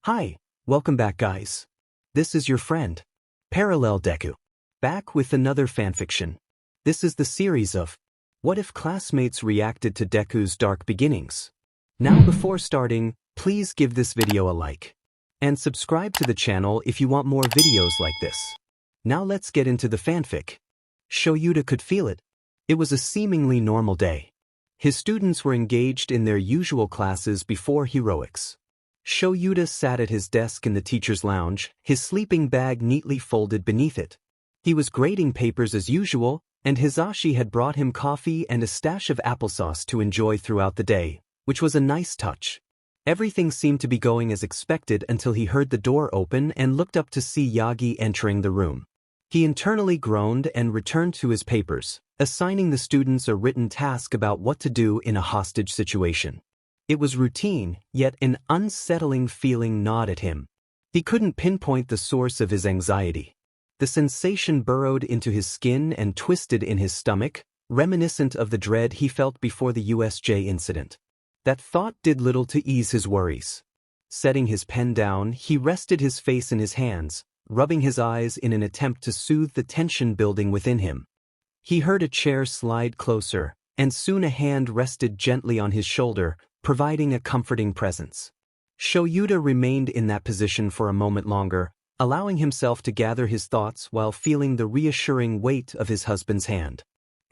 Hi, welcome back guys. This is your friend, Parallel Deku. Back with another fanfiction. This is the series of What If Classmates Reacted to Deku's Dark Beginnings. Now before starting, please give this video a like. And subscribe to the channel if you want more videos like this. Now let's get into the fanfic. Shoyuta could feel it. It was a seemingly normal day. His students were engaged in their usual classes before heroics. Shoyuta sat at his desk in the teacher's lounge, his sleeping bag neatly folded beneath it. He was grading papers as usual, and Hizashi had brought him coffee and a stash of applesauce to enjoy throughout the day, which was a nice touch. Everything seemed to be going as expected until he heard the door open and looked up to see Yagi entering the room. He internally groaned and returned to his papers, assigning the students a written task about what to do in a hostage situation. It was routine, yet an unsettling feeling gnawed at him. He couldn't pinpoint the source of his anxiety. The sensation burrowed into his skin and twisted in his stomach, reminiscent of the dread he felt before the USJ incident. That thought did little to ease his worries. Setting his pen down, he rested his face in his hands, rubbing his eyes in an attempt to soothe the tension building within him. He heard a chair slide closer, and soon a hand rested gently on his shoulder, providing a comforting presence. Shoyuta remained in that position for a moment longer, allowing himself to gather his thoughts while feeling the reassuring weight of his husband's hand.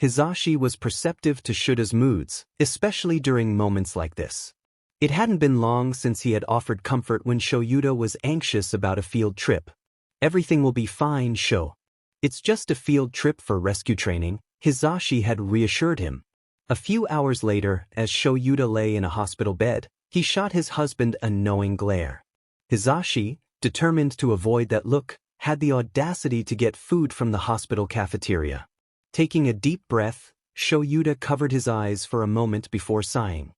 Hizashi was perceptive to Shuta's moods, especially during moments like this. It hadn't been long since he had offered comfort when Shoyuta was anxious about a field trip. "Everything will be fine, Sho. It's just a field trip for rescue training," Hizashi had reassured him. A few hours later, as Shoyuta lay in a hospital bed, he shot his husband a knowing glare. Hizashi, determined to avoid that look, had the audacity to get food from the hospital cafeteria. Taking a deep breath, Shoyuta covered his eyes for a moment before sighing.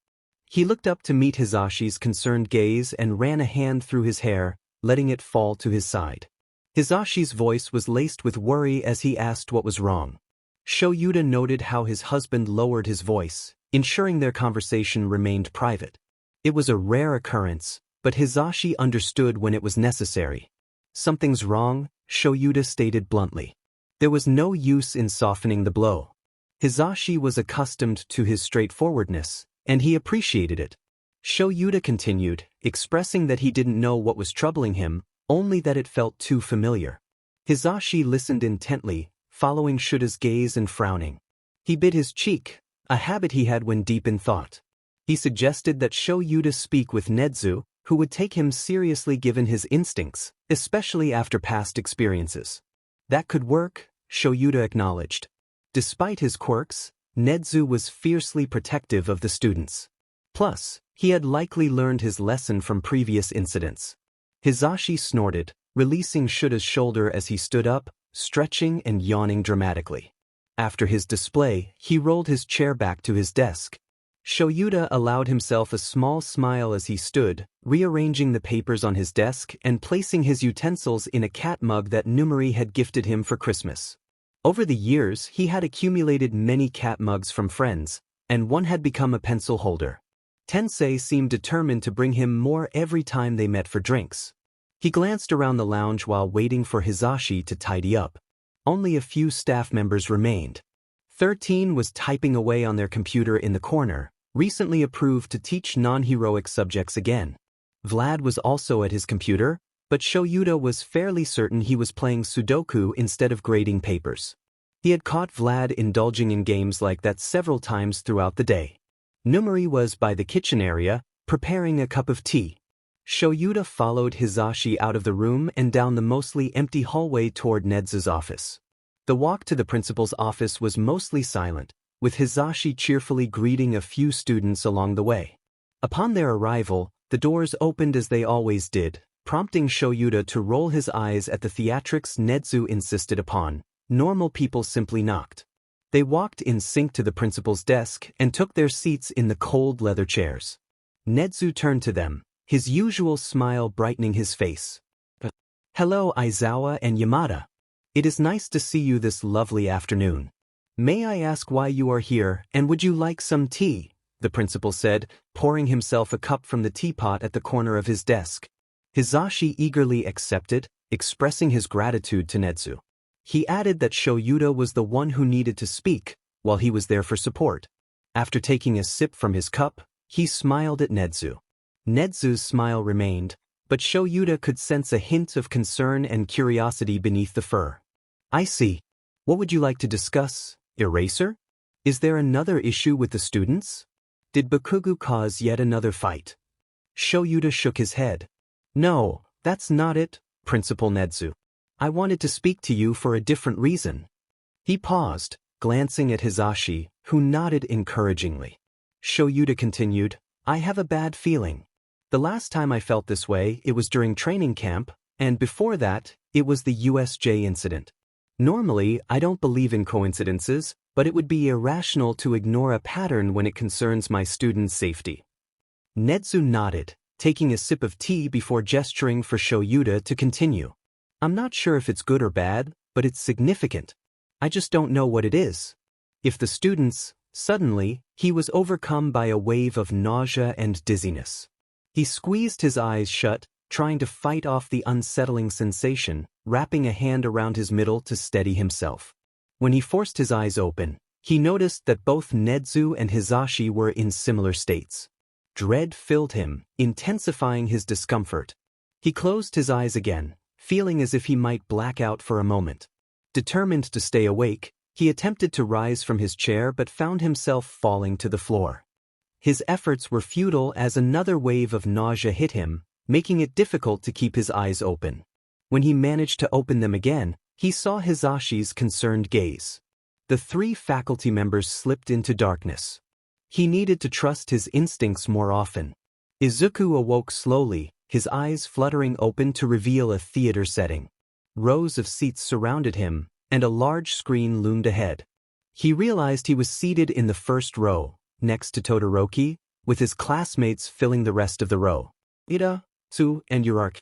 He looked up to meet Hizashi's concerned gaze and ran a hand through his hair, letting it fall to his side. Hizashi's voice was laced with worry as he asked what was wrong. Shoyuta noted how his husband lowered his voice, ensuring their conversation remained private. It was a rare occurrence, but Hizashi understood when it was necessary. "Something's wrong," Shoyuta stated bluntly. There was no use in softening the blow. Hizashi was accustomed to his straightforwardness, and he appreciated it. Shoyuta continued, expressing that he didn't know what was troubling him, only that it felt too familiar. Hizashi listened intently, following Shuta's gaze and frowning. He bit his cheek, a habit he had when deep in thought. He suggested that Shoyuta speak with Nedu, who would take him seriously given his instincts, especially after past experiences. That could work, Shoyuta acknowledged. Despite his quirks, Nedu was fiercely protective of the students. Plus, he had likely learned his lesson from previous incidents. Hizashi snorted, releasing Shuta's shoulder as he stood up, stretching and yawning dramatically. After his display, he rolled his chair back to his desk. Shoyuta allowed himself a small smile as he stood, rearranging the papers on his desk and placing his utensils in a cat mug that Numeri had gifted him for Christmas. Over the years, he had accumulated many cat mugs from friends, and one had become a pencil holder. Tensei seemed determined to bring him more every time they met for drinks. He glanced around the lounge while waiting for Hizashi to tidy up. Only a few staff members remained. 13 was typing away on their computer in the corner, recently approved to teach non-heroic subjects again. Vlad was also at his computer, but Shoyuta was fairly certain he was playing Sudoku instead of grading papers. He had caught Vlad indulging in games like that several times throughout the day. Numeri was by the kitchen area, preparing a cup of tea. Shoyuta followed Hizashi out of the room and down the mostly empty hallway toward Nezu's office. The walk to the principal's office was mostly silent, with Hizashi cheerfully greeting a few students along the way. Upon their arrival, the doors opened as they always did, prompting Shoyuta to roll his eyes at the theatrics Nedu insisted upon. Normal people simply knocked. They walked in sync to the principal's desk and took their seats in the cold leather chairs. Nedu turned to them, his usual smile brightening his face. "Hello, Aizawa and Yamada. It is nice to see you this lovely afternoon. May I ask why you are here, and would you like some tea?" the principal said, pouring himself a cup from the teapot at the corner of his desk. Hisashi eagerly accepted, expressing his gratitude to Nedu. He added that Shoyuta was the one who needed to speak, while he was there for support. After taking a sip from his cup, he smiled at Nedu. Nezu's smile remained, but Shoyuta could sense a hint of concern and curiosity beneath the fur. I see. What would you like to discuss, Eraser? Is there another issue with the students? Did Bakugo cause yet another fight? Shoyuta shook his head. No, that's not it, Principal Nedu. I wanted to speak to you for a different reason. He paused, glancing at Hisashi, who nodded encouragingly. Shoyuta continued, I have a bad feeling. The last time I felt this way, it was during training camp, and before that, it was the USJ incident. Normally, I don't believe in coincidences, but it would be irrational to ignore a pattern when it concerns my students' safety. Nedu nodded, taking a sip of tea before gesturing for Shoyuta to continue. I'm not sure if it's good or bad, but it's significant. I just don't know what it is. If the students, suddenly, he was overcome by a wave of nausea and dizziness. He squeezed his eyes shut, trying to fight off the unsettling sensation, wrapping a hand around his middle to steady himself. When he forced his eyes open, he noticed that both Nedu and Hisashi were in similar states. Dread filled him, intensifying his discomfort. He closed his eyes again, feeling as if he might black out for a moment. Determined to stay awake, he attempted to rise from his chair but found himself falling to the floor. His efforts were futile as another wave of nausea hit him, making it difficult to keep his eyes open. When he managed to open them again, he saw Hisashi's concerned gaze. The three faculty members slipped into darkness. He needed to trust his instincts more often. Izuku awoke slowly, his eyes fluttering open to reveal a theater setting. Rows of seats surrounded him, and a large screen loomed ahead. He realized he was seated in the first row, next to Todoroki, with his classmates filling the rest of the row. Ida, Tsu, and Urark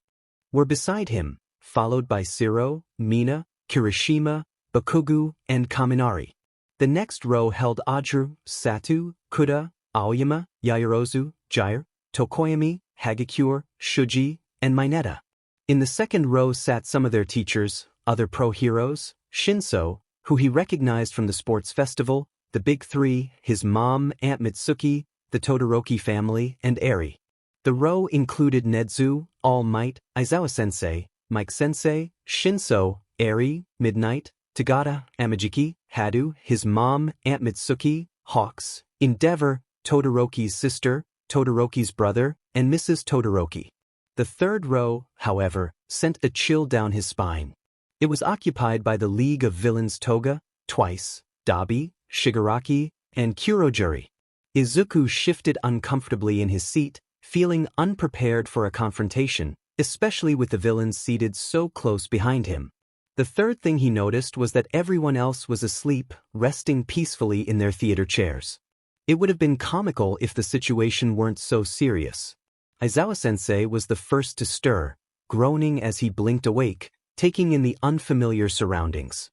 were beside him, followed by Shiro, Mina, Kirishima, Bakugo, and Kaminari. The next row held Ajuru, Satu, Kuda, Aoyama, Yaoyorozu, Jair, Tokoyami, Hagakure, Shuji, and Mineta. In the second row sat some of their teachers, other pro-heroes, Shinso, who he recognized from the sports festival, the Big Three, his mom, Aunt Mitsuki, the Todoroki family, and Eri. The row included Nedu, All Might, Aizawa-sensei, Mike-sensei, Shinso, Eri, Midnight, Tagata, Amajiki, Hadu, his mom, Aunt Mitsuki, Hawks, Endeavor, Todoroki's sister, Todoroki's brother, and Mrs. Todoroki. The third row, however, sent a chill down his spine. It was occupied by the League of Villains Toga, Twice, Dabi, Shigaraki, and Kurojuri. Izuku shifted uncomfortably in his seat, feeling unprepared for a confrontation, especially with the villains seated so close behind him. The third thing he noticed was that everyone else was asleep, resting peacefully in their theater chairs. It would have been comical if the situation weren't so serious. Aizawa-sensei was the first to stir, groaning as he blinked awake, taking in the unfamiliar surroundings.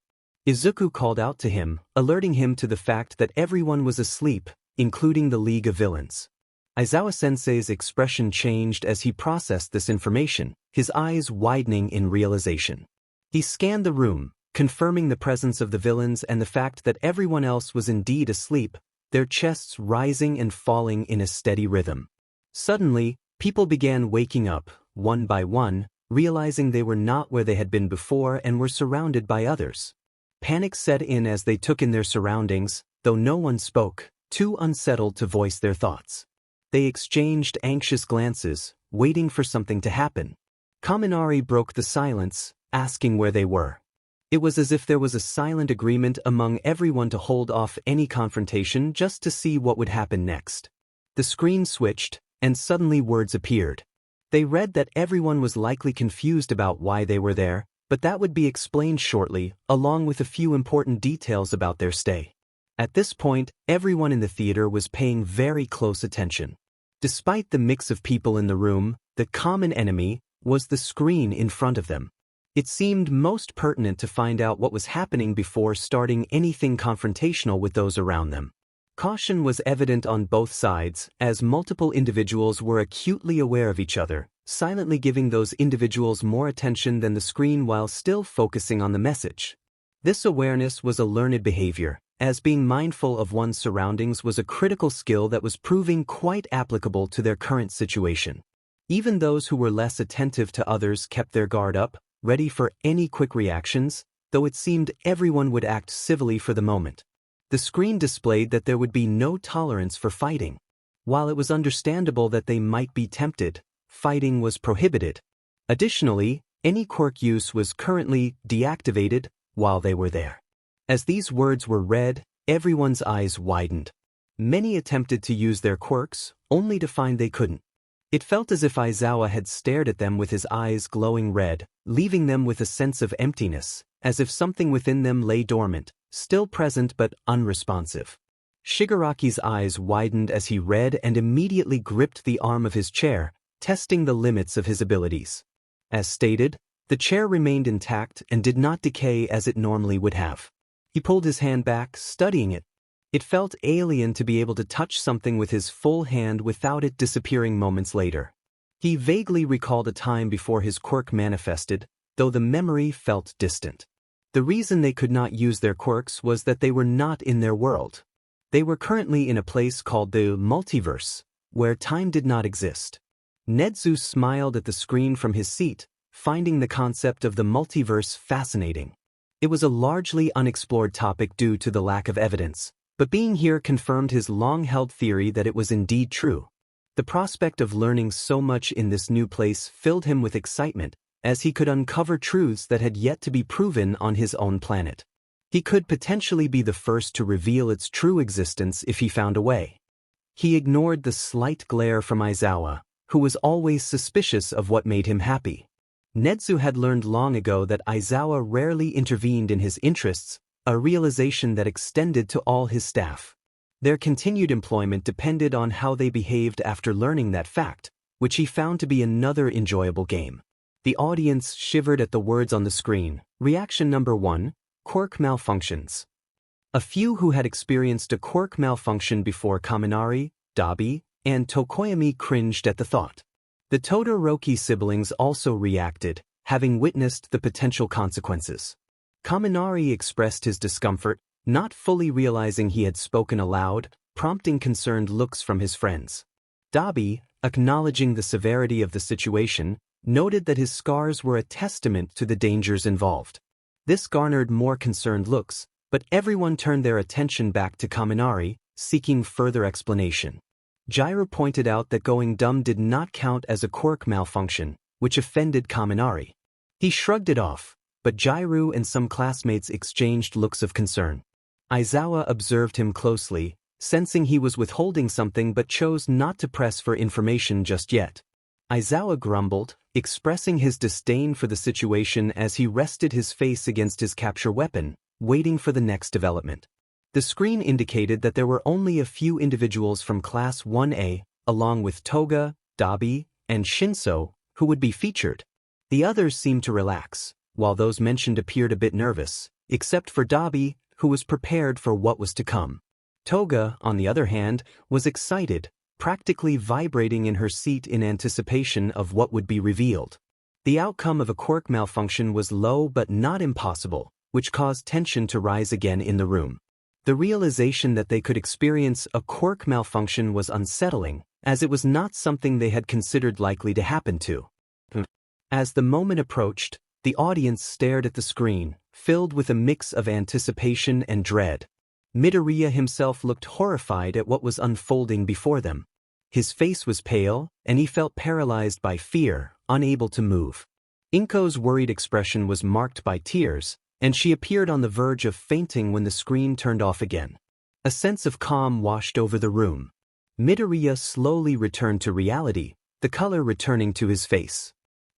Izuku called out to him, alerting him to the fact that everyone was asleep, including the League of Villains. Aizawa-sensei's expression changed as he processed this information, his eyes widening in realization. He scanned the room, confirming the presence of the villains and the fact that everyone else was indeed asleep, their chests rising and falling in a steady rhythm. Suddenly, people began waking up, one by one, realizing they were not where they had been before and were surrounded by others. Panic set in as they took in their surroundings, though no one spoke, too unsettled to voice their thoughts. They exchanged anxious glances, waiting for something to happen. Kaminari broke the silence, asking where they were. It was as if there was a silent agreement among everyone to hold off any confrontation just to see what would happen next. The screen switched, and suddenly words appeared. They read that everyone was likely confused about why they were there, but that would be explained shortly, along with a few important details about their stay. At this point, everyone in the theater was paying very close attention. Despite the mix of people in the room, the common enemy was the screen in front of them. It seemed most pertinent to find out what was happening before starting anything confrontational with those around them. Caution was evident on both sides, as multiple individuals were acutely aware of each other, silently giving those individuals more attention than the screen while still focusing on the message. This awareness was a learned behavior, as being mindful of one's surroundings was a critical skill that was proving quite applicable to their current situation. Even those who were less attentive to others kept their guard up, ready for any quick reactions, though it seemed everyone would act civilly for the moment. The screen displayed that there would be no tolerance for fighting. While it was understandable that they might be tempted, fighting was prohibited. Additionally, any quirk use was currently deactivated while they were there. As these words were read, everyone's eyes widened. Many attempted to use their quirks, only to find they couldn't. It felt as if Aizawa had stared at them with his eyes glowing red, leaving them with a sense of emptiness, as if something within them lay dormant, still present but unresponsive. Shigaraki's eyes widened as he read and immediately gripped the arm of his chair, testing the limits of his abilities. As stated, the chair remained intact and did not decay as it normally would have. He pulled his hand back, studying it. It felt alien to be able to touch something with his full hand without it disappearing moments later. He vaguely recalled a time before his quirk manifested, though the memory felt distant. The reason they could not use their quirks was that they were not in their world. They were currently in a place called the multiverse, where time did not exist. Nedu smiled at the screen from his seat, finding the concept of the multiverse fascinating. It was a largely unexplored topic due to the lack of evidence, but being here confirmed his long-held theory that it was indeed true. The prospect of learning so much in this new place filled him with excitement, as he could uncover truths that had yet to be proven on his own planet. He could potentially be the first to reveal its true existence if he found a way. He ignored the slight glare from Aizawa, who was always suspicious of what made him happy. Nedu had learned long ago that Aizawa rarely intervened in his interests, a realization that extended to all his staff. Their continued employment depended on how they behaved after learning that fact, which he found to be another enjoyable game. The audience shivered at the words on the screen. Reaction number 1, Quirk malfunctions. A few who had experienced a quirk malfunction before Kaminari, Dabi, and Tokoyami cringed at the thought. The Todoroki siblings also reacted, having witnessed the potential consequences. Kaminari expressed his discomfort, not fully realizing he had spoken aloud, prompting concerned looks from his friends. Dabi, acknowledging the severity of the situation, noted that his scars were a testament to the dangers involved. This garnered more concerned looks, but everyone turned their attention back to Kaminari, seeking further explanation. Jairu pointed out that going dumb did not count as a quirk malfunction, which offended Kaminari. He shrugged it off, but Jairu and some classmates exchanged looks of concern. Aizawa observed him closely, sensing he was withholding something but chose not to press for information just yet. Aizawa grumbled, expressing his disdain for the situation as he rested his face against his capture weapon, waiting for the next development. The screen indicated that there were only a few individuals from Class 1A, along with Toga, Dabi, and Shinso, who would be featured. The others seemed to relax, while those mentioned appeared a bit nervous, except for Dabi, who was prepared for what was to come. Toga, on the other hand, was excited, practically vibrating in her seat in anticipation of what would be revealed. The outcome of a quirk malfunction was low but not impossible, which caused tension to rise again in the room. The realization that they could experience a quirk malfunction was unsettling, as it was not something they had considered likely to happen to. As the moment approached, the audience stared at the screen, filled with a mix of anticipation and dread. Midoriya himself looked horrified at what was unfolding before them. His face was pale, and he felt paralyzed by fear, unable to move. Inko's worried expression was marked by tears, and she appeared on the verge of fainting when the screen turned off again. A sense of calm washed over the room. Midoriya slowly returned to reality, the color returning to his face.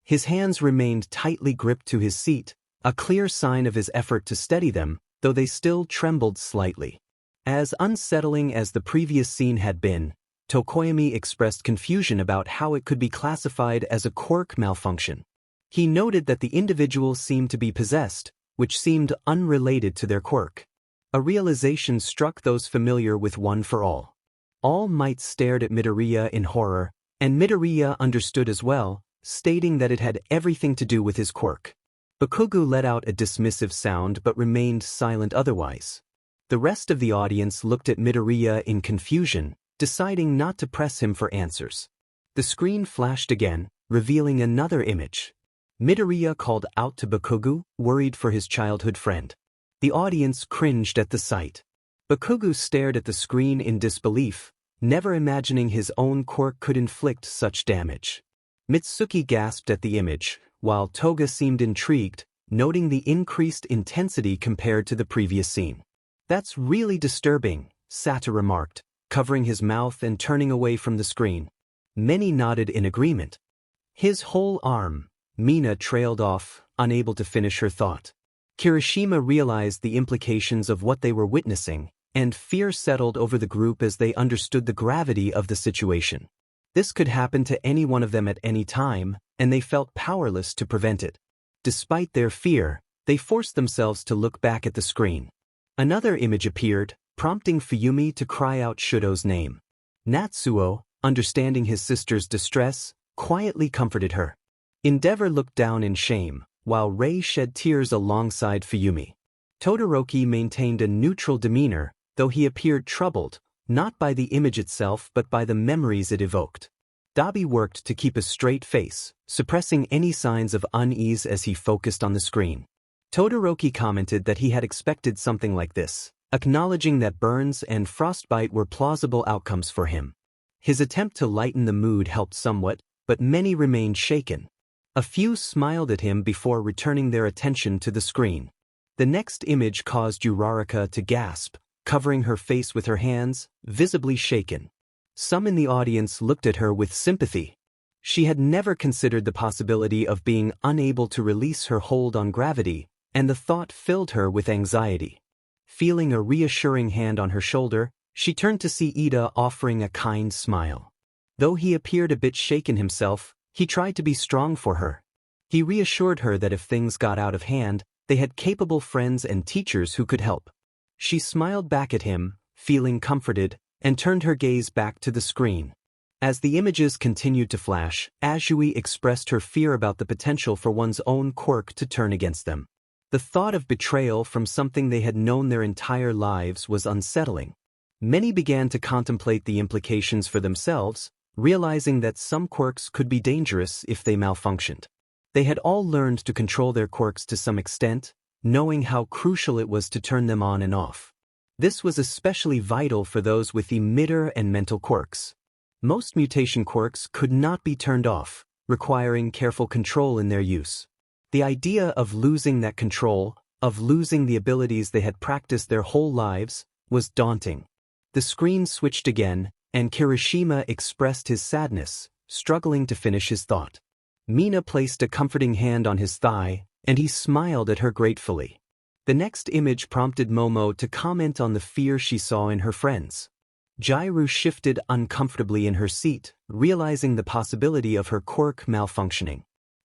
His hands remained tightly gripped to his seat, a clear sign of his effort to steady them, though they still trembled slightly. As unsettling as the previous scene had been, Tokoyami expressed confusion about how it could be classified as a quirk malfunction. He noted that the individual seemed to be possessed, which seemed unrelated to their quirk. A realization struck those familiar with One for All. All Might stared at Midoriya in horror, and Midoriya understood as well, stating that it had everything to do with his quirk. Bakugo let out a dismissive sound but remained silent otherwise. The rest of the audience looked at Midoriya in confusion, deciding not to press him for answers. The screen flashed again, revealing another image. Midoriya called out to Bakugo, worried for his childhood friend. The audience cringed at the sight. Bakugo stared at the screen in disbelief, never imagining his own quirk could inflict such damage. Mitsuki gasped at the image, while Toga seemed intrigued, noting the increased intensity compared to the previous scene. "That's really disturbing," Sata remarked, covering his mouth and turning away from the screen. Many nodded in agreement. "His whole arm," Bnha trailed off, unable to finish her thought. Kirishima realized the implications of what they were witnessing, and fear settled over the group as they understood the gravity of the situation. This could happen to any one of them at any time, and they felt powerless to prevent it. Despite their fear, they forced themselves to look back at the screen. Another image appeared, prompting Fuyumi to cry out Shudo's name. Natsuo, understanding his sister's distress, quietly comforted her. Endeavor looked down in shame, while Rei shed tears alongside Fuyumi. Todoroki maintained a neutral demeanor, though he appeared troubled, not by the image itself but by the memories it evoked. Dabi worked to keep a straight face, suppressing any signs of unease as he focused on the screen. Todoroki commented that he had expected something like this, acknowledging that burns and frostbite were plausible outcomes for him. His attempt to lighten the mood helped somewhat, but many remained shaken. A few smiled at him before returning their attention to the screen. The next image caused Uraraka to gasp, covering her face with her hands, visibly shaken. Some in the audience looked at her with sympathy. She had never considered the possibility of being unable to release her hold on gravity, and the thought filled her with anxiety. Feeling a reassuring hand on her shoulder, she turned to see Ida offering a kind smile. Though he appeared a bit shaken himself, he tried to be strong for her. He reassured her that if things got out of hand, they had capable friends and teachers who could help. She smiled back at him, feeling comforted, and turned her gaze back to the screen. As the images continued to flash, Azui expressed her fear about the potential for one's own quirk to turn against them. The thought of betrayal from something they had known their entire lives was unsettling. Many began to contemplate the implications for themselves, realizing that some quirks could be dangerous if they malfunctioned. They had all learned to control their quirks to some extent, knowing how crucial it was to turn them on and off. This was especially vital for those with emitter and mental quirks. Most mutation quirks could not be turned off, requiring careful control in their use. The idea of losing that control, of losing the abilities they had practiced their whole lives, was daunting. The screen switched again, and Kirishima expressed his sadness, struggling to finish his thought. Bnha placed a comforting hand on his thigh, and he smiled at her gratefully. The next image prompted Momo to comment on the fear she saw in her friends. Jairu shifted uncomfortably in her seat, realizing the possibility of her quirk malfunctioning.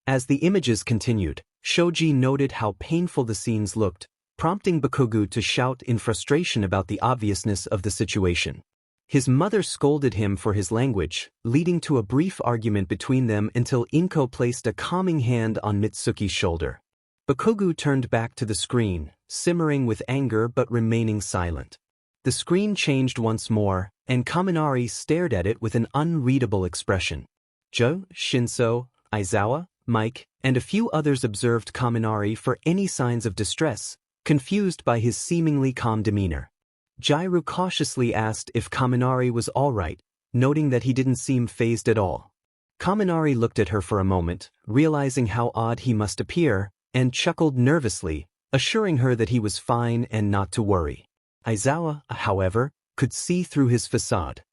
As the images continued, Shoji noted how painful the scenes looked, prompting Bakugo to shout in frustration about the obviousness of the situation. His mother scolded him for his language, leading to a brief argument between them until Inko placed a calming hand on Mitsuki's shoulder. Bakugo turned back to the screen, simmering with anger but remaining silent. The screen changed once more, and Kaminari stared at it with an unreadable expression. Jo, Shinso, Aizawa, Mike, and a few others observed Kaminari for any signs of distress, confused by his seemingly calm demeanor. Jairu cautiously asked if Kaminari was all right, noting that he didn't seem fazed at all. Kaminari looked at her for a moment, realizing how odd he must appear, and chuckled nervously, assuring her that he was fine and not to worry. Aizawa, however, could see through his facade.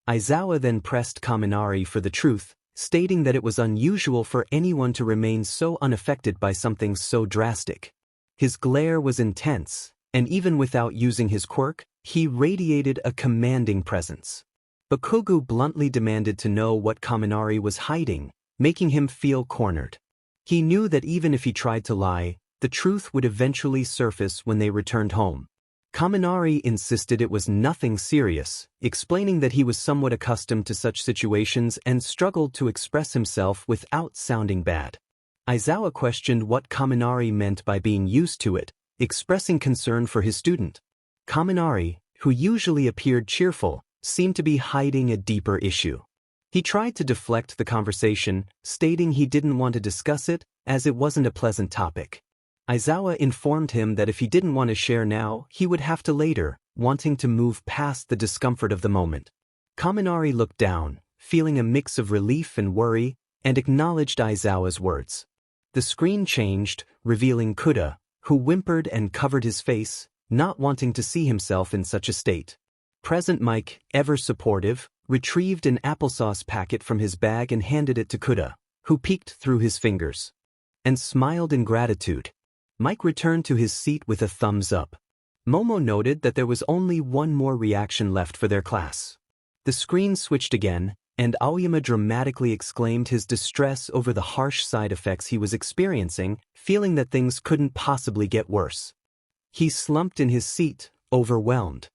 Aizawa then pressed Kaminari for the truth, stating that it was unusual for anyone to remain so unaffected by something so drastic. His glare was intense, and even without using his quirk, he radiated a commanding presence. Bakugo bluntly demanded to know what Kaminari was hiding, making him feel cornered. He knew that even if he tried to lie, the truth would eventually surface when they returned home. Kaminari insisted it was nothing serious, explaining that he was somewhat accustomed to such situations and struggled to express himself without sounding bad. Aizawa questioned what Kaminari meant by being used to it, expressing concern for his student. Kaminari, who usually appeared cheerful, seemed to be hiding a deeper issue. He tried to deflect the conversation, stating he didn't want to discuss it, as it wasn't a pleasant topic. Aizawa informed him that if he didn't want to share now, he would have to later, wanting to move past the discomfort of the moment. Kaminari looked down, feeling a mix of relief and worry, and acknowledged Aizawa's words. The screen changed, revealing Kuda, who whimpered and covered his face, not wanting to see himself in such a state. Present Mike, ever supportive, retrieved an applesauce packet from his bag and handed it to Kuda, who peeked through his fingers and smiled in gratitude. Mike returned to his seat with a thumbs up. Momo noted that there was only one more reaction left for their class. The screen switched again, and Aoyama dramatically exclaimed his distress over the harsh side effects he was experiencing, feeling that things couldn't possibly get worse. He slumped in his seat, overwhelmed.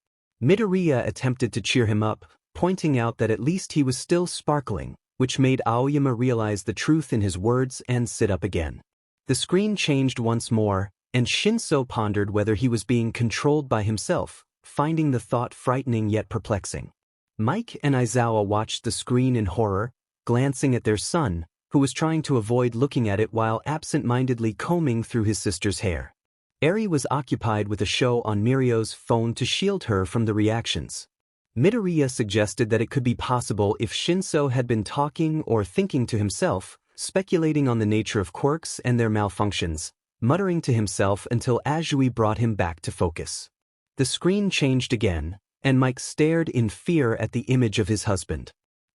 Midoriya attempted to cheer him up, pointing out that at least he was still sparkling, which made Aoyama realize the truth in his words and sit up again. The screen changed once more, and Shinso pondered whether he was being controlled by himself, finding the thought frightening yet perplexing. Mike and Aizawa watched the screen in horror, glancing at their son, who was trying to avoid looking at it while absent-mindedly combing through his sister's hair. Eri was occupied with a show on Mirio's phone to shield her from the reactions. Midoriya suggested that it could be possible if Shinso had been talking or thinking to himself, speculating on the nature of quirks and their malfunctions, muttering to himself until Azui brought him back to focus. The screen changed again, and Mike stared in fear at the image of his husband.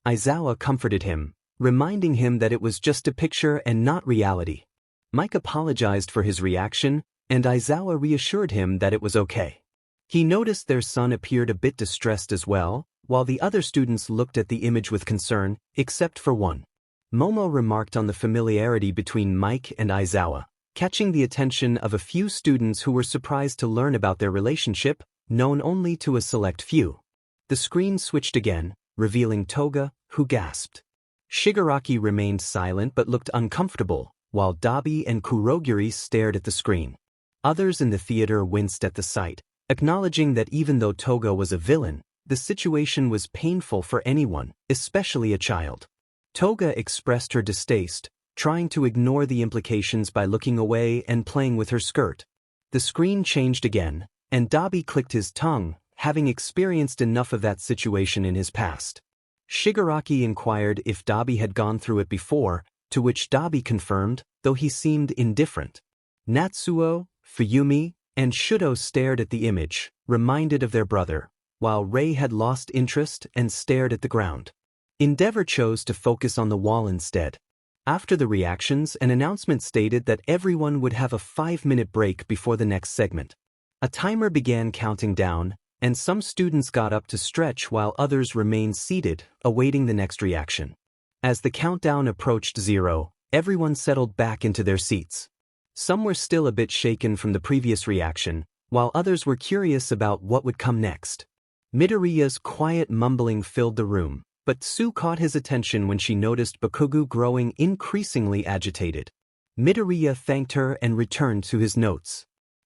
Aizawa comforted him, reminding him that it was just a picture and not reality. Mike apologized for his reaction, and Aizawa reassured him that it was okay. He noticed their son appeared a bit distressed as well, while the other students looked at the image with concern, except for one. Momo remarked on the familiarity between Mike and Aizawa, catching the attention of a few students who were surprised to learn about their relationship, known only to a select few. The screen switched again, revealing Toga, who gasped. Shigaraki remained silent but looked uncomfortable, while Dabi and Kurogiri stared at the screen. Others in the theater winced at the sight, acknowledging that even though Toga was a villain, the situation was painful for anyone, especially a child. Toga expressed her distaste, trying to ignore the implications by looking away and playing with her skirt. The screen changed again, and Dabi clicked his tongue, having experienced enough of that situation in his past. Shigaraki inquired if Dabi had gone through it before, to which Dabi confirmed, though he seemed indifferent. Natsuo, Fuyumi, and Shudo stared at the image, reminded of their brother, while Rei had lost interest and stared at the ground. Endeavor chose to focus on the wall instead. After the reactions, an announcement stated that everyone would have a 5-minute break before the next segment. A timer began counting down, and some students got up to stretch while others remained seated, awaiting the next reaction. As the countdown approached 0, everyone settled back into their seats. Some were still a bit shaken from the previous reaction, while others were curious about what would come next. Midoriya's quiet mumbling filled the room, but Sue caught his attention when she noticed Bakugo growing increasingly agitated. Midoriya thanked her and returned to his notes.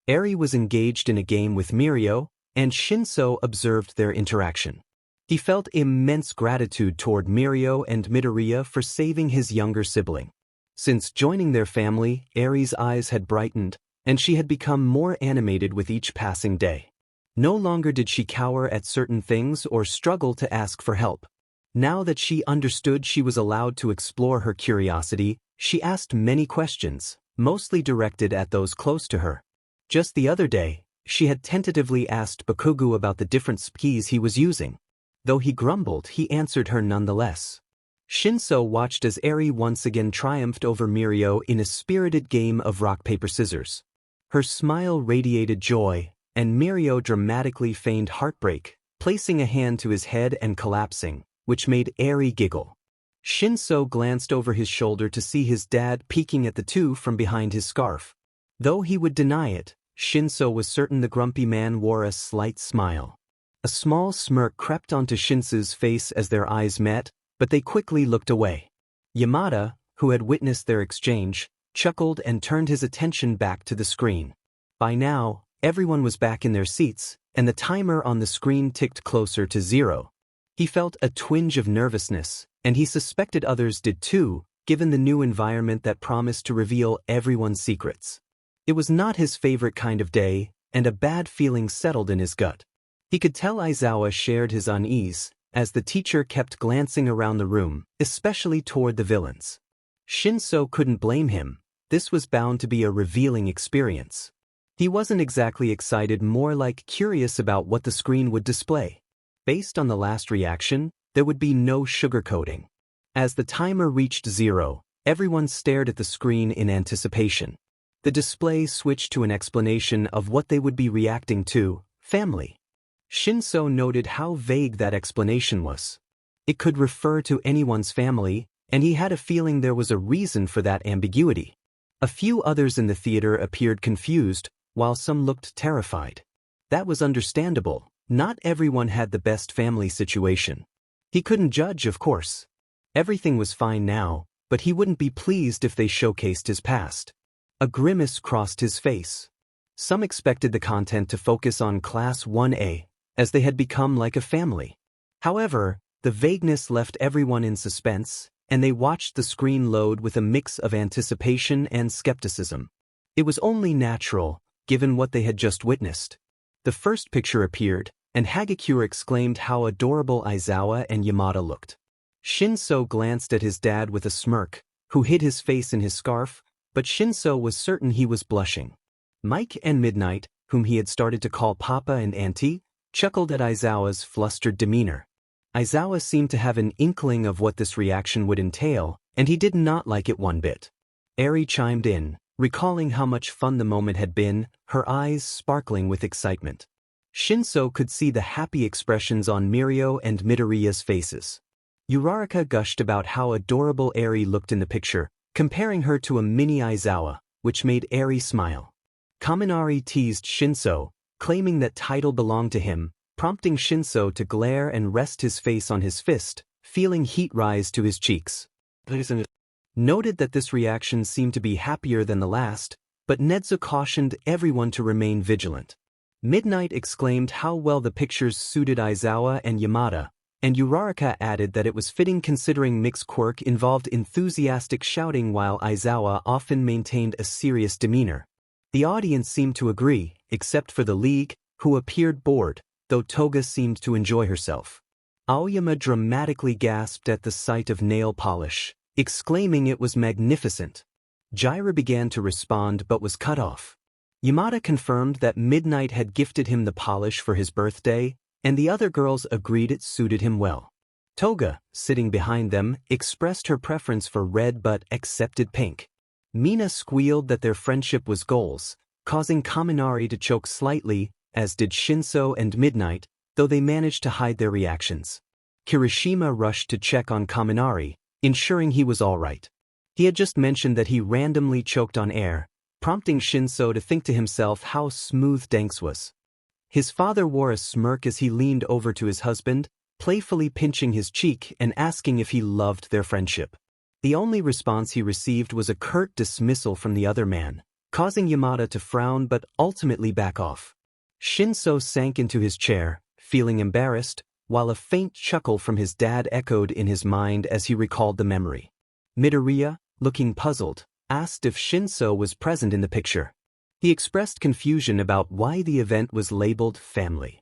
Eri was engaged in a game with Mirio, and Shinso observed their interaction. He felt immense gratitude toward Mirio and Midoriya for saving his younger sibling. Since joining their family, Eri's eyes had brightened, and she had become more animated with each passing day. No longer did she cower at certain things or struggle to ask for help. Now that she understood she was allowed to explore her curiosity, she asked many questions, mostly directed at those close to her. Just the other day, she had tentatively asked Bakugo about the different skis he was using. Though he grumbled, he answered her nonetheless. Shinso watched as Eri once again triumphed over Mirio in a spirited game of rock-paper-scissors. Her smile radiated joy, and Mirio dramatically feigned heartbreak, placing a hand to his head and collapsing, which made Eri giggle. Shinso glanced over his shoulder to see his dad peeking at the two from behind his scarf. Though he would deny it, Shinso was certain the grumpy man wore a slight smile. A small smirk crept onto Shinso's face as their eyes met, but they quickly looked away. Yamada, who had witnessed their exchange, chuckled and turned his attention back to the screen. By now, everyone was back in their seats, and the timer on the screen ticked closer to 0. He felt a twinge of nervousness, and he suspected others did too, given the new environment that promised to reveal everyone's secrets. It was not his favorite kind of day, and a bad feeling settled in his gut. He could tell Aizawa shared his unease, as the teacher kept glancing around the room, especially toward the villains. Shinso couldn't blame him. This was bound to be a revealing experience. He wasn't exactly excited, more like curious about what the screen would display. Based on the last reaction, there would be no sugarcoating. As the timer reached 0, everyone stared at the screen in anticipation. The display switched to an explanation of what they would be reacting to: family. Shinso noted how vague that explanation was. It could refer to anyone's family, and he had a feeling there was a reason for that ambiguity. A few others in the theater appeared confused, while some looked terrified. That was understandable. Not everyone had the best family situation. He couldn't judge, of course. Everything was fine now, but he wouldn't be pleased if they showcased his past. A grimace crossed his face. Some expected the content to focus on Class 1A, as they had become like a family. However, the vagueness left everyone in suspense, and they watched the screen load with a mix of anticipation and skepticism. It was only natural, given what they had just witnessed. The first picture appeared, and Hagakure exclaimed how adorable Aizawa and Yamada looked. Shinso glanced at his dad with a smirk, who hid his face in his scarf, but Shinso was certain he was blushing. Mike and Midnight, whom he had started to call Papa and Auntie, chuckled at Aizawa's flustered demeanor. Aizawa seemed to have an inkling of what this reaction would entail, and he did not like it one bit. Eri chimed in, recalling how much fun the moment had been, her eyes sparkling with excitement. Shinso could see the happy expressions on Mirio and Midoriya's faces. Uraraka gushed about how adorable Eri looked in the picture, comparing her to a mini Aizawa, which made Eri smile. Kaminari teased Shinso, claiming that title belonged to him, prompting Shinso to glare and rest his face on his fist, feeling heat rise to his cheeks. Noted that this reaction seemed to be happier than the last, but Nezu cautioned everyone to remain vigilant. Midnight exclaimed how well the pictures suited Aizawa and Yamada, and Uraraka added that it was fitting considering Mixed Quirk involved enthusiastic shouting while Aizawa often maintained a serious demeanor. The audience seemed to agree, except for the League, who appeared bored, though Toga seemed to enjoy herself. Aoyama dramatically gasped at the sight of nail polish, exclaiming it was magnificent. Jaira began to respond but was cut off. Yamada confirmed that Midnight had gifted him the polish for his birthday, and the other girls agreed it suited him well. Toga, sitting behind them, expressed her preference for red but accepted pink. Mina squealed that their friendship was goals, causing Kaminari to choke slightly, as did Shinso and Midnight, though they managed to hide their reactions. Kirishima rushed to check on Kaminari, ensuring he was all right. He had just mentioned that he randomly choked on air, prompting Shinso to think to himself how smooth Danks was. His father wore a smirk as he leaned over to his husband, playfully pinching his cheek and asking if he loved their friendship. The only response he received was a curt dismissal from the other man, causing Yamada to frown but ultimately back off. Shinso sank into his chair, feeling embarrassed, while a faint chuckle from his dad echoed in his mind as he recalled the memory. Midoriya, looking puzzled, asked if Shinso was present in the picture. He expressed confusion about why the event was labeled family.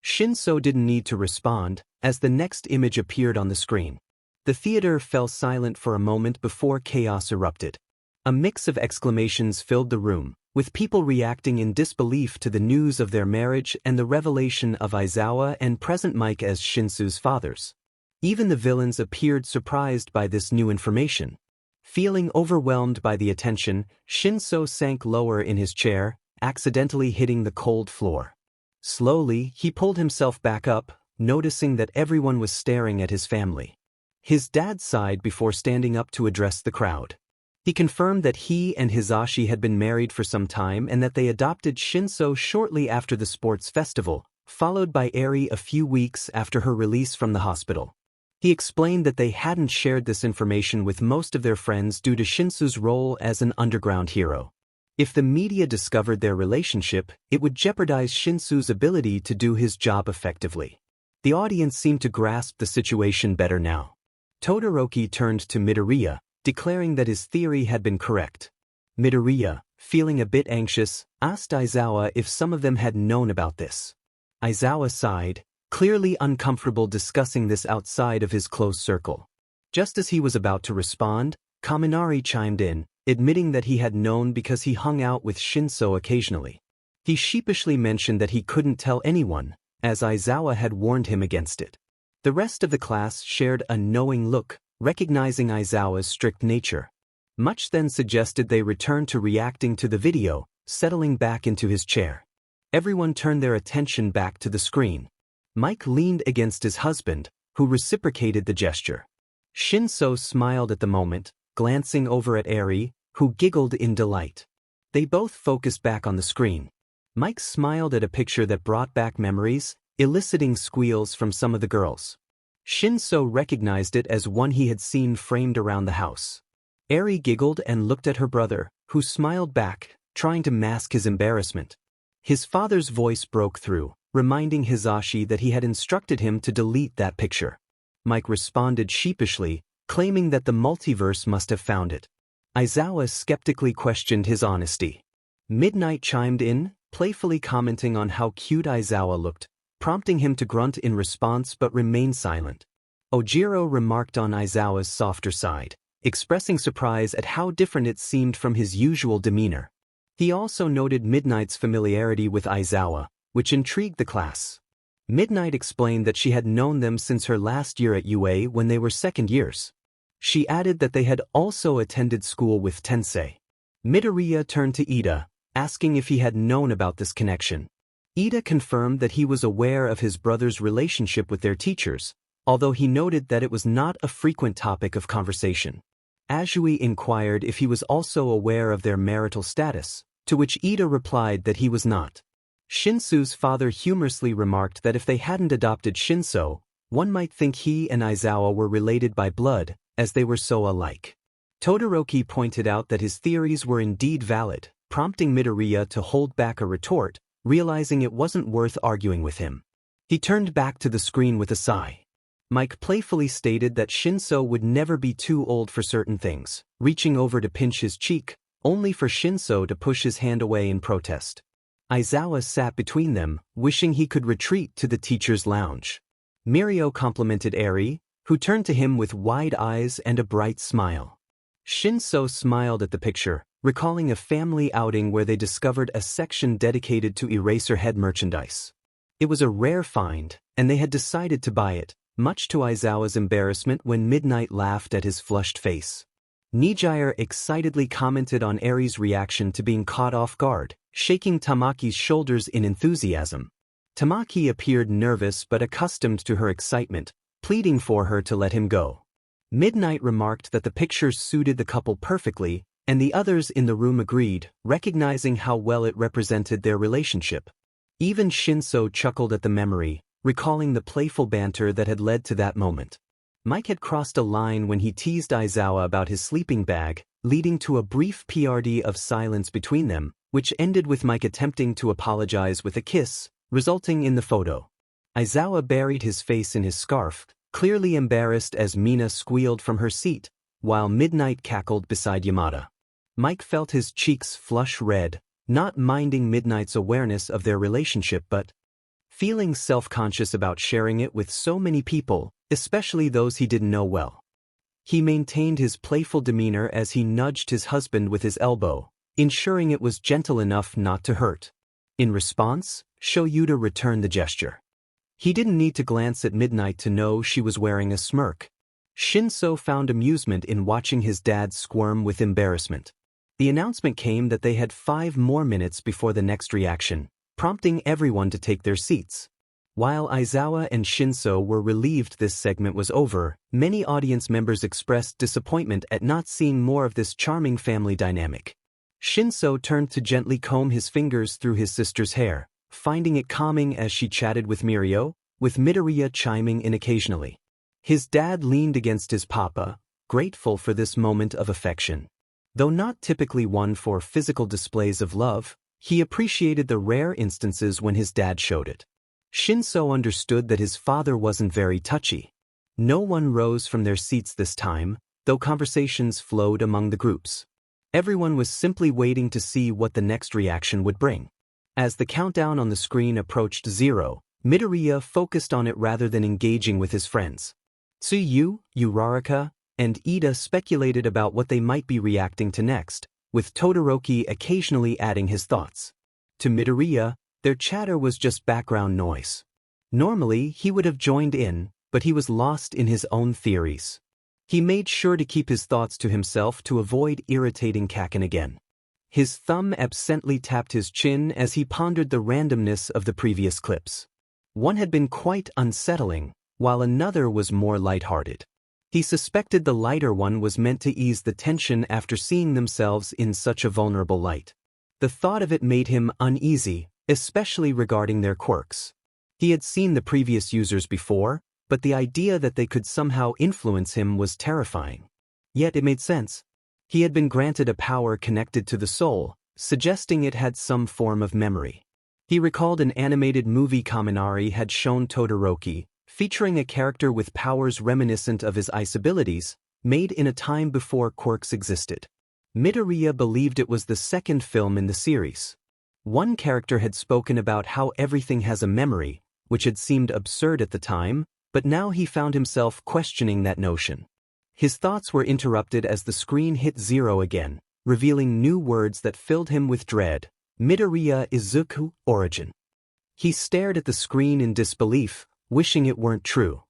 Shinso didn't need to respond, as the next image appeared on the screen. The theater fell silent for a moment before chaos erupted. A mix of exclamations filled the room, with people reacting in disbelief to the news of their marriage and the revelation of Aizawa and present Mike as Shinsu's fathers. Even the villains appeared surprised by this new information. Feeling overwhelmed by the attention, Shinso sank lower in his chair, accidentally hitting the cold floor. Slowly, he pulled himself back up, noticing that everyone was staring at his family. His dad sighed before standing up to address the crowd. He confirmed that he and Hisashi had been married for some time and that they adopted Shinso shortly after the sports festival, followed by Eri a few weeks after her release from the hospital. He explained that they hadn't shared this information with most of their friends due to Shinso's role as an underground hero. If the media discovered their relationship, it would jeopardize Shinso's ability to do his job effectively. The audience seemed to grasp the situation better now. Todoroki turned to Midoriya, declaring that his theory had been correct. Midoriya, feeling a bit anxious, asked Aizawa if some of them had known about this. Aizawa sighed, clearly uncomfortable discussing this outside of his close circle. Just as he was about to respond, Kaminari chimed in, admitting that he had known because he hung out with Shinso occasionally. He sheepishly mentioned that he couldn't tell anyone, as Aizawa had warned him against it. The rest of the class shared a knowing look, recognizing Aizawa's strict nature. Much then suggested they return to reacting to the video, settling back into his chair. Everyone turned their attention back to the screen. Mike leaned against his husband, who reciprocated the gesture. Shinso smiled at the moment, glancing over at Eri, who giggled in delight. They both focused back on the screen. Mike smiled at a picture that brought back memories, eliciting squeals from some of the girls. Shinso recognized it as one he had seen framed around the house. Eri giggled and looked at her brother, who smiled back, trying to mask his embarrassment. His father's voice broke through, reminding Hisashi that he had instructed him to delete that picture. Mike responded sheepishly, claiming that the multiverse must have found it. Aizawa skeptically questioned his honesty. Midnight chimed in, playfully commenting on how cute Aizawa looked, prompting him to grunt in response but remain silent. Ojiro remarked on Aizawa's softer side, expressing surprise at how different it seemed from his usual demeanor. He also noted Midnight's familiarity with Aizawa, which intrigued the class. Midnight explained that she had known them since her last year at UA when they were second years. She added that they had also attended school with Tensei. Midoriya turned to Ida, asking if he had known about this connection. Ida confirmed that he was aware of his brother's relationship with their teachers, although he noted that it was not a frequent topic of conversation. Azui inquired if he was also aware of their marital status, to which Ida replied that he was not. Shinsu's father humorously remarked that if they hadn't adopted Shinso, one might think he and Aizawa were related by blood, as they were so alike. Todoroki pointed out that his theories were indeed valid, prompting Midoriya to hold back a retort, realizing it wasn't worth arguing with him. He turned back to the screen with a sigh. Mike playfully stated that Shinso would never be too old for certain things, reaching over to pinch his cheek, only for Shinso to push his hand away in protest. Aizawa sat between them, wishing he could retreat to the teacher's lounge. Mirio complimented Eri, who turned to him with wide eyes and a bright smile. Shinso smiled at the picture, recalling a family outing where they discovered a section dedicated to Eraserhead merchandise. It was a rare find, and they had decided to buy it, much to Aizawa's embarrassment when Midnight laughed at his flushed face. Nijire excitedly commented on Eri's reaction to being caught off guard, shaking Tamaki's shoulders in enthusiasm. Tamaki appeared nervous but accustomed to her excitement, pleading for her to let him go. Midnight remarked that the pictures suited the couple perfectly, and the others in the room agreed, recognizing how well it represented their relationship. Even Shinso chuckled at the memory, recalling the playful banter that had led to that moment. Mike had crossed a line when he teased Aizawa about his sleeping bag, leading to a brief PRD of silence between them, which ended with Mike attempting to apologize with a kiss, resulting in the photo. Aizawa buried his face in his scarf, clearly embarrassed as Mina squealed from her seat, while Midnight cackled beside Yamada. Mike felt his cheeks flush red, not minding Midnight's awareness of their relationship but feeling self-conscious about sharing it with so many people, especially those he didn't know well. He maintained his playful demeanor as he nudged his husband with his elbow, ensuring it was gentle enough not to hurt. In response, Shoyuta returned the gesture. He didn't need to glance at Midnight to know she was wearing a smirk. Shinso found amusement in watching his dad squirm with embarrassment. The announcement came that they had 5 more minutes before the next reaction, prompting everyone to take their seats. While Aizawa and Shinso were relieved this segment was over, many audience members expressed disappointment at not seeing more of this charming family dynamic. Shinso turned to gently comb his fingers through his sister's hair, finding it calming as she chatted with Mirio, with Midoriya chiming in occasionally. His dad leaned against his papa, grateful for this moment of affection. Though not typically one for physical displays of love, he appreciated the rare instances when his dad showed it. Shinso understood that his father wasn't very touchy. No one rose from their seats this time, though conversations flowed among the groups. Everyone was simply waiting to see what the next reaction would bring. As the countdown on the screen approached 0, Midoriya focused on it rather than engaging with his friends. Tsuyu, Uraraka, and Ida speculated about what they might be reacting to next, with Todoroki occasionally adding his thoughts. To Midoriya, their chatter was just background noise. Normally, he would have joined in, but he was lost in his own theories. He made sure to keep his thoughts to himself to avoid irritating Kaken again. His thumb absently tapped his chin as he pondered the randomness of the previous clips. One had been quite unsettling, while another was more lighthearted. He suspected the lighter one was meant to ease the tension after seeing themselves in such a vulnerable light. The thought of it made him uneasy, especially regarding their quirks. He had seen the previous users before, but the idea that they could somehow influence him was terrifying. Yet it made sense. He had been granted a power connected to the soul, suggesting it had some form of memory. He recalled an animated movie Kaminari had shown Todoroki, featuring a character with powers reminiscent of his ice abilities, made in a time before quirks existed. Midoriya believed it was the second film in the series. One character had spoken about how everything has a memory, which had seemed absurd at the time, but now he found himself questioning that notion. His thoughts were interrupted as the screen hit 0 again, revealing new words that filled him with dread. Midoriya Izuku origin. He stared at the screen in disbelief, wishing it weren't true.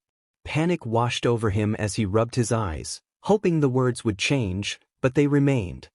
Panic washed over him as he rubbed his eyes, hoping the words would change, but they remained.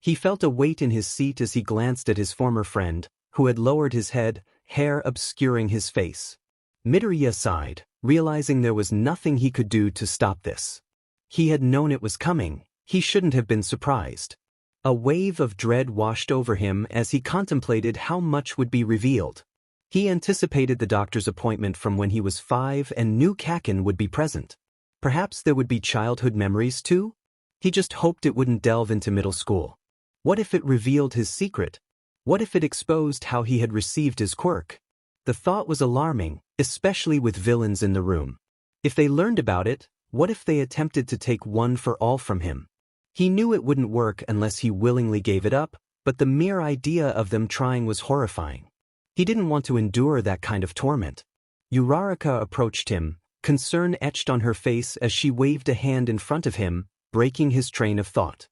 He felt a weight in his seat as he glanced at his former friend, who had lowered his head, hair obscuring his face. Midoriya sighed, realizing there was nothing he could do to stop this. He had known it was coming, he shouldn't have been surprised. A wave of dread washed over him as he contemplated how much would be revealed. He anticipated the doctor's appointment from when he was 5 and knew Kaken would be present. Perhaps there would be childhood memories too? He just hoped it wouldn't delve into middle school. What if it revealed his secret? What if it exposed how he had received his quirk? The thought was alarming, especially with villains in the room. If they learned about it, what if they attempted to take one for all from him? He knew it wouldn't work unless he willingly gave it up, but the mere idea of them trying was horrifying. He didn't want to endure that kind of torment. Uraraka approached him, concern etched on her face as she waved a hand in front of him, breaking his train of thought.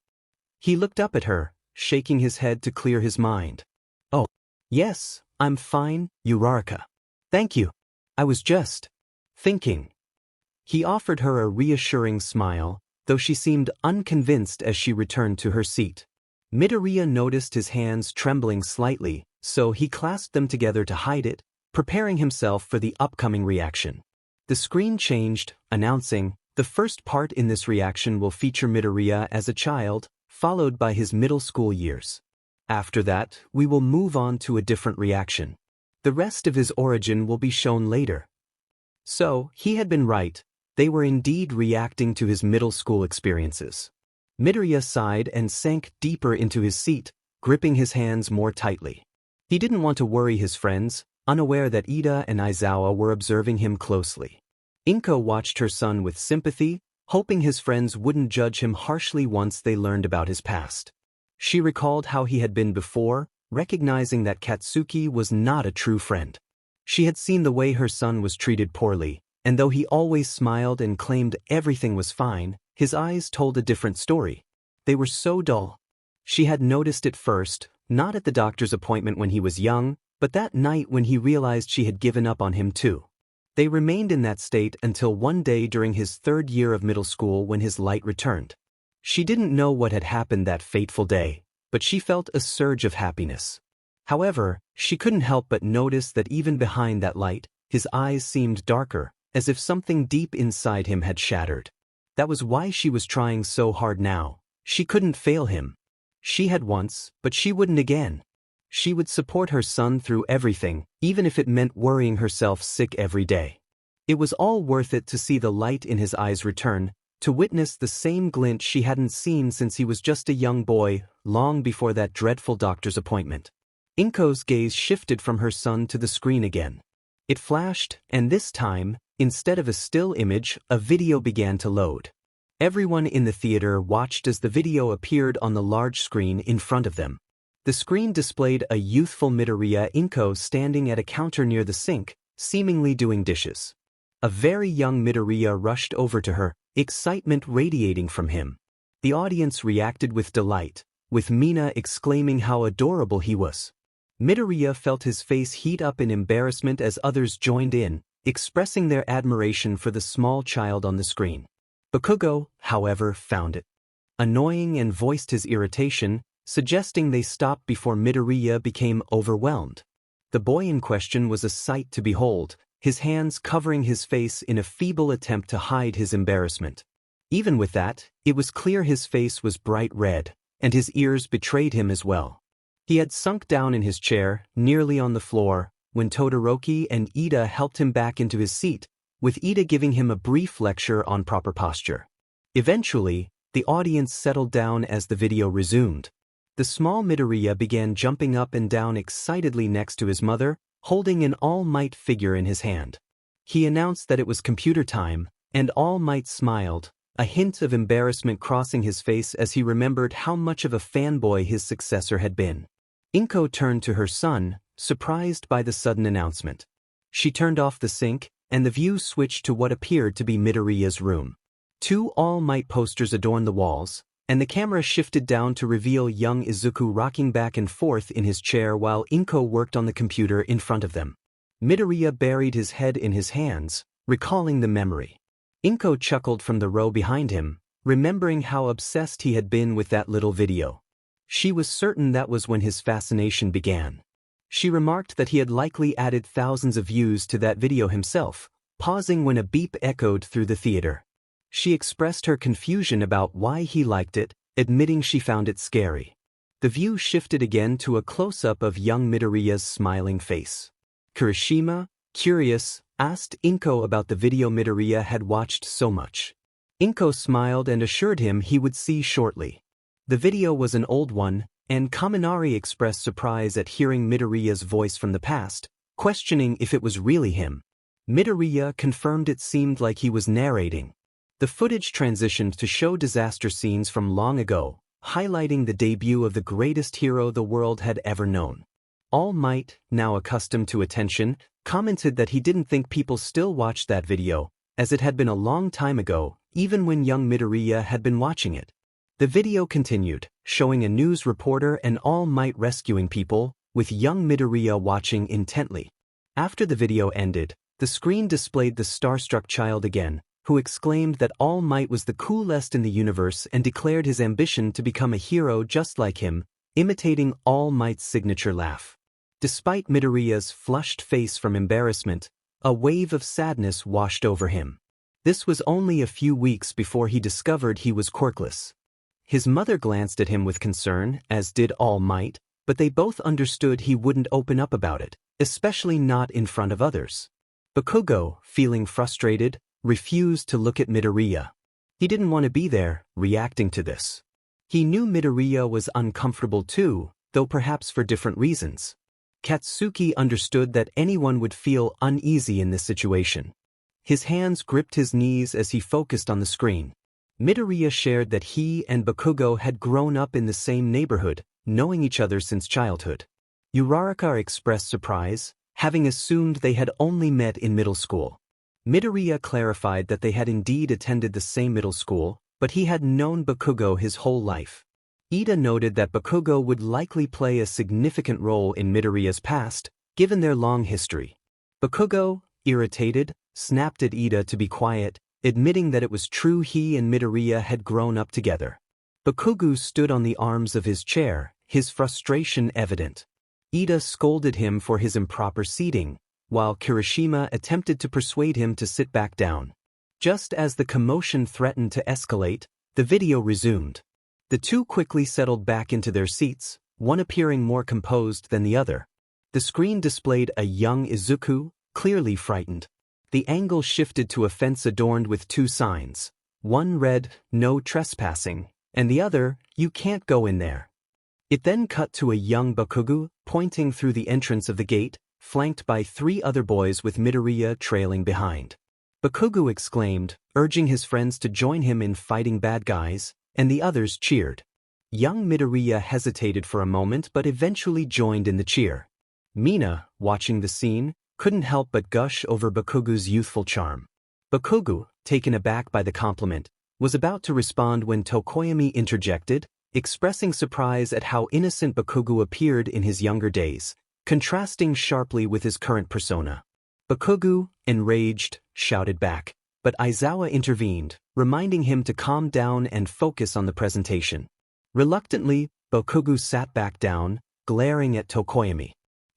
He looked up at her, shaking his head to clear his mind. "Oh, yes, I'm fine, Uraraka. Thank you. I was just thinking." He offered her a reassuring smile, though she seemed unconvinced as she returned to her seat. Midoriya noticed his hands trembling slightly, so he clasped them together to hide it, preparing himself for the upcoming reaction. The screen changed, announcing, "The first part in this reaction will feature Midoriya as a child, followed by his middle school years. After that, we will move on to a different reaction. The rest of his origin will be shown later." So, he had been right. They were indeed reacting to his middle school experiences. Midoriya sighed and sank deeper into his seat, gripping his hands more tightly. He didn't want to worry his friends, unaware that Ida and Aizawa were observing him closely. Inko watched her son with sympathy, hoping his friends wouldn't judge him harshly once they learned about his past. She recalled how he had been before, recognizing that Katsuki was not a true friend. She had seen the way her son was treated poorly, and though he always smiled and claimed everything was fine, his eyes told a different story. They were so dull. She had noticed it first, not at the doctor's appointment when he was young, but that night when he realized she had given up on him too. They remained in that state until one day during his 3rd year of middle school when his light returned. She didn't know what had happened that fateful day, but she felt a surge of happiness. However, she couldn't help but notice that even behind that light, His eyes seemed darker, as if something deep inside him had shattered. That was why she was trying so hard now. She couldn't fail him. She had once, but she wouldn't again. She would support her son through everything, even if it meant worrying herself sick every day. It was all worth it to see the light in his eyes return, to witness the same glint she hadn't seen since he was just a young boy, long before that dreadful doctor's appointment. Inko's gaze shifted from her son to the screen again. It flashed, and this time, instead of a still image, a video began to load. Everyone in the theater watched as the video appeared on the large screen in front of them. The screen displayed a youthful Midoriya Inko standing at a counter near the sink, seemingly doing dishes. A very young Midoriya rushed over to her, excitement radiating from him. The audience reacted with delight, with Bnha exclaiming how adorable he was. Midoriya felt his face heat up in embarrassment as others joined in, expressing their admiration for the small child on the screen. Bakugo, however, found it annoying and voiced his irritation, suggesting they stop before Midoriya became overwhelmed. The boy in question was a sight to behold, his hands covering his face in a feeble attempt to hide his embarrassment. Even with that, it was clear his face was bright red, and his ears betrayed him as well. He had sunk down in his chair, nearly on the floor, when Todoroki and Ida helped him back into his seat, with Ida giving him a brief lecture on proper posture. Eventually, the audience settled down as the video resumed. The small Midoriya began jumping up and down excitedly next to his mother, holding an All Might figure in his hand. He announced that it was computer time, and All Might smiled, a hint of embarrassment crossing his face as he remembered how much of a fanboy his successor had been. Inko turned to her son, surprised by the sudden announcement. She turned off the sink, and the view switched to what appeared to be Midoriya's room. 2 All Might posters adorned the walls, and the camera shifted down to reveal young Izuku rocking back and forth in his chair while Inko worked on the computer in front of them. Midoriya buried his head in his hands, recalling the memory. Inko chuckled from the row behind him, remembering how obsessed he had been with that little video. She was certain that was when his fascination began. She remarked that he had likely added thousands of views to that video himself, pausing when a beep echoed through the theater. She expressed her confusion about why he liked it, admitting she found it scary. The view shifted again to a close-up of young Midoriya's smiling face. Kirishima, curious, asked Inko about the video Midoriya had watched so much. Inko smiled and assured him he would see shortly. The video was an old one, and Kaminari expressed surprise at hearing Midoriya's voice from the past, questioning if it was really him. Midoriya confirmed it seemed like he was narrating. The footage transitioned to show disaster scenes from long ago, highlighting the debut of the greatest hero the world had ever known. All Might, now accustomed to attention, commented that he didn't think people still watched that video, as it had been a long time ago, even when young Midoriya had been watching it. The video continued, showing a news reporter and All Might rescuing people, with young Midoriya watching intently. After the video ended, the screen displayed the starstruck child again, who exclaimed that All Might was the coolest in the universe and declared his ambition to become a hero just like him, imitating All Might's signature laugh. Despite Midoriya's flushed face from embarrassment, a wave of sadness washed over him. This was only a few weeks before he discovered he was quirkless. His mother glanced at him with concern, as did All Might, but they both understood he wouldn't open up about it, especially not in front of others. Bakugo, feeling frustrated, refused to look at Midoriya. He didn't want to be there, reacting to this. He knew Midoriya was uncomfortable too, though perhaps for different reasons. Katsuki understood that anyone would feel uneasy in this situation. His hands gripped his knees as he focused on the screen. Midoriya shared that he and Bakugo had grown up in the same neighborhood, knowing each other since childhood. Uraraka expressed surprise, having assumed they had only met in middle school. Midoriya clarified that they had indeed attended the same middle school, but he had known Bakugo his whole life. Ida noted that Bakugo would likely play a significant role in Midoriya's past, given their long history. Bakugo, irritated, snapped at Ida to be quiet, admitting that it was true he and Midoriya had grown up together. Bakugo stood on the arms of his chair, his frustration evident. Ida scolded him for his improper seating, while Kirishima attempted to persuade him to sit back down. Just as the commotion threatened to escalate, the video resumed. The two quickly settled back into their seats, one appearing more composed than the other. The screen displayed a young Izuku, clearly frightened. The angle shifted to a fence adorned with two signs. One read, "No trespassing," and the other, "You can't go in there." It then cut to a young Bakugo, pointing through the entrance of the gate, flanked by three other boys with Midoriya trailing behind. Bakugo exclaimed, urging his friends to join him in fighting bad guys, and the others cheered. Young Midoriya hesitated for a moment but eventually joined in the cheer. Bnha, watching the scene, couldn't help but gush over Bakugo's youthful charm. Bakugo, taken aback by the compliment, was about to respond when Tokoyami interjected, expressing surprise at how innocent Bakugo appeared in his younger days, contrasting sharply with his current persona. Bakugo, enraged, shouted back, but Aizawa intervened, reminding him to calm down and focus on the presentation. Reluctantly, Bakugo sat back down, glaring at Tokoyami.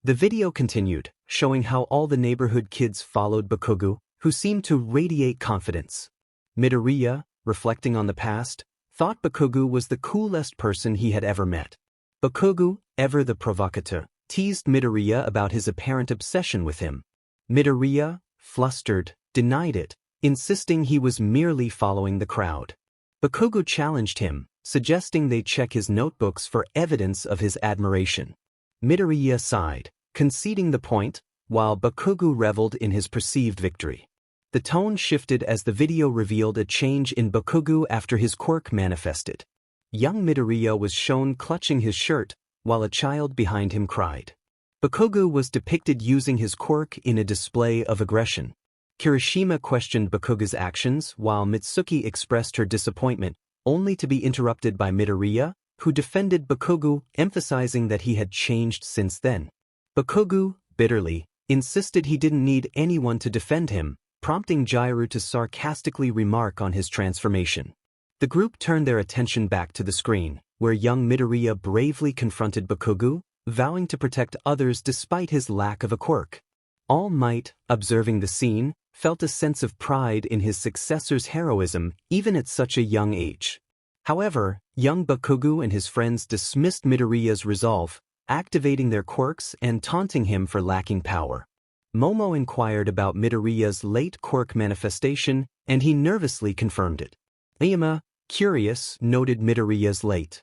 The video continued, showing how all the neighborhood kids followed Bakugo, who seemed to radiate confidence. Midoriya, reflecting on the past, thought Bakugo was the coolest person he had ever met. Bakugo, ever the provocateur, teased Midoriya about his apparent obsession with him. Midoriya, flustered, denied it, insisting he was merely following the crowd. Bakugo challenged him, suggesting they check his notebooks for evidence of his admiration. Midoriya sighed, conceding the point, while Bakugo reveled in his perceived victory. The tone shifted as the video revealed a change in Bakugo after his quirk manifested. Young Midoriya was shown clutching his shirt, while a child behind him cried. Bakugo was depicted using his quirk in a display of aggression. Kirishima questioned Bakugo's actions while Mitsuki expressed her disappointment, only to be interrupted by Midoriya, who defended Bakugo, emphasizing that he had changed since then. Bakugo, bitterly, insisted he didn't need anyone to defend him, prompting Jiru to sarcastically remark on his transformation. The group turned their attention back to the screen, where young Midoriya bravely confronted Bakugo, vowing to protect others despite his lack of a quirk. All Might, observing the scene, felt a sense of pride in his successor's heroism even at such a young age. However, young Bakugo and his friends dismissed Midoriya's resolve, activating their quirks and taunting him for lacking power. Momo inquired about Midoriya's late quirk manifestation, and he nervously confirmed it. Bnha, curious, noted Midoriya's late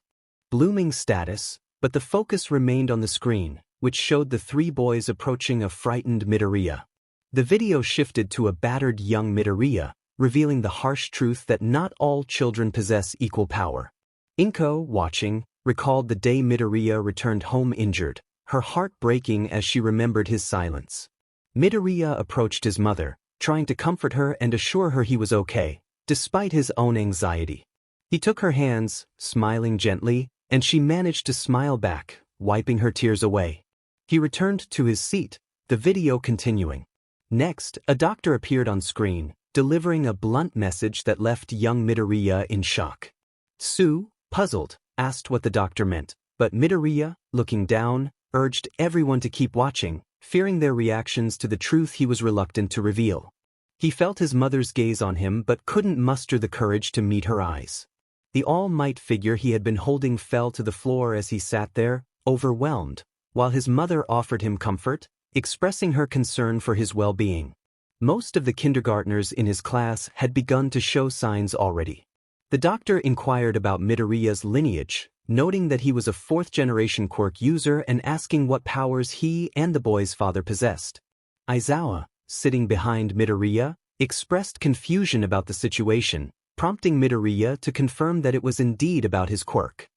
blooming status, but the focus remained on the screen, which showed the three boys approaching a frightened Midoriya. The video shifted to a battered young Midoriya, revealing the harsh truth that not all children possess equal power. Inko, watching, recalled the day Midoriya returned home injured, her heart breaking as she remembered his silence. Midoriya approached his mother, trying to comfort her and assure her he was okay, despite his own anxiety. He took her hands, smiling gently, and she managed to smile back, wiping her tears away. He returned to his seat, the video continuing. Next, a doctor appeared on screen, delivering a blunt message that left young Midoriya in shock. Sue, puzzled, asked what the doctor meant, but Midoriya, looking down, urged everyone to keep watching, fearing their reactions to the truth he was reluctant to reveal. He felt his mother's gaze on him but couldn't muster the courage to meet her eyes. The all-might figure he had been holding fell to the floor as he sat there, overwhelmed, while his mother offered him comfort, expressing her concern for his well-being. Most of the kindergartners in his class had begun to show signs already. The doctor inquired about Midoriya's lineage, noting that he was a fourth-generation quirk user and asking what powers he and the boy's father possessed. Aizawa, sitting behind Midoriya, expressed confusion about the situation, prompting Midoriya to confirm that it was indeed about his quirk.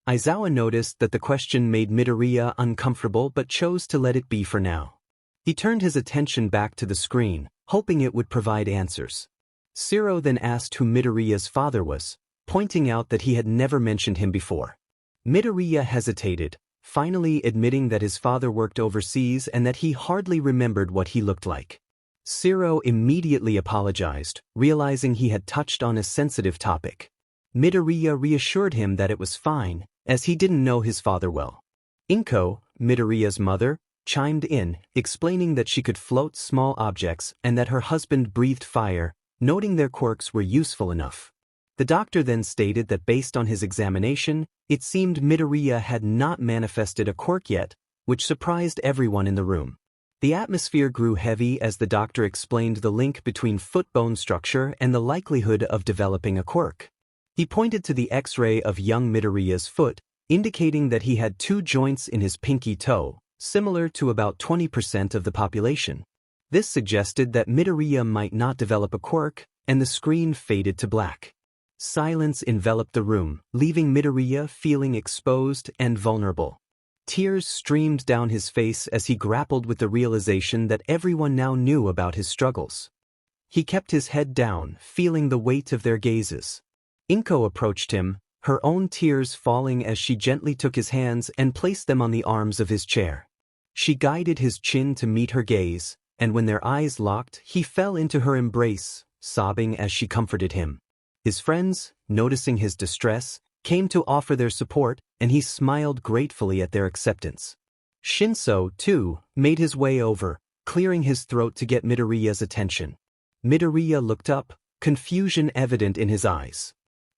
Aizawa noticed that the question made Midoriya uncomfortable but chose to let it be for now. He turned his attention back to the screen, hoping it would provide answers. Zero then asked who Midoriya's father was, pointing out that he had never mentioned him before. Midoriya hesitated, finally admitting that his father worked overseas and that he hardly remembered what he looked like. Zero immediately apologized, realizing he had touched on a sensitive topic. Midoriya reassured him that it was fine, as he didn't know his father well. Inko, Midoriya's mother, chimed in, explaining that she could float small objects and that her husband breathed fire, noting their quirks were useful enough. The doctor then stated that based on his examination, it seemed Midoriya had not manifested a quirk yet, which surprised everyone in the room. The atmosphere grew heavy as the doctor explained the link between foot bone structure and the likelihood of developing a quirk. He pointed to the X-ray of young Midoriya's foot, indicating that he had 2 joints in his pinky toe, similar to about 20% of the population. This suggested that Midoriya might not develop a quirk, and the screen faded to black. Silence enveloped the room, leaving Midoriya feeling exposed and vulnerable. Tears streamed down his face as he grappled with the realization that everyone now knew about his struggles. He kept his head down, feeling the weight of their gazes. Inko approached him, her own tears falling as she gently took his hands and placed them on the arms of his chair. She guided his chin to meet her gaze, and when their eyes locked, he fell into her embrace, sobbing as she comforted him. His friends, noticing his distress, came to offer their support, and he smiled gratefully at their acceptance. Shinso, too, made his way over, clearing his throat to get Midoriya's attention. Midoriya looked up, confusion evident in his eyes.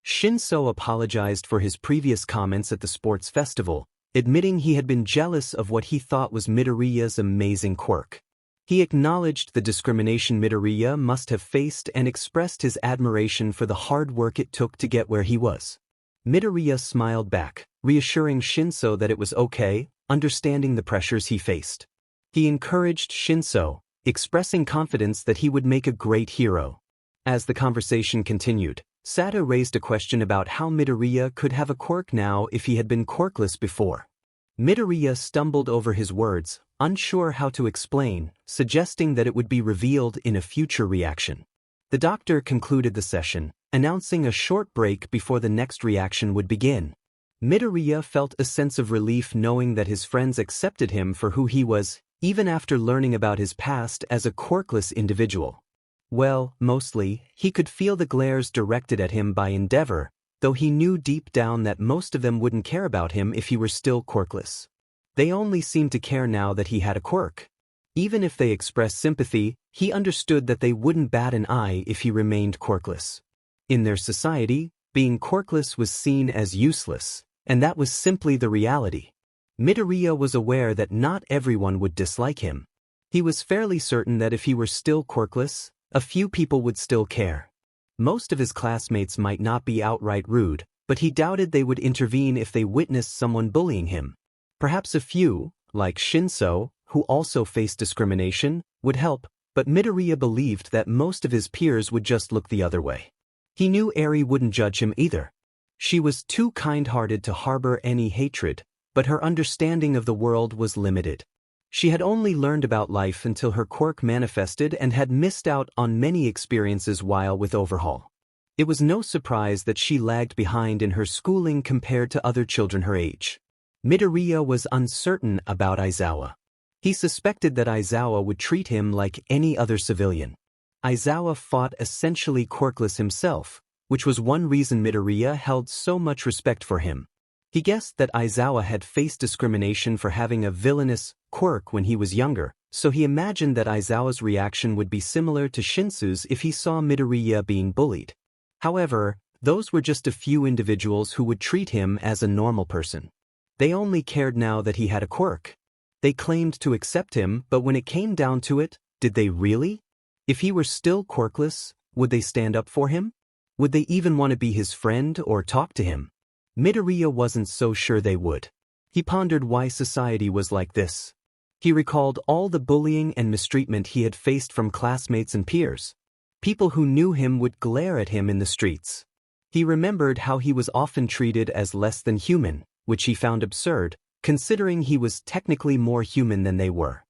Shinso apologized for his previous comments at the sports festival, admitting he had been jealous of what he thought was Midoriya's amazing quirk. He acknowledged the discrimination Midoriya must have faced and expressed his admiration for the hard work it took to get where he was. Midoriya smiled back, reassuring Shinso that it was okay, understanding the pressures he faced. He encouraged Shinso, expressing confidence that he would make a great hero. As the conversation continued, Sato raised a question about how Midoriya could have a quirk now if he had been quirkless before. Midoriya stumbled over his words, unsure how to explain, suggesting that it would be revealed in a future reaction. The doctor concluded the session, announcing a short break before the next reaction would begin. Midoriya felt a sense of relief knowing that his friends accepted him for who he was, even after learning about his past as a quirkless individual. Well, mostly, he could feel the glares directed at him by Endeavor, though he knew deep down that most of them wouldn't care about him if he were still quirkless. They only seemed to care now that he had a quirk. Even if they expressed sympathy, he understood that they wouldn't bat an eye if he remained quirkless. In their society, being quirkless was seen as useless, and that was simply the reality. Midoriya was aware that not everyone would dislike him. He was fairly certain that if he were still quirkless, a few people would still care. Most of his classmates might not be outright rude, but he doubted they would intervene if they witnessed someone bullying him. Perhaps a few, like Shinso, who also faced discrimination, would help, but Midoriya believed that most of his peers would just look the other way. He knew Eri wouldn't judge him either. She was too kind-hearted to harbor any hatred, but her understanding of the world was limited. She had only learned about life until her quirk manifested and had missed out on many experiences while with Overhaul. It was no surprise that she lagged behind in her schooling compared to other children her age. Midoriya was uncertain about Aizawa. He suspected that Aizawa would treat him like any other civilian. Aizawa fought essentially quirkless himself, which was one reason Midoriya held so much respect for him. He guessed that Aizawa had faced discrimination for having a villainous quirk when he was younger, so he imagined that Aizawa's reaction would be similar to Shinsu's if he saw Midoriya being bullied. However, those were just a few individuals who would treat him as a normal person. They only cared now that he had a quirk. They claimed to accept him, but when it came down to it, did they really? If he were still quirkless, would they stand up for him? Would they even want to be his friend or talk to him? Midoriya wasn't so sure they would. He pondered why society was like this. He recalled all the bullying and mistreatment he had faced from classmates and peers. People who knew him would glare at him in the streets. He remembered how he was often treated as less than human, which he found absurd, considering he was technically more human than they were.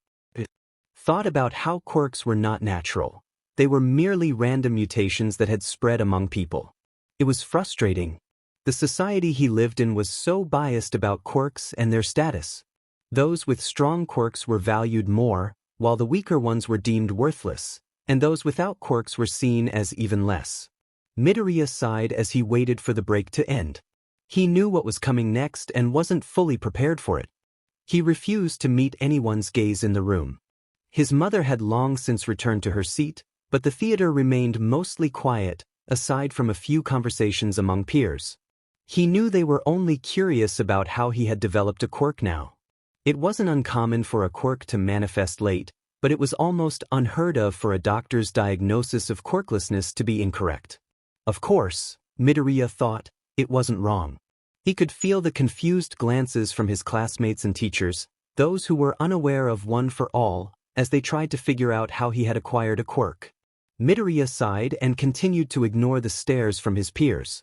Thought about how quirks were not natural. They were merely random mutations that had spread among people. It was frustrating. The society he lived in was so biased about quirks and their status. Those with strong quirks were valued more, while the weaker ones were deemed worthless, and those without quirks were seen as even less. Midoriya sighed as he waited for the break to end. He knew what was coming next and wasn't fully prepared for it. He refused to meet anyone's gaze in the room. His mother had long since returned to her seat, but the theater remained mostly quiet, aside from a few conversations among peers. He knew they were only curious about how he had developed a quirk now. It wasn't uncommon for a quirk to manifest late, but it was almost unheard of for a doctor's diagnosis of quirklessness to be incorrect. Of course, Midoriya thought, it wasn't wrong. He could feel the confused glances from his classmates and teachers, those who were unaware of One for All, as they tried to figure out how he had acquired a quirk. Midoriya sighed and continued to ignore the stares from his peers.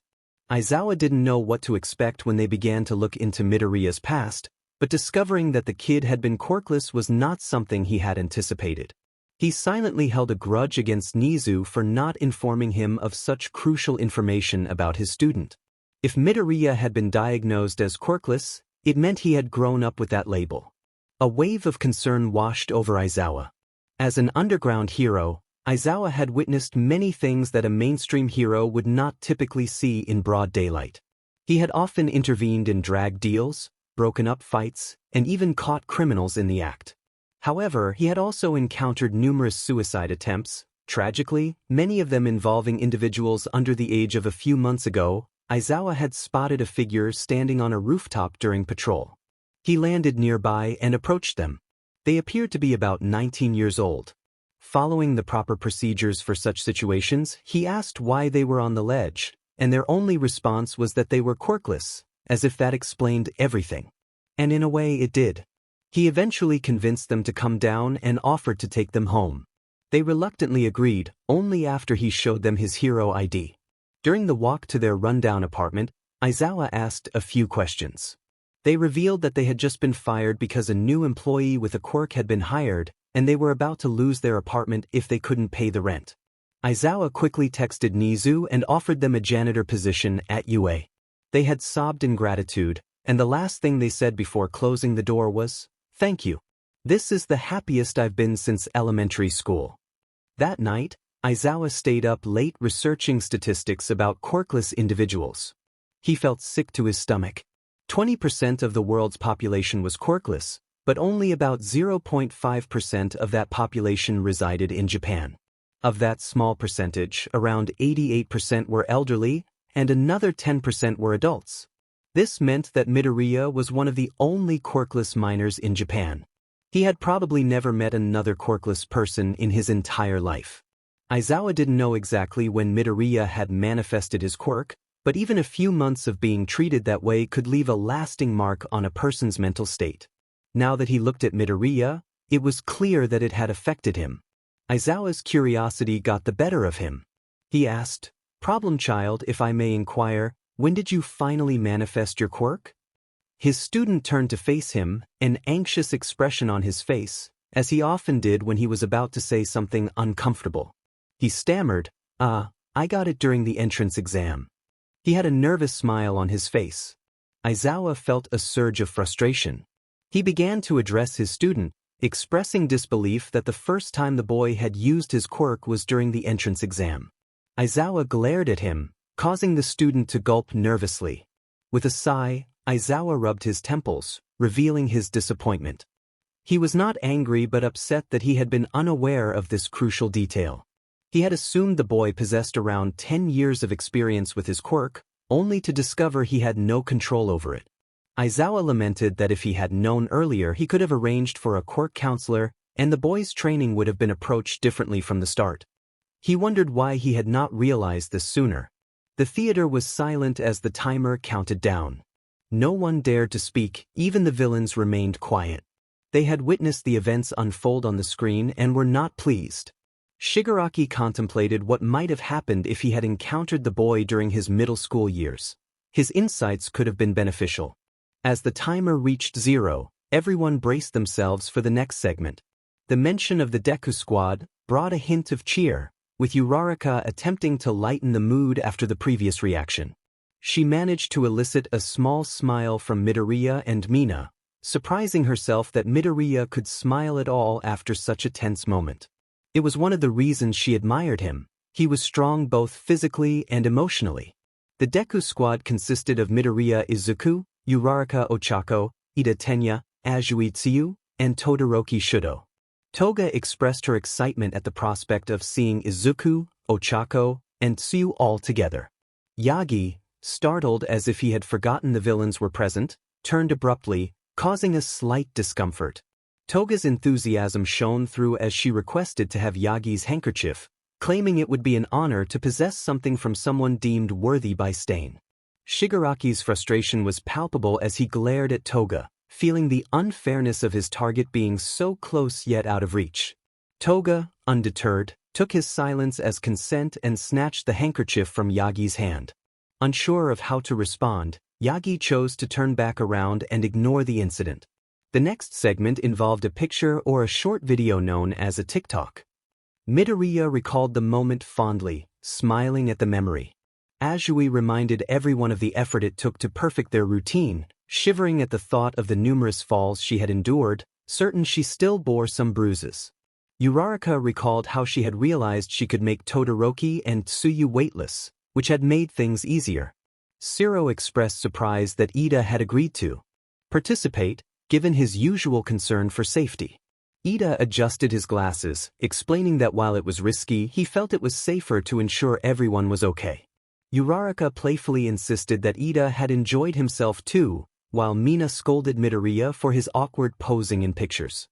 Aizawa didn't know what to expect when they began to look into Midoriya's past, but discovering that the kid had been quirkless was not something he had anticipated. He silently held a grudge against Nezu for not informing him of such crucial information about his student. If Midoriya had been diagnosed as quirkless, it meant he had grown up with that label. A wave of concern washed over Aizawa. As an underground hero, Aizawa had witnessed many things that a mainstream hero would not typically see in broad daylight. He had often intervened in drag deals, broken up fights, and even caught criminals in the act. However, he had also encountered numerous suicide attempts. Tragically, many of them involving individuals under the age of a few months ago. Aizawa had spotted a figure standing on a rooftop during patrol. He landed nearby and approached them. They appeared to be about 19 years old. Following the proper procedures for such situations, he asked why they were on the ledge, and their only response was that they were quirkless, as if that explained everything. And in a way it did. He eventually convinced them to come down and offered to take them home. They reluctantly agreed, only after he showed them his hero ID. During the walk to their rundown apartment, Aizawa asked a few questions. They revealed that they had just been fired because a new employee with a quirk had been hired, and they were about to lose their apartment if they couldn't pay the rent. Aizawa quickly texted Nezu and offered them a janitor position at UA. They had sobbed in gratitude, and the last thing they said before closing the door was, "Thank you. This is the happiest I've been since elementary school." That night, Aizawa stayed up late researching statistics about quirkless individuals. He felt sick to his stomach. 20% of the world's population was quirkless, but only about 0.5% of that population resided in Japan. Of that small percentage, around 88% were elderly, and another 10% were adults. This meant that Midoriya was one of the only quirkless minors in Japan. He had probably never met another quirkless person in his entire life. Aizawa didn't know exactly when Midoriya had manifested his quirk, but even a few months of being treated that way could leave a lasting mark on a person's mental state. Now that he looked at Midoriya, it was clear that it had affected him. Aizawa's curiosity got the better of him. He asked, "Problem child, if I may inquire, when did you finally manifest your quirk?" His student turned to face him, an anxious expression on his face, as he often did when he was about to say something uncomfortable. He stammered, I got it during the entrance exam." He had a nervous smile on his face. Aizawa felt a surge of frustration. He began to address his student, expressing disbelief that the first time the boy had used his quirk was during the entrance exam. Aizawa glared at him, causing the student to gulp nervously. With a sigh, Aizawa rubbed his temples, revealing his disappointment. He was not angry but upset that he had been unaware of this crucial detail. He had assumed the boy possessed around 10 years of experience with his quirk, only to discover he had no control over it. Aizawa lamented that if he had known earlier he could have arranged for a quirk counselor and the boy's training would have been approached differently from the start. He wondered why he had not realized this sooner. The theater was silent as the timer counted down. No one dared to speak, even the villains remained quiet. They had witnessed the events unfold on the screen and were not pleased. Shigaraki contemplated what might have happened if he had encountered the boy during his middle school years. His insights could have been beneficial. As the timer reached 0, everyone braced themselves for the next segment. The mention of the Deku Squad brought a hint of cheer, with Uraraka attempting to lighten the mood after the previous reaction. She managed to elicit a small smile from Midoriya and Bnha, surprising herself that Midoriya could smile at all after such a tense moment. It was one of the reasons she admired him. He was strong both physically and emotionally. The Deku Squad consisted of Midoriya Izuku, Uraraka Ochako, Ida Tenya, Azui Tsuyu, and Todoroki Shudo. Toga expressed her excitement at the prospect of seeing Izuku, Ochako, and Tsuyu all together. Yagi, startled as if he had forgotten the villains were present, turned abruptly, causing a slight discomfort. Toga's enthusiasm shone through as she requested to have Yagi's handkerchief, claiming it would be an honor to possess something from someone deemed worthy by Stain. Shigaraki's frustration was palpable as he glared at Toga, feeling the unfairness of his target being so close yet out of reach. Toga, undeterred, took his silence as consent and snatched the handkerchief from Yagi's hand. Unsure of how to respond, Yagi chose to turn back around and ignore the incident. The next segment involved a picture or a short video known as a TikTok. Midoriya recalled the moment fondly, smiling at the memory. Azui reminded everyone of the effort it took to perfect their routine, shivering at the thought of the numerous falls she had endured, certain she still bore some bruises. Uraraka recalled how she had realized she could make Todoroki and Tsuyu weightless, which had made things easier. Shiro expressed surprise that Ida had agreed to participate, given his usual concern for safety. Ida adjusted his glasses, explaining that while it was risky, he felt it was safer to ensure everyone was okay. Uraraka playfully insisted that Ida had enjoyed himself too, while Mina scolded Midoriya for his awkward posing in pictures.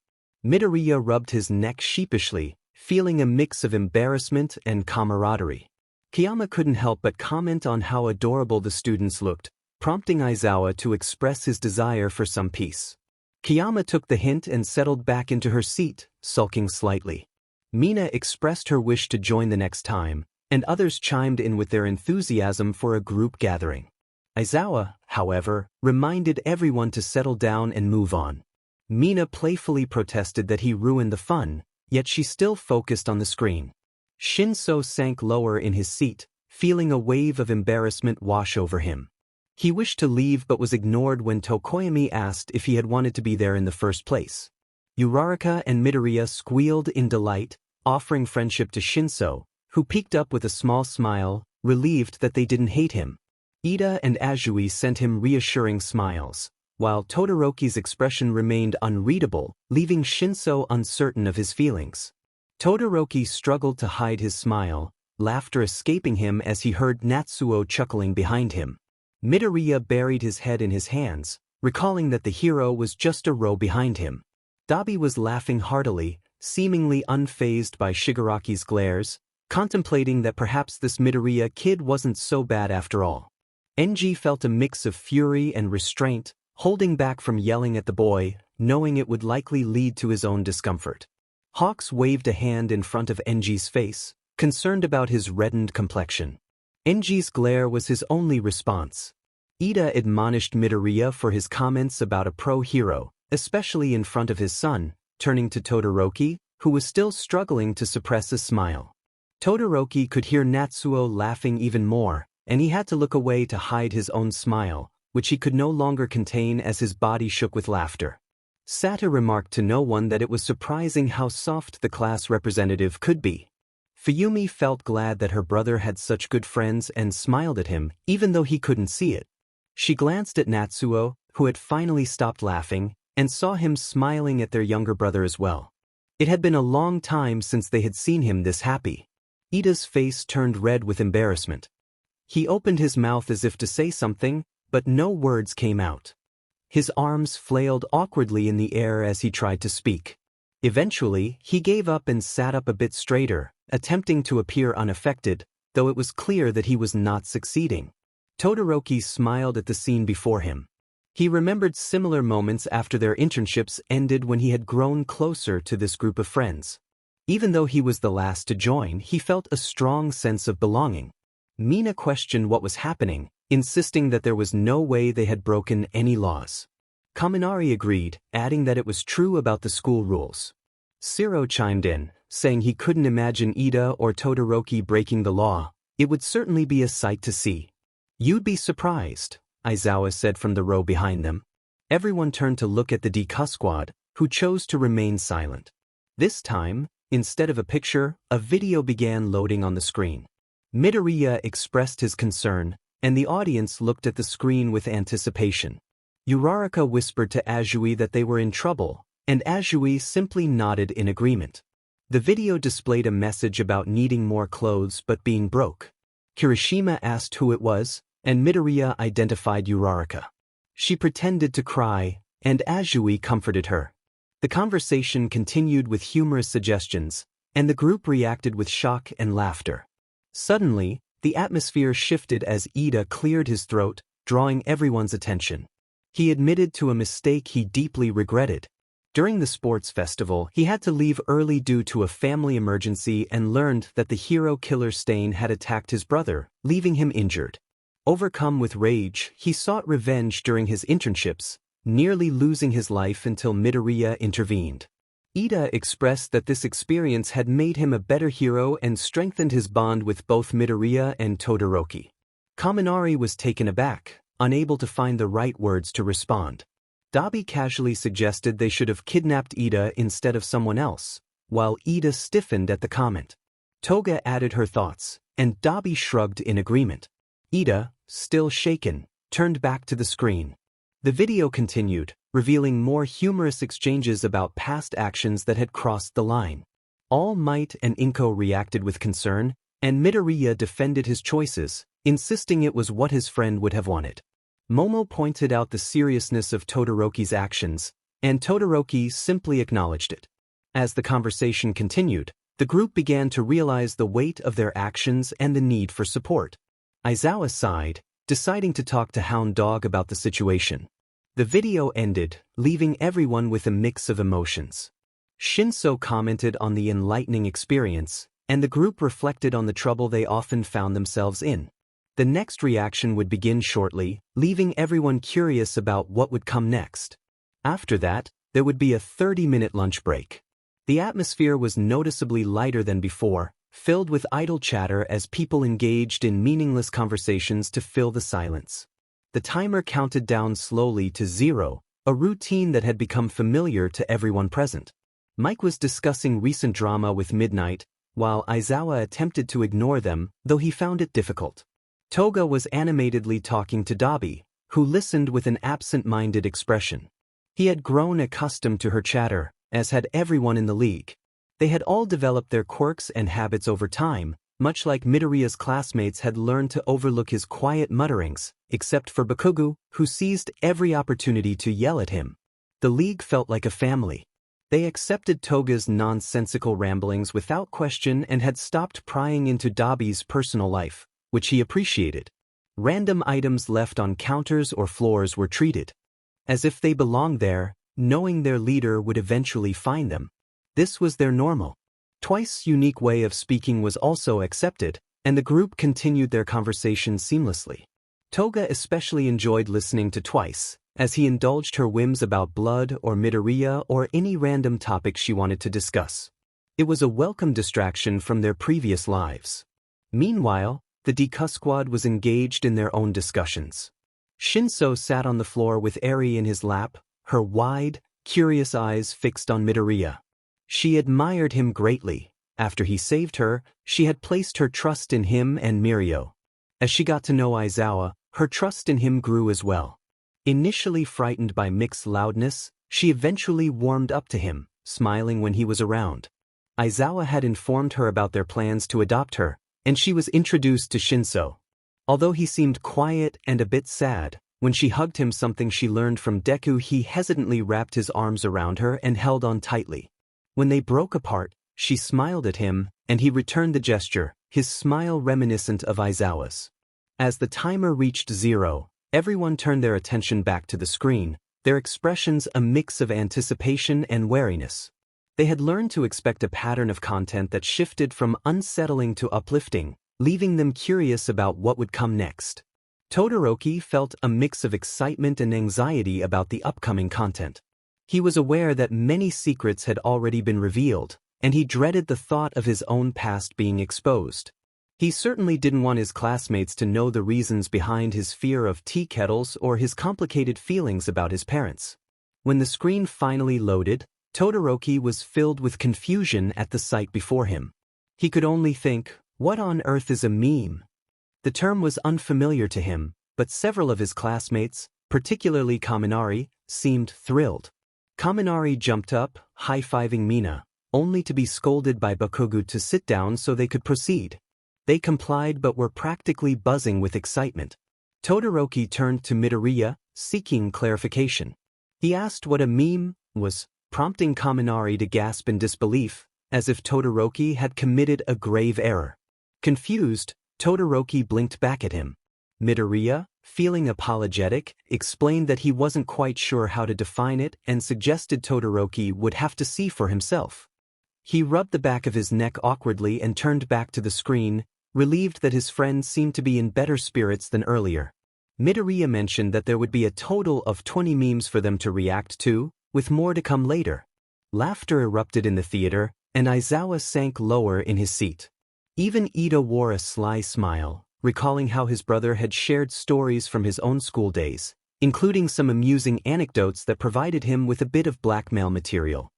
Midoriya rubbed his neck sheepishly, feeling a mix of embarrassment and camaraderie. Kiyama couldn't help but comment on how adorable the students looked, prompting Aizawa to express his desire for some peace. Kiyama took the hint and settled back into her seat, sulking slightly. Mina expressed her wish to join the next time, and others chimed in with their enthusiasm for a group gathering. Aizawa, however, reminded everyone to settle down and move on. Mina playfully protested that he ruined the fun, yet she still focused on the screen. Shinso sank lower in his seat, feeling a wave of embarrassment wash over him. He wished to leave but was ignored when Tokoyami asked if he had wanted to be there in the first place. Uraraka and Midoriya squealed in delight, offering friendship to Shinso, who peeked up with a small smile, relieved that they didn't hate him. Ida and Azui sent him reassuring smiles, while Todoroki's expression remained unreadable, leaving Shinso uncertain of his feelings. Todoroki struggled to hide his smile, laughter escaping him as he heard Natsuo chuckling behind him. Midoriya buried his head in his hands, recalling that the hero was just a row behind him. Dabi was laughing heartily, seemingly unfazed by Shigaraki's glares, contemplating that perhaps this Midoriya kid wasn't so bad after all. Enji felt a mix of fury and restraint, holding back from yelling at the boy, knowing it would likely lead to his own discomfort. Hawks waved a hand in front of Enji's face, concerned about his reddened complexion. Enji's glare was his only response. Ida admonished Midoriya for his comments about a pro-hero, especially in front of his son, turning to Todoroki, who was still struggling to suppress a smile. Todoroki could hear Natsuo laughing even more, and he had to look away to hide his own smile, which he could no longer contain as his body shook with laughter. Sata remarked to no one that it was surprising how soft the class representative could be. Fuyumi felt glad that her brother had such good friends and smiled at him, even though he couldn't see it. She glanced at Natsuo, who had finally stopped laughing, and saw him smiling at their younger brother as well. It had been a long time since they had seen him this happy. Ida's face turned red with embarrassment. He opened his mouth as if to say something, but no words came out. His arms flailed awkwardly in the air as he tried to speak. Eventually, he gave up and sat up a bit straighter, attempting to appear unaffected, though it was clear that he was not succeeding. Todoroki smiled at the scene before him. He remembered similar moments after their internships ended when he had grown closer to this group of friends. Even though he was the last to join, he felt a strong sense of belonging. Mina questioned what was happening, insisting that there was no way they had broken any laws. Kaminari agreed, adding that it was true about the school rules. Shiro chimed in, saying he couldn't imagine Ida or Todoroki breaking the law. It would certainly be a sight to see. "You'd be surprised," Aizawa said from the row behind them. Everyone turned to look at the Baku Squad, who chose to remain silent. This time, instead of a picture, a video began loading on the screen. Midoriya expressed his concern, and the audience looked at the screen with anticipation. Uraraka whispered to Azui that they were in trouble, and Azui simply nodded in agreement. The video displayed a message about needing more clothes but being broke. Kirishima asked who it was, and Midoriya identified Uraraka. She pretended to cry, and Azui comforted her. The conversation continued with humorous suggestions, and the group reacted with shock and laughter. Suddenly, the atmosphere shifted as Ida cleared his throat, drawing everyone's attention. He admitted to a mistake he deeply regretted. During the sports festival, he had to leave early due to a family emergency and learned that the hero killer Stain had attacked his brother, leaving him injured. Overcome with rage, he sought revenge during his internships, nearly losing his life until Midoriya intervened. Ida expressed that this experience had made him a better hero and strengthened his bond with both Midoriya and Todoroki. Kaminari was taken aback, unable to find the right words to respond. Dabi casually suggested they should have kidnapped Ida instead of someone else, while Ida stiffened at the comment. Toga added her thoughts, and Dabi shrugged in agreement. Ida, still shaken, turned back to the screen. The video continued, revealing more humorous exchanges about past actions that had crossed the line. All Might and Inko reacted with concern, and Midoriya defended his choices, insisting it was what his friend would have wanted. Momo pointed out the seriousness of Todoroki's actions, and Todoroki simply acknowledged it. As the conversation continued, the group began to realize the weight of their actions and the need for support. Aizawa sighed, deciding to talk to Hound Dog about the situation. The video ended, leaving everyone with a mix of emotions. Shinso commented on the enlightening experience, and the group reflected on the trouble they often found themselves in. The next reaction would begin shortly, leaving everyone curious about what would come next. After that, there would be a 30-minute lunch break. The atmosphere was noticeably lighter than before, filled with idle chatter as people engaged in meaningless conversations to fill the silence. The timer counted down slowly to 0, a routine that had become familiar to everyone present. Mike was discussing recent drama with Midnight, while Aizawa attempted to ignore them, though he found it difficult. Toga was animatedly talking to Dabi, who listened with an absent-minded expression. He had grown accustomed to her chatter, as had everyone in the league. They had all developed their quirks and habits over time, much like Midoriya's classmates had learned to overlook his quiet mutterings, except for Bakugo, who seized every opportunity to yell at him. The league felt like a family. They accepted Toga's nonsensical ramblings without question and had stopped prying into Dabi's personal life, which he appreciated. Random items left on counters or floors were treated as if they belonged there, knowing their leader would eventually find them. This was their normal. Twice's unique way of speaking was also accepted, and the group continued their conversation seamlessly. Toga especially enjoyed listening to Twice, as he indulged her whims about blood or Midoriya or any random topic she wanted to discuss. It was a welcome distraction from their previous lives. Meanwhile, the Baku Squad was engaged in their own discussions. Shinso sat on the floor with Eri in his lap, her wide, curious eyes fixed on Midoriya. She admired him greatly. After he saved her, she had placed her trust in him and Mirio. As she got to know Aizawa, her trust in him grew as well. Initially frightened by Mick's loudness, she eventually warmed up to him, smiling when he was around. Aizawa had informed her about their plans to adopt her, and she was introduced to Shinso. Although he seemed quiet and a bit sad, when she hugged him something she learned from Deku, he hesitantly wrapped his arms around her and held on tightly. When they broke apart, she smiled at him, and he returned the gesture, his smile reminiscent of Aizawa's. As the timer reached 0, everyone turned their attention back to the screen, their expressions a mix of anticipation and wariness. They had learned to expect a pattern of content that shifted from unsettling to uplifting, leaving them curious about what would come next. Todoroki felt a mix of excitement and anxiety about the upcoming content. He was aware that many secrets had already been revealed, and he dreaded the thought of his own past being exposed. He certainly didn't want his classmates to know the reasons behind his fear of tea kettles or his complicated feelings about his parents. When the screen finally loaded, Todoroki was filled with confusion at the sight before him. He could only think, what on earth is a meme? The term was unfamiliar to him, but several of his classmates, Particularly Kaminari seemed thrilled. Kaminari jumped up, high-fiving Bnha, only to be scolded by Bakugo to sit down so they could proceed. They complied but were practically buzzing with excitement. Todoroki turned to Midoriya, seeking clarification. He asked what a meme was, prompting Kaminari to gasp in disbelief, as if Todoroki had committed a grave error. Confused, Todoroki blinked back at him. Midoriya, feeling apologetic, explained that he wasn't quite sure how to define it and suggested Todoroki would have to see for himself. He rubbed the back of his neck awkwardly and turned back to the screen, relieved that his friend seemed to be in better spirits than earlier. Midoriya mentioned that there would be a total of 20 memes for them to react to, with more to come later. Laughter erupted in the theater, and Aizawa sank lower in his seat. Even Ida wore a sly smile, recalling how his brother had shared stories from his own school days, including some amusing anecdotes that provided him with a bit of blackmail material.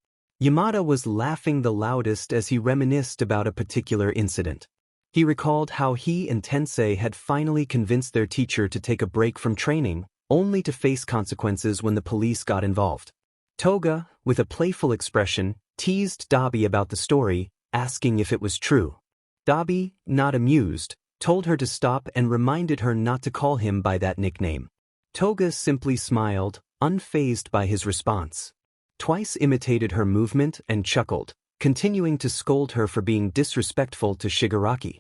Yamada was laughing the loudest as he reminisced about a particular incident. He recalled how he and Tensei had finally convinced their teacher to take a break from training, only to face consequences when the police got involved. Toga, with a playful expression, teased Dabi about the story, asking if it was true. Dabi, not amused, told her to stop and reminded her not to call him by that nickname. Toga simply smiled, unfazed by his response. Twice imitated her movement and chuckled, continuing to scold her for being disrespectful to Shigaraki.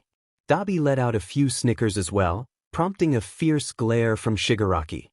Dabi let out a few snickers as well, prompting a fierce glare from Shigaraki.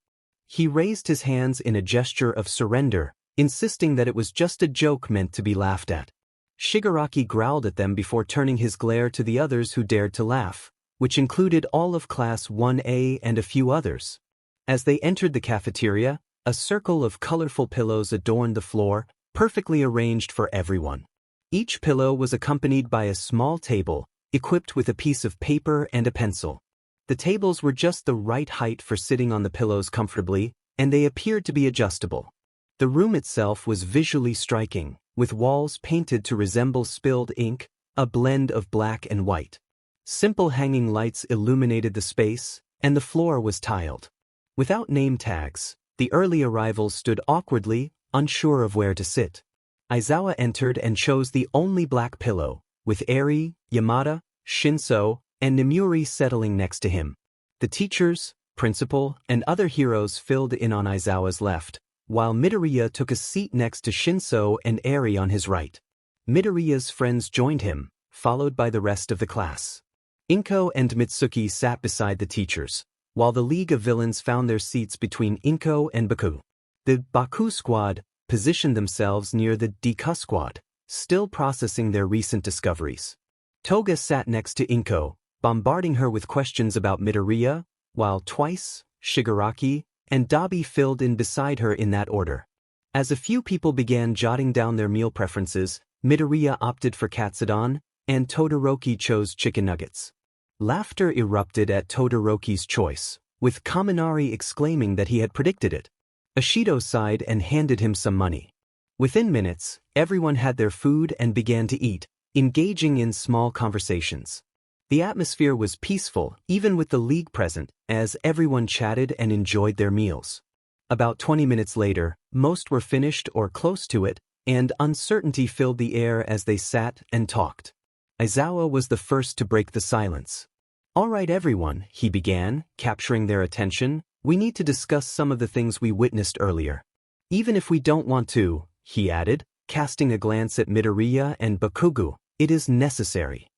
He raised his hands in a gesture of surrender, insisting that it was just a joke meant to be laughed at. Shigaraki growled at them before turning his glare to the others who dared to laugh, which included all of Class 1A and a few others. As they entered the cafeteria, a circle of colorful pillows adorned the floor, perfectly arranged for everyone. Each pillow was accompanied by a small table, equipped with a piece of paper and a pencil. The tables were just the right height for sitting on the pillows comfortably, and they appeared to be adjustable. The room itself was visually striking, with walls painted to resemble spilled ink, a blend of black and white. Simple hanging lights illuminated the space, and the floor was tiled. Without name tags, the early arrivals stood awkwardly, unsure of where to sit. Aizawa entered and chose the only black pillow, with Eri, Yamada, Shinso, and Nemuri settling next to him. The teachers, principal, and other heroes filled in on Aizawa's left, while Midoriya took a seat next to Shinso and Eri on his right. Midoriya's friends joined him, followed by the rest of the class. Inko and Mitsuki sat beside the teachers, while the League of Villains found their seats between Inko and Baku. The Baku Squad positioned themselves near the Deku Squad, still processing their recent discoveries. Toga sat next to Inko, bombarding her with questions about Midoriya, while Twice, Shigaraki, and Dabi filled in beside her in that order. As a few people began jotting down their meal preferences, Midoriya opted for katsudon, and Todoroki chose chicken nuggets. Laughter erupted at Todoroki's choice, with Kaminari exclaiming that he had predicted it. Ashido sighed and handed him some money. Within minutes, everyone had their food and began to eat, engaging in small conversations. The atmosphere was peaceful, even with the league present, as everyone chatted and enjoyed their meals. About 20 minutes later, most were finished or close to it, and uncertainty filled the air as they sat and talked. Aizawa was the first to break the silence. "All right, everyone," he began, capturing their attention, "we need to discuss some of the things we witnessed earlier. Even if we don't want to," he added, casting a glance at Midoriya and Bakugo, "it is necessary.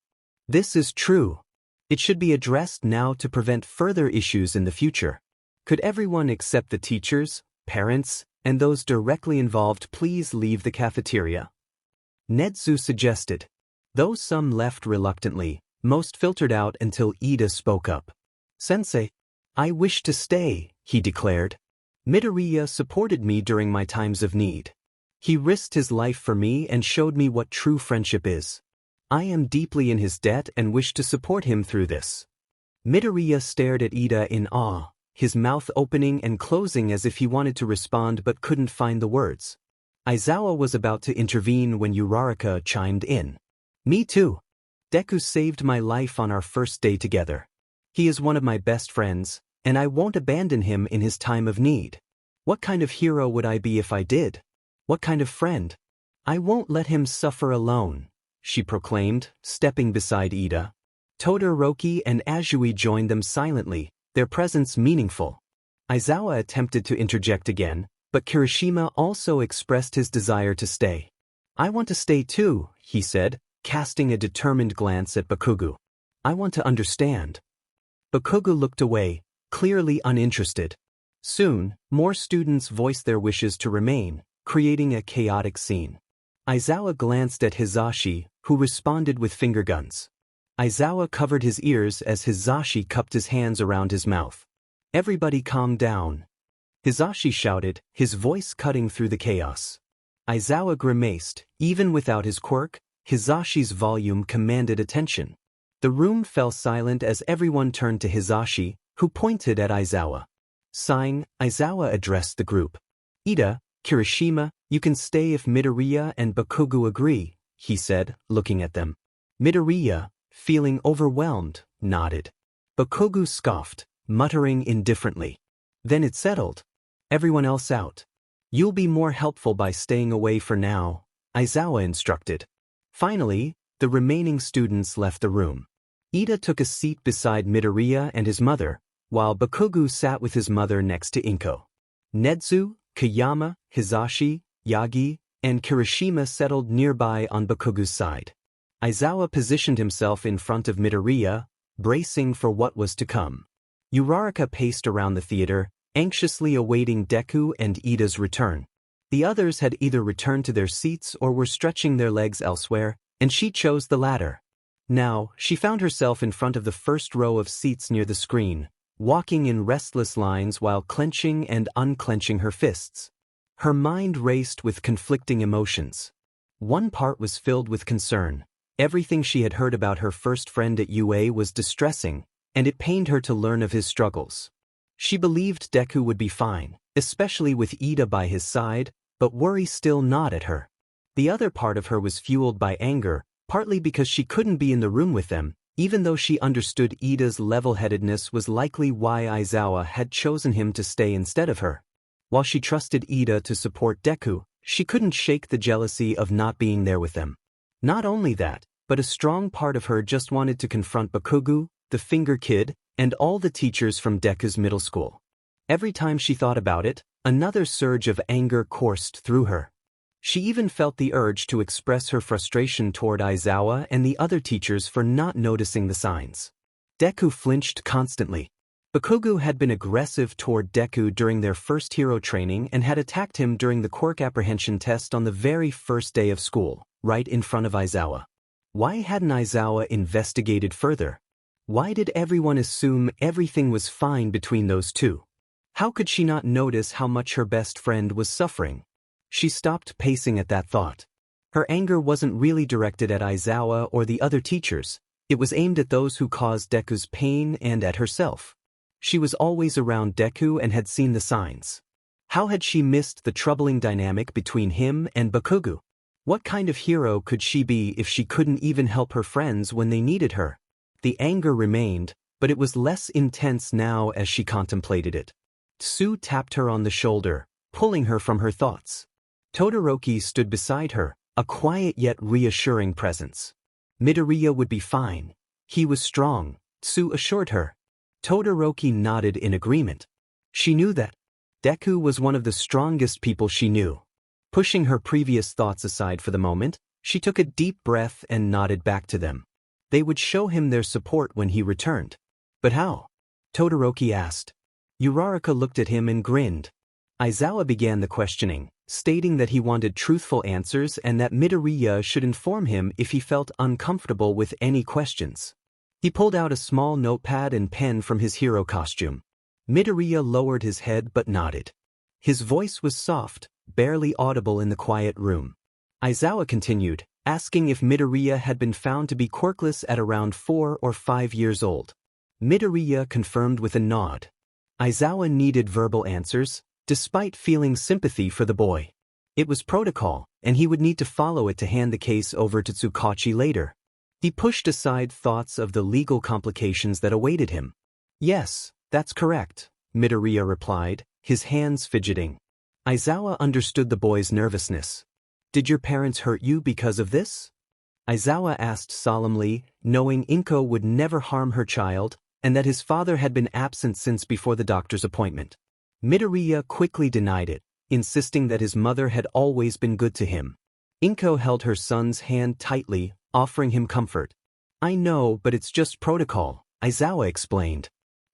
This is true. It should be addressed now to prevent further issues in the future. Could everyone except the teachers, parents, and those directly involved please leave the cafeteria?" Nedu suggested. Though some left reluctantly, most filtered out until Ida spoke up. "Sensei, I wish to stay," he declared. "Midoriya supported me during my times of need. He risked his life for me and showed me what true friendship is. I am deeply in his debt and wish to support him through this." Midoriya stared at Ida in awe, his mouth opening and closing as if he wanted to respond but couldn't find the words. Aizawa was about to intervene when Uraraka chimed in. "Me too. Deku saved my life on our first day together. He is one of my best friends, and I won't abandon him in his time of need. What kind of hero would I be if I did? What kind of friend? I won't let him suffer alone, she proclaimed, stepping beside Ida. Todoroki and Azui joined them silently, their presence meaningful. Aizawa attempted to interject again, but Kirishima also expressed his desire to stay. I want to stay too, he said, casting a determined glance at Bakugo. I want to understand. Bakugo looked away, clearly uninterested. Soon, more students voiced their wishes to remain, creating a chaotic scene. Aizawa glanced at Hizashi, who responded with finger guns. Aizawa covered his ears as Hizashi cupped his hands around his mouth. Everybody calm down. Hizashi shouted, his voice cutting through the chaos. Aizawa grimaced. Even without his quirk, Hizashi's volume commanded attention. The room fell silent as everyone turned to Hizashi, who pointed at Aizawa. Sighing, Aizawa addressed the group. Ida, Kirishima, you can stay if Midoriya and Bakugo agree, he said, looking at them. Midoriya, feeling overwhelmed, nodded. Bakugo scoffed, muttering indifferently. Then it settled. Everyone else out. You'll be more helpful by staying away for now, Aizawa instructed. Finally, the remaining students left the room. Ida took a seat beside Midoriya and his mother, while Bakugo sat with his mother next to Inko. Nedu, Kayama, Hizashi, Yagi, and Kirishima settled nearby on Bakugo's side. Aizawa positioned himself in front of Midoriya, bracing for what was to come. Uraraka paced around the theater, anxiously awaiting Deku and Ida's return. The others had either returned to their seats or were stretching their legs elsewhere, and she chose the latter. Now, she found herself in front of the first row of seats near the screen, walking in restless lines while clenching and unclenching her fists. Her mind raced with conflicting emotions. One part was filled with concern. Everything she had heard about her first friend at UA was distressing, and it pained her to learn of his struggles. She believed Deku would be fine, especially with Ida by his side, but worry still gnawed at her. The other part of her was fueled by anger, partly because she couldn't be in the room with them, even though she understood Ida's level-headedness was likely why Aizawa had chosen him to stay instead of her. While she trusted Ida to support Deku, she couldn't shake the jealousy of not being there with them. Not only that, but a strong part of her just wanted to confront Bakugo, the Finger Kid, and all the teachers from Deku's middle school. Every time she thought about it, another surge of anger coursed through her. She even felt the urge to express her frustration toward Aizawa and the other teachers for not noticing the signs. Deku flinched constantly. Bakugo had been aggressive toward Deku during their first hero training and had attacked him during the quirk apprehension test on the very first day of school, right in front of Aizawa. Why hadn't Aizawa investigated further? Why did everyone assume everything was fine between those two? How could she not notice how much her best friend was suffering? She stopped pacing at that thought. Her anger wasn't really directed at Aizawa or the other teachers. It was aimed at those who caused Deku's pain and at herself. She was always around Deku and had seen the signs. How had she missed the troubling dynamic between him and Bakugo? What kind of hero could she be if she couldn't even help her friends when they needed her? The anger remained, but it was less intense now as she contemplated it. Tsu tapped her on the shoulder, pulling her from her thoughts. Todoroki stood beside her, a quiet yet reassuring presence. Midoriya would be fine. He was strong, Tsu assured her. Todoroki nodded in agreement. She knew that. Deku was one of the strongest people she knew. Pushing her previous thoughts aside for the moment, she took a deep breath and nodded back to them. They would show him their support when he returned. But how? Todoroki asked. Uraraka looked at him and grinned. Aizawa began the questioning, stating that he wanted truthful answers and that Midoriya should inform him if he felt uncomfortable with any questions. He pulled out a small notepad and pen from his hero costume. Midoriya lowered his head but nodded. His voice was soft, barely audible in the quiet room. Aizawa continued, asking if Midoriya had been found to be quirkless at around 4 or 5 years old. Midoriya confirmed with a nod. Aizawa needed verbal answers, despite feeling sympathy for the boy. It was protocol, and he would need to follow it to hand the case over to Tsukachi later. He pushed aside thoughts of the legal complications that awaited him. Yes, That's correct, Midoriya replied, his hands fidgeting. Aizawa understood the boy's nervousness. Did your parents hurt you because of this? Aizawa asked solemnly, knowing Inko would never harm her child, and that his father had been absent since before the doctor's appointment. Midoriya quickly denied it, insisting that his mother had always been good to him. Inko held her son's hand tightly, offering him comfort. I know, but it's just protocol, Aizawa explained.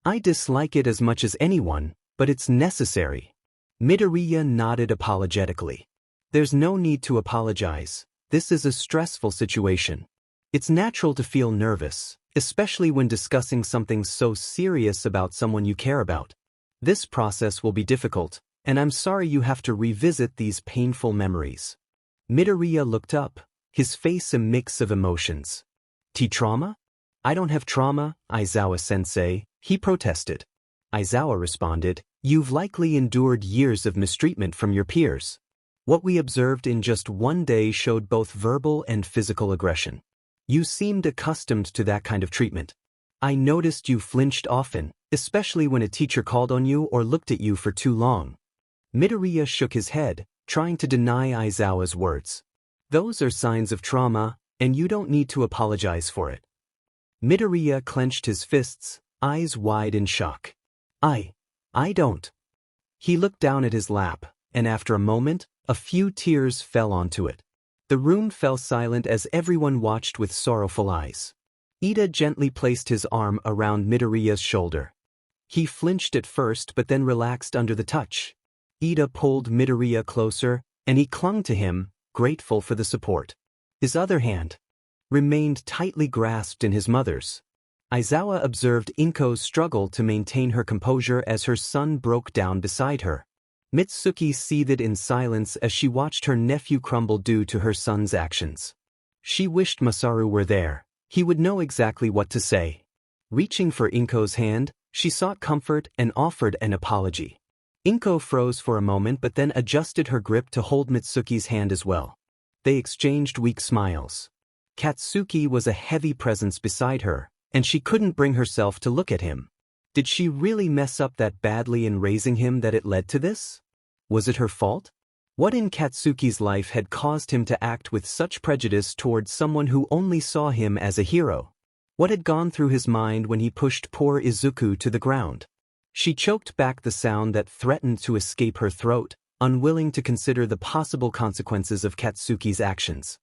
I dislike it as much as anyone, but it's necessary. Midoriya nodded apologetically. There's no need to apologize. This is a stressful situation. It's natural to feel nervous, especially when discussing something so serious about someone you care about. This process will be difficult, and I'm sorry you have to revisit these painful memories. Midoriya looked up, his face a mix of emotions. Trauma? I don't have trauma, Aizawa-sensei, he protested. Aizawa responded, you've likely endured years of mistreatment from your peers. What we observed in just one day showed both verbal and physical aggression. You seemed accustomed to that kind of treatment. I noticed you flinched often, especially when a teacher called on you or looked at you for too long. Midoriya shook his head, trying to deny Aizawa's words. Those are signs of trauma, and you don't need to apologize for it. Midoriya clenched his fists, eyes wide in shock. I don't. He looked down at his lap, and after a moment, a few tears fell onto it. The room fell silent as everyone watched with sorrowful eyes. Ida gently placed his arm around Midoriya's shoulder. He flinched at first but then relaxed under the touch. Ida pulled Midoriya closer, and he clung to him, grateful for the support. His other hand remained tightly grasped in his mother's. Aizawa observed Inko's struggle to maintain her composure as her son broke down beside her. Mitsuki seethed in silence as she watched her nephew crumble due to her son's actions. She wished Masaru were there. He would know exactly what to say. Reaching for Inko's hand, she sought comfort and offered an apology. Inko froze for a moment but then adjusted her grip to hold Mitsuki's hand as well. They exchanged weak smiles. Katsuki was a heavy presence beside her, and she couldn't bring herself to look at him. Did she really mess up that badly in raising him that it led to this? Was it her fault? What in Katsuki's life had caused him to act with such prejudice towards someone who only saw him as a hero? What had gone through his mind when he pushed poor Izuku to the ground? She choked back the sound that threatened to escape her throat, unwilling to consider the possible consequences of Katsuki's actions.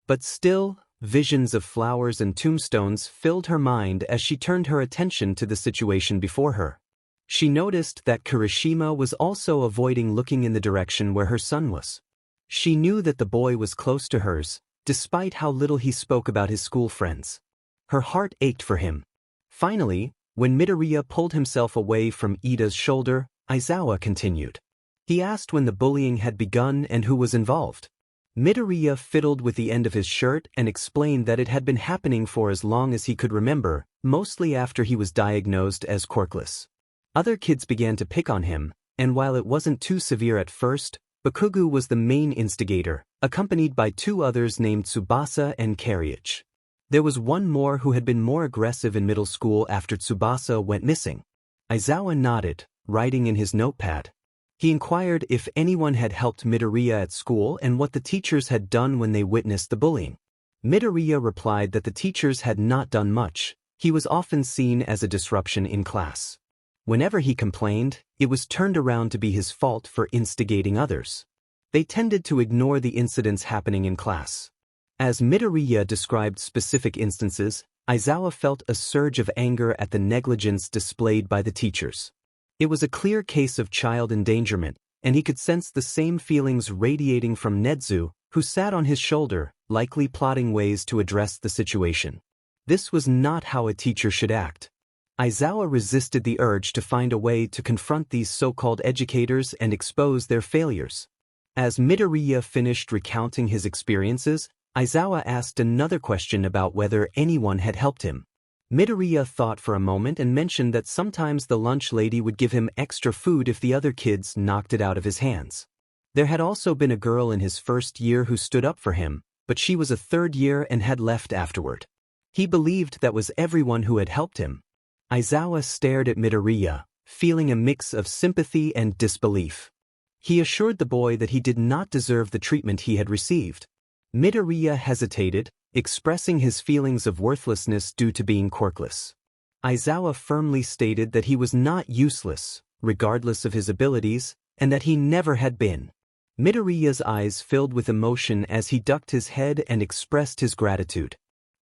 But still, visions of flowers and tombstones filled her mind as she turned her attention to the situation before her. She noticed that Kirishima was also avoiding looking in the direction where her son was. She knew that the boy was close to hers, despite how little he spoke about his school friends. Her heart ached for him. Finally, when Midoriya pulled himself away from Ida's shoulder, Aizawa continued. He asked when the bullying had begun and who was involved. Midoriya fiddled with the end of his shirt and explained that it had been happening for as long as he could remember, mostly after he was diagnosed as quirkless. Other kids began to pick on him, and while it wasn't too severe at first, Bakugo was the main instigator, accompanied by two others named Tsubasa and Kirich. There was one more who had been more aggressive in middle school after Tsubasa went missing. Aizawa nodded, writing in his notepad. He inquired if anyone had helped Midoriya at school and what the teachers had done when they witnessed the bullying. Midoriya replied that the teachers had not done much. He was often seen as a disruption in class. Whenever he complained, it was turned around to be his fault for instigating others. They tended to ignore the incidents happening in class. As Midoriya described specific instances, Aizawa felt a surge of anger at the negligence displayed by the teachers. It was a clear case of child endangerment, and he could sense the same feelings radiating from Nedu, who sat on his shoulder, likely plotting ways to address the situation. This was not how a teacher should act. Aizawa resisted the urge to find a way to confront these so-called educators and expose their failures. As Midoriya finished recounting his experiences, Aizawa asked another question about whether anyone had helped him. Midoriya thought for a moment and mentioned that sometimes the lunch lady would give him extra food if the other kids knocked it out of his hands. There had also been a girl in his first year who stood up for him, but she was a third year and had left afterward. He believed that was everyone who had helped him. Aizawa stared at Midoriya, feeling a mix of sympathy and disbelief. He assured the boy that he did not deserve the treatment he had received. Midoriya hesitated, expressing his feelings of worthlessness due to being quirkless. Aizawa firmly stated that he was not useless, regardless of his abilities, and that he never had been. Midoriya's eyes filled with emotion as he ducked his head and expressed his gratitude.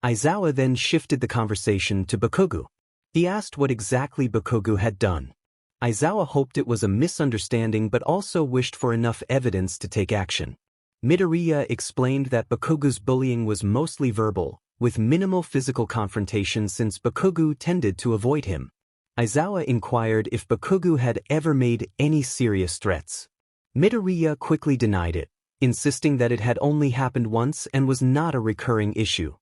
Aizawa then shifted the conversation to Bakugo. He asked what exactly Bakugo had done. Aizawa hoped it was a misunderstanding but also wished for enough evidence to take action. Midoriya explained that Bakugo's bullying was mostly verbal, with minimal physical confrontation since Bakugo tended to avoid him. Aizawa inquired if Bakugo had ever made any serious threats. Midoriya quickly denied it, insisting that it had only happened once and was not a recurring issue.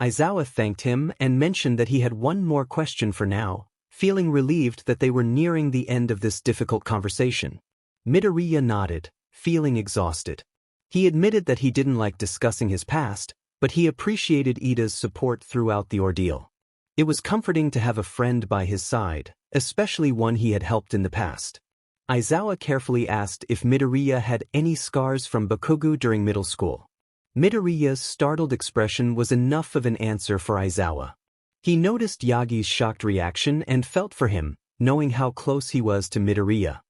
Aizawa thanked him and mentioned that he had one more question for now, feeling relieved that they were nearing the end of this difficult conversation. Midoriya nodded, feeling exhausted. He admitted that he didn't like discussing his past, but he appreciated Ida's support throughout the ordeal. It was comforting to have a friend by his side, especially one he had helped in the past. Aizawa carefully asked if Midoriya had any scars from Bakugo during middle school. Midoriya's startled expression was enough of an answer for Aizawa. He noticed Yagi's shocked reaction and felt for him, knowing how close he was to Midoriya.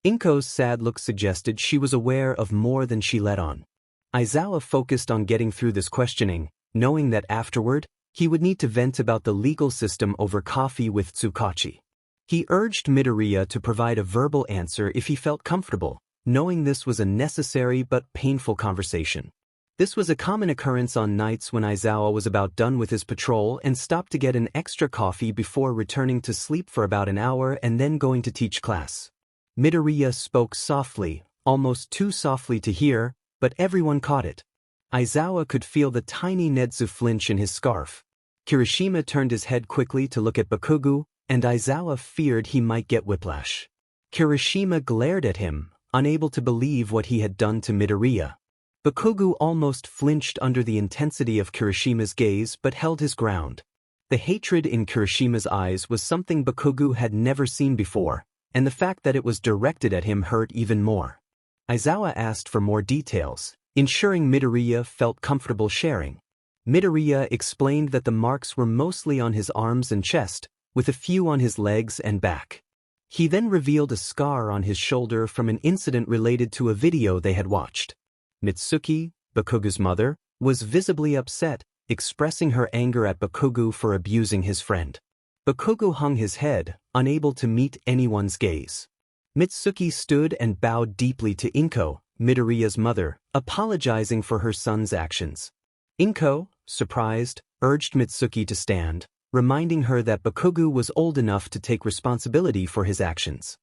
Inko's sad look suggested she was aware of more than she let on. Aizawa focused on getting through this questioning, knowing that afterward, he would need to vent about the legal system over coffee with Tsukachi. He urged Midoriya to provide a verbal answer if he felt comfortable, knowing this was a necessary but painful conversation. This was a common occurrence on nights when Aizawa was about done with his patrol and stopped to get an extra coffee before returning to sleep for about an hour and then going to teach class. Midoriya spoke softly, almost too softly to hear, but everyone caught it. Aizawa could feel the tiny Nedu flinch in his scarf. Kirishima turned his head quickly to look at Bakugo, and Aizawa feared he might get whiplash. Kirishima glared at him, unable to believe what he had done to Midoriya. Bakugo almost flinched under the intensity of Kirishima's gaze but held his ground. The hatred in Kirishima's eyes was something Bakugo had never seen before, and the fact that it was directed at him hurt even more. Aizawa asked for more details, ensuring Midoriya felt comfortable sharing. Midoriya explained that the marks were mostly on his arms and chest, with a few on his legs and back. He then revealed a scar on his shoulder from an incident related to a video they had watched. Mitsuki, Bakugo's mother, was visibly upset, expressing her anger at Bakugo for abusing his friend. Bakugo hung his head, unable to meet anyone's gaze. Mitsuki stood and bowed deeply to Inko, Midoriya's mother, apologizing for her son's actions. Inko, surprised, urged Mitsuki to stand, reminding her that Bakugo was old enough to take responsibility for his actions.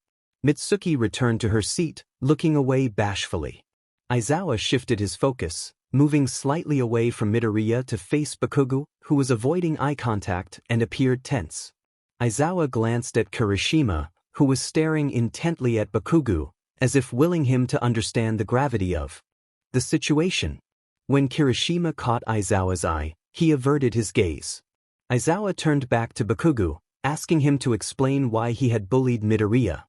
Mitsuki returned to her seat, looking away bashfully. Aizawa shifted his focus, moving slightly away from Midoriya to face Bakugo, who was avoiding eye contact and appeared tense. Aizawa glanced at Kirishima, who was staring intently at Bakugo, as if willing him to understand the gravity of the situation. When Kirishima caught Aizawa's eye, he averted his gaze. Aizawa turned back to Bakugo, asking him to explain why he had bullied Midoriya.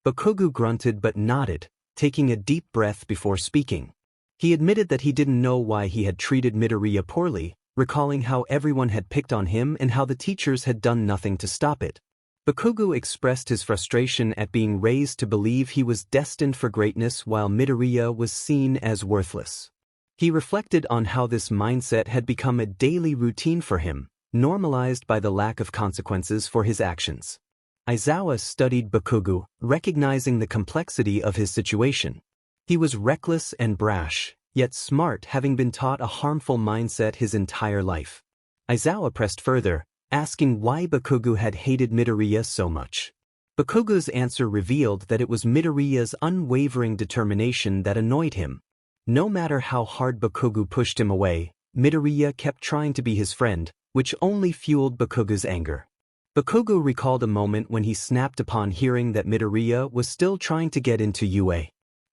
Bakugo grunted but nodded, taking a deep breath before speaking. He admitted that he didn't know why he had treated Midoriya poorly, recalling how everyone had picked on him and how the teachers had done nothing to stop it. Bakugo expressed his frustration at being raised to believe he was destined for greatness while Midoriya was seen as worthless. He reflected on how this mindset had become a daily routine for him, normalized by the lack of consequences for his actions. Aizawa studied Bakugo, recognizing the complexity of his situation. He was reckless and brash, yet smart, having been taught a harmful mindset his entire life. Aizawa pressed further, asking why Bakugo had hated Midoriya so much. Bakugo's answer revealed that it was Midoriya's unwavering determination that annoyed him. No matter how hard Bakugo pushed him away, Midoriya kept trying to be his friend, which only fueled Bakugo's anger. Bakugo recalled a moment when he snapped upon hearing that Midoriya was still trying to get into UA.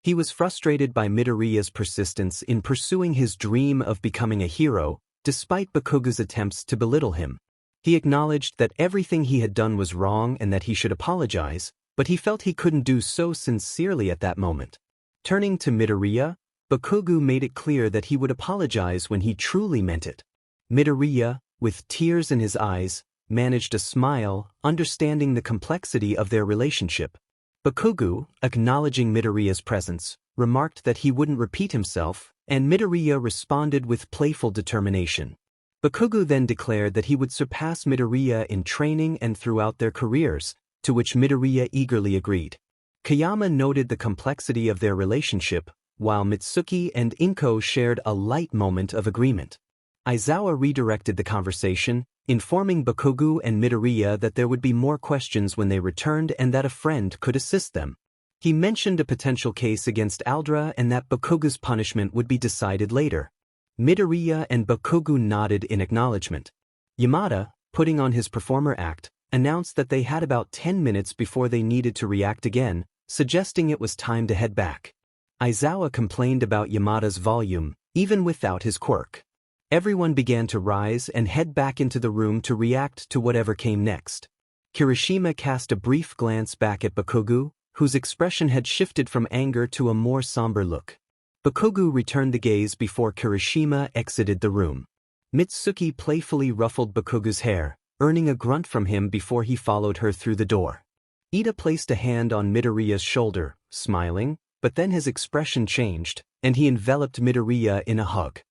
He was frustrated by Midoriya's persistence in pursuing his dream of becoming a hero, despite Bakugo's attempts to belittle him. He acknowledged that everything he had done was wrong and that he should apologize, but he felt he couldn't do so sincerely at that moment. Turning to Midoriya, Bakugo made it clear that he would apologize when he truly meant it. Midoriya, with tears in his eyes, managed a smile, understanding the complexity of their relationship. Bakugo, acknowledging Midoriya's presence, remarked that he wouldn't repeat himself, and Midoriya responded with playful determination. Bakugo then declared that he would surpass Midoriya in training and throughout their careers, to which Midoriya eagerly agreed. Kayama noted the complexity of their relationship, while Mitsuki and Inko shared a light moment of agreement. Aizawa redirected the conversation, informing Bakugo and Midoriya that there would be more questions when they returned and that a friend could assist them. He mentioned a potential case against Aldra and that Bakugo's punishment would be decided later. Midoriya and Bakugo nodded in acknowledgement. Yamada, putting on his performer act, announced that they had about 10 minutes before they needed to react again, suggesting it was time to head back. Aizawa complained about Yamada's volume, even without his quirk. Everyone began to rise and head back into the room to react to whatever came next. Kirishima cast a brief glance back at Bakugo, whose expression had shifted from anger to a more somber look. Bakugo returned the gaze before Kirishima exited the room. Mitsuki playfully ruffled Bakugo's hair, earning a grunt from him before he followed her through the door. Ida placed a hand on Midoriya's shoulder, smiling, but then his expression changed, and he enveloped Midoriya in a hug.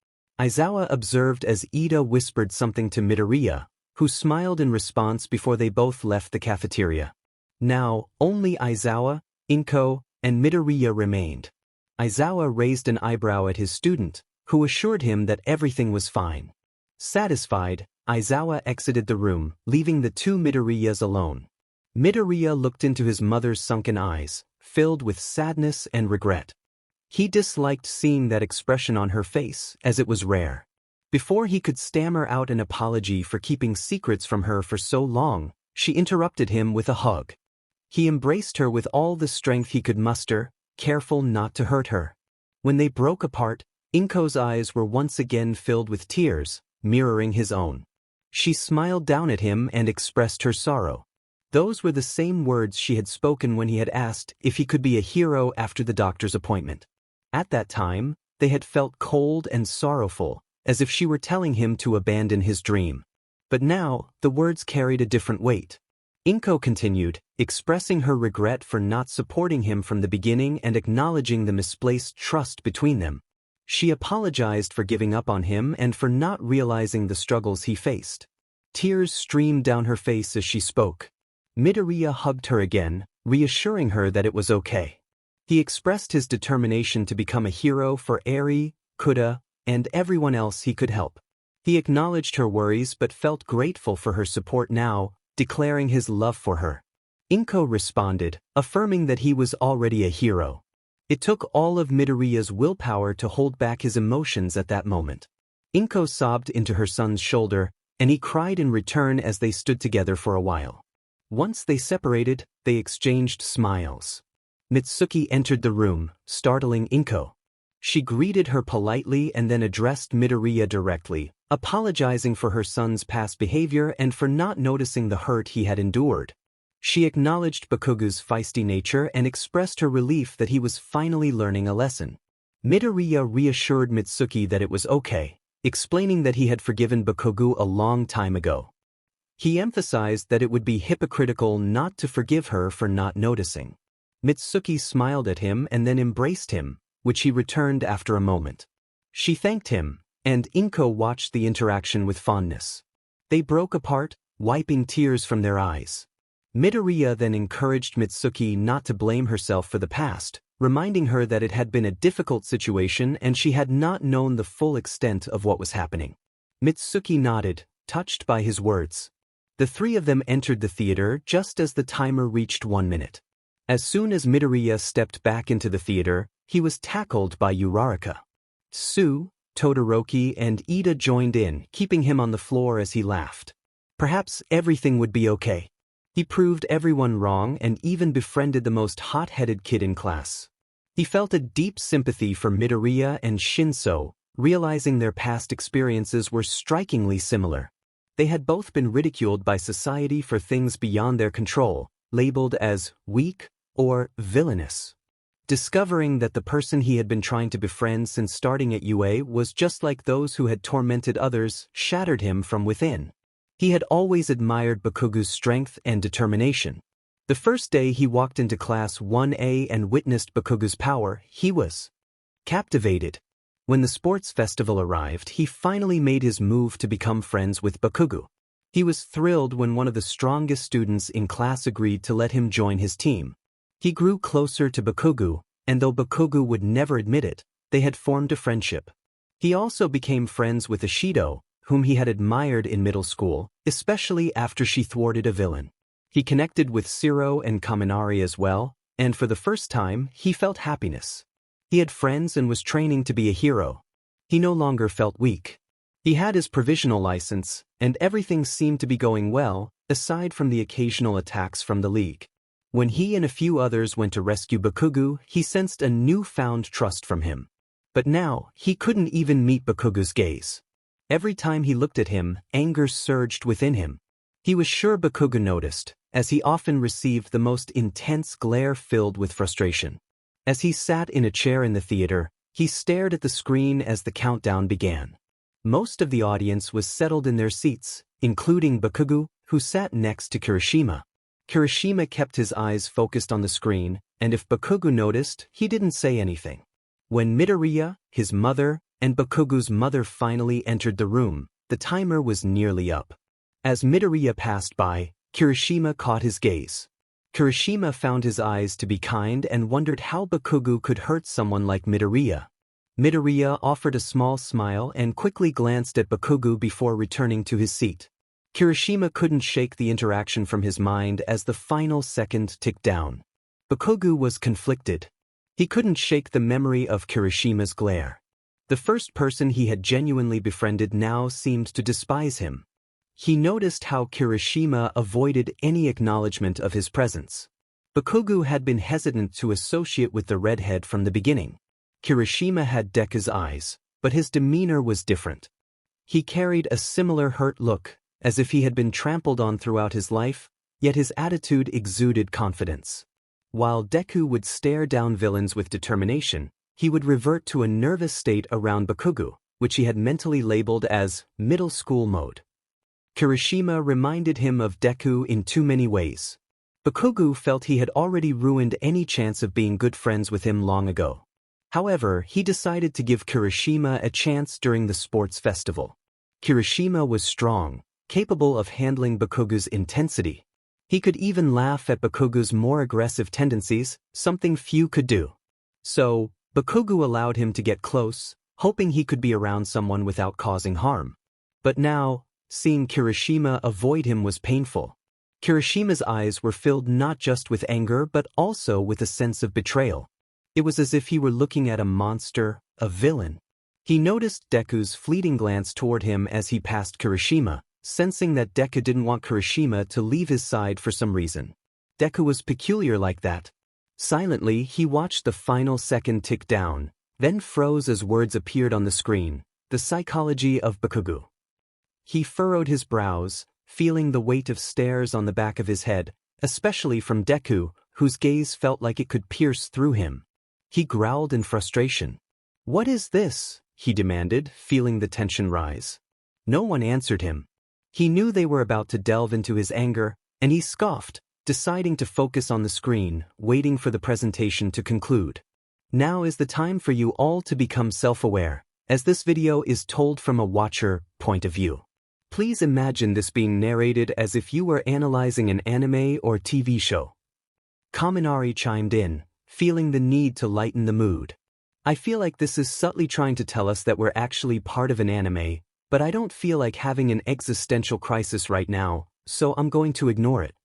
Aizawa observed as Ida whispered something to Midoriya, who smiled in response before they both left the cafeteria. Now, only Aizawa, Inko, and Midoriya remained. Aizawa raised an eyebrow at his student, who assured him that everything was fine. Satisfied, Aizawa exited the room, leaving the two Midoriyas alone. Midoriya looked into his mother's sunken eyes, filled with sadness and regret. He disliked seeing that expression on her face, as it was rare. Before he could stammer out an apology for keeping secrets from her for so long, she interrupted him with a hug. He embraced her with all the strength he could muster, careful not to hurt her. When they broke apart, Inko's eyes were once again filled with tears, mirroring his own. She smiled down at him and expressed her sorrow. Those were the same words she had spoken when he had asked if he could be a hero after the doctor's appointment. At that time, they had felt cold and sorrowful, as if she were telling him to abandon his dream. But now, the words carried a different weight. Inko continued, expressing her regret for not supporting him from the beginning and acknowledging the misplaced trust between them. She apologized for giving up on him and for not realizing the struggles he faced. Tears streamed down her face as she spoke. Midoriya hugged her again, reassuring her that it was okay. He expressed his determination to become a hero for Eri, Kuda, and everyone else he could help. He acknowledged her worries but felt grateful for her support now, declaring his love for her. Inko responded, affirming that he was already a hero. It took all of Midoriya's willpower to hold back his emotions at that moment. Inko sobbed into her son's shoulder, and he cried in return as they stood together for a while. Once they separated, they exchanged smiles. Mitsuki entered the room, startling Inko. She greeted her politely and then addressed Midoriya directly, apologizing for her son's past behavior and for not noticing the hurt he had endured. She acknowledged Bakugo's feisty nature and expressed her relief that he was finally learning a lesson. Midoriya reassured Mitsuki that it was okay, explaining that he had forgiven Bakugo a long time ago. He emphasized that it would be hypocritical not to forgive her for not noticing. Mitsuki smiled at him and then embraced him, which he returned after a moment. She thanked him, and Inko watched the interaction with fondness. They broke apart, wiping tears from their eyes. Midoriya then encouraged Mitsuki not to blame herself for the past, reminding her that it had been a difficult situation and she had not known the full extent of what was happening. Mitsuki nodded, touched by his words. The three of them entered the theater just as the timer reached 1 minute. As soon as Midoriya stepped back into the theater, he was tackled by Uraraka. Tsu, Todoroki, and Ida joined in, keeping him on the floor as he laughed. Perhaps everything would be okay. He proved everyone wrong and even befriended the most hot-headed kid in class. He felt a deep sympathy for Midoriya and Shinso, realizing their past experiences were strikingly similar. They had both been ridiculed by society for things beyond their control, labeled as weak or villainous. Discovering that the person he had been trying to befriend since starting at UA was just like those who had tormented others shattered him from within. He had always admired Bakugo's strength and determination. The first day he walked into Class 1A and witnessed Bakugo's power, he was captivated. When the sports festival arrived, he finally made his move to become friends with Bakugo. He was thrilled when one of the strongest students in class agreed to let him join his team. He grew closer to Bakugo, and though Bakugo would never admit it, they had formed a friendship. He also became friends with Ishido, whom he had admired in middle school, especially after she thwarted a villain. He connected with Shiro and Kaminari as well, and for the first time, he felt happiness. He had friends and was training to be a hero. He no longer felt weak. He had his provisional license, and everything seemed to be going well, aside from the occasional attacks from the League. When he and a few others went to rescue Bakugo, he sensed a newfound trust from him. But now, he couldn't even meet Bakugo's gaze. Every time he looked at him, anger surged within him. He was sure Bakugo noticed, as he often received the most intense glare filled with frustration. As he sat in a chair in the theater, he stared at the screen as the countdown began. Most of the audience was settled in their seats, including Bakugo, who sat next to Kirishima. Kirishima kept his eyes focused on the screen, and if Bakugo noticed, he didn't say anything. When Midoriya, his mother, and Bakugo's mother finally entered the room, the timer was nearly up. As Midoriya passed by, Kirishima caught his gaze. Kirishima found his eyes to be kind and wondered how Bakugo could hurt someone like Midoriya. Midoriya offered a small smile and quickly glanced at Bakugo before returning to his seat. Kirishima couldn't shake the interaction from his mind as the final second ticked down. Bakugo was conflicted. He couldn't shake the memory of Kirishima's glare. The first person he had genuinely befriended now seemed to despise him. He noticed how Kirishima avoided any acknowledgement of his presence. Bakugo had been hesitant to associate with the redhead from the beginning. Kirishima had Deku's eyes, but his demeanor was different. He carried a similar hurt look, as if he had been trampled on throughout his life, yet his attitude exuded confidence. While Deku would stare down villains with determination, he would revert to a nervous state around Bakugo, which he had mentally labeled as middle school mode. Kirishima reminded him of Deku in too many ways. Bakugo felt he had already ruined any chance of being good friends with him long ago. However, he decided to give Kirishima a chance during the sports festival. Kirishima was strong, capable of handling Bakugo's intensity. He could even laugh at Bakugo's more aggressive tendencies, something few could do. So, Bakugo allowed him to get close, hoping he could be around someone without causing harm. But now, seeing Kirishima avoid him was painful. Kirishima's eyes were filled not just with anger but also with a sense of betrayal. It was as if he were looking at a monster, a villain. He noticed Deku's fleeting glance toward him as he passed Kirishima, sensing that Deku didn't want Kirishima to leave his side for some reason. Deku was peculiar like that. Silently, he watched the final second tick down, then froze as words appeared on the screen, the psychology of Bakugo. He furrowed his brows, feeling the weight of stares on the back of his head, especially from Deku, whose gaze felt like it could pierce through him. He growled in frustration. "What is this?" he demanded, feeling the tension rise. No one answered him. He knew they were about to delve into his anger, and he scoffed, deciding to focus on the screen, waiting for the presentation to conclude. Now is the time for you all to become self-aware, as this video is told from a watcher point of view. Please imagine this being narrated as if you were analyzing an anime or TV show. Kaminari chimed in, feeling the need to lighten the mood. "I feel like this is subtly trying to tell us that we're actually part of an anime, but I don't feel like having an existential crisis right now, so I'm going to ignore it."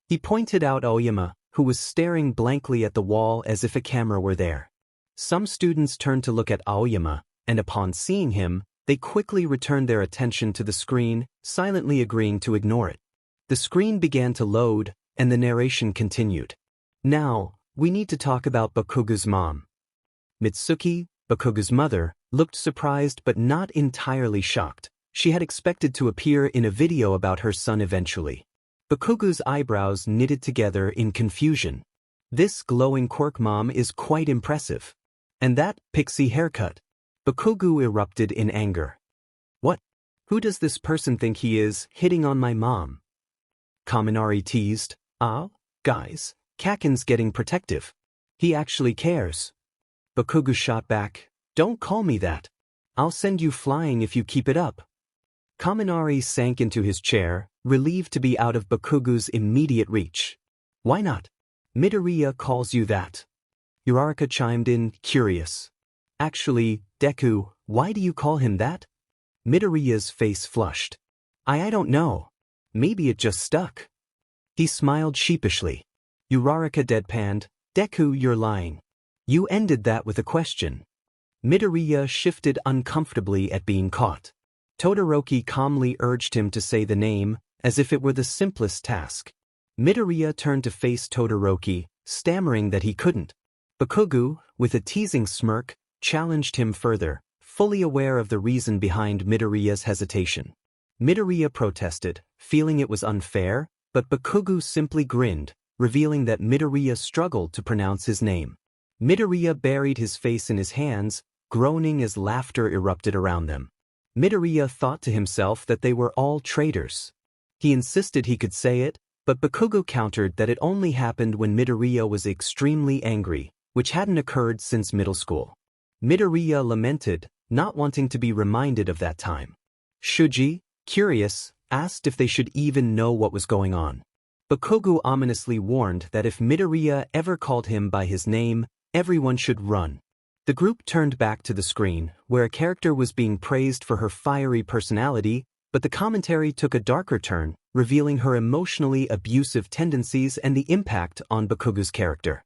He pointed out Aoyama, who was staring blankly at the wall as if a camera were there. Some students turned to look at Aoyama, and upon seeing him, they quickly returned their attention to the screen, silently agreeing to ignore it. The screen began to load, and the narration continued. "Now, we need to talk about Bakugo's mom." Mitsuki, Bakugo's mother, looked surprised but not entirely shocked. She had expected to appear in a video about her son eventually. Bakugo's eyebrows knitted together in confusion. This glowing Quirk mom is quite impressive. And that pixie haircut. Bakugo erupted in anger. What? Who does this person think he is, hitting on my mom? Kaminari teased. Guys, Kaken's getting protective. He actually cares. Bakugo shot back. Don't call me that. I'll send you flying if you keep it up. Kaminari sank into his chair, relieved to be out of Bakugo's immediate reach. Why not? Midoriya calls you that. Uraraka chimed in, curious. Actually, Deku, why do you call him that? Midoriya's face flushed. I don't know. Maybe it just stuck. He smiled sheepishly. Uraraka deadpanned, Deku, you're lying. You ended that with a question. Midoriya shifted uncomfortably at being caught. Todoroki calmly urged him to say the name, as if it were the simplest task. Midoriya turned to face Todoroki, stammering that he couldn't. Bakugo, with a teasing smirk, challenged him further, fully aware of the reason behind Midoriya's hesitation. Midoriya protested, feeling it was unfair, but Bakugo simply grinned, revealing that Midoriya struggled to pronounce his name. Midoriya buried his face in his hands, groaning as laughter erupted around them. Midoriya thought to himself that they were all traitors. He insisted he could say it, but Bakugo countered that it only happened when Midoriya was extremely angry, which hadn't occurred since middle school. Midoriya lamented, not wanting to be reminded of that time. Shuji, curious, asked if they should even know what was going on. Bakugo ominously warned that if Midoriya ever called him by his name, everyone should run. The group turned back to the screen, where a character was being praised for her fiery personality, but the commentary took a darker turn, revealing her emotionally abusive tendencies and the impact on Bakugo's character.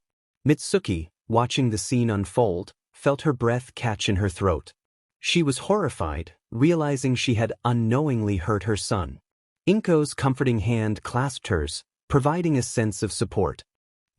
Mitsuki, watching the scene unfold, felt her breath catch in her throat. She was horrified, realizing she had unknowingly hurt her son. Inko's comforting hand clasped hers, providing a sense of support.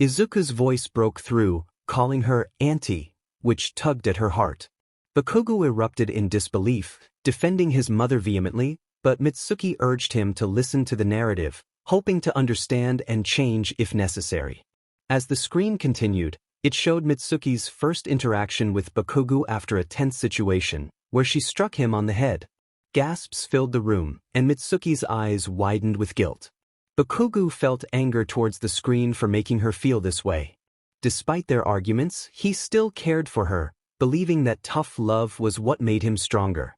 Izuku's voice broke through, calling her auntie, which tugged at her heart. Bakugo erupted in disbelief, defending his mother vehemently, but Mitsuki urged him to listen to the narrative, hoping to understand and change if necessary. As the screen continued, it showed Mitsuki's first interaction with Bakugo after a tense situation, where she struck him on the head. Gasps filled the room, and Mitsuki's eyes widened with guilt. Bakugo felt anger towards the screen for making her feel this way. Despite their arguments, he still cared for her, believing that tough love was what made him stronger.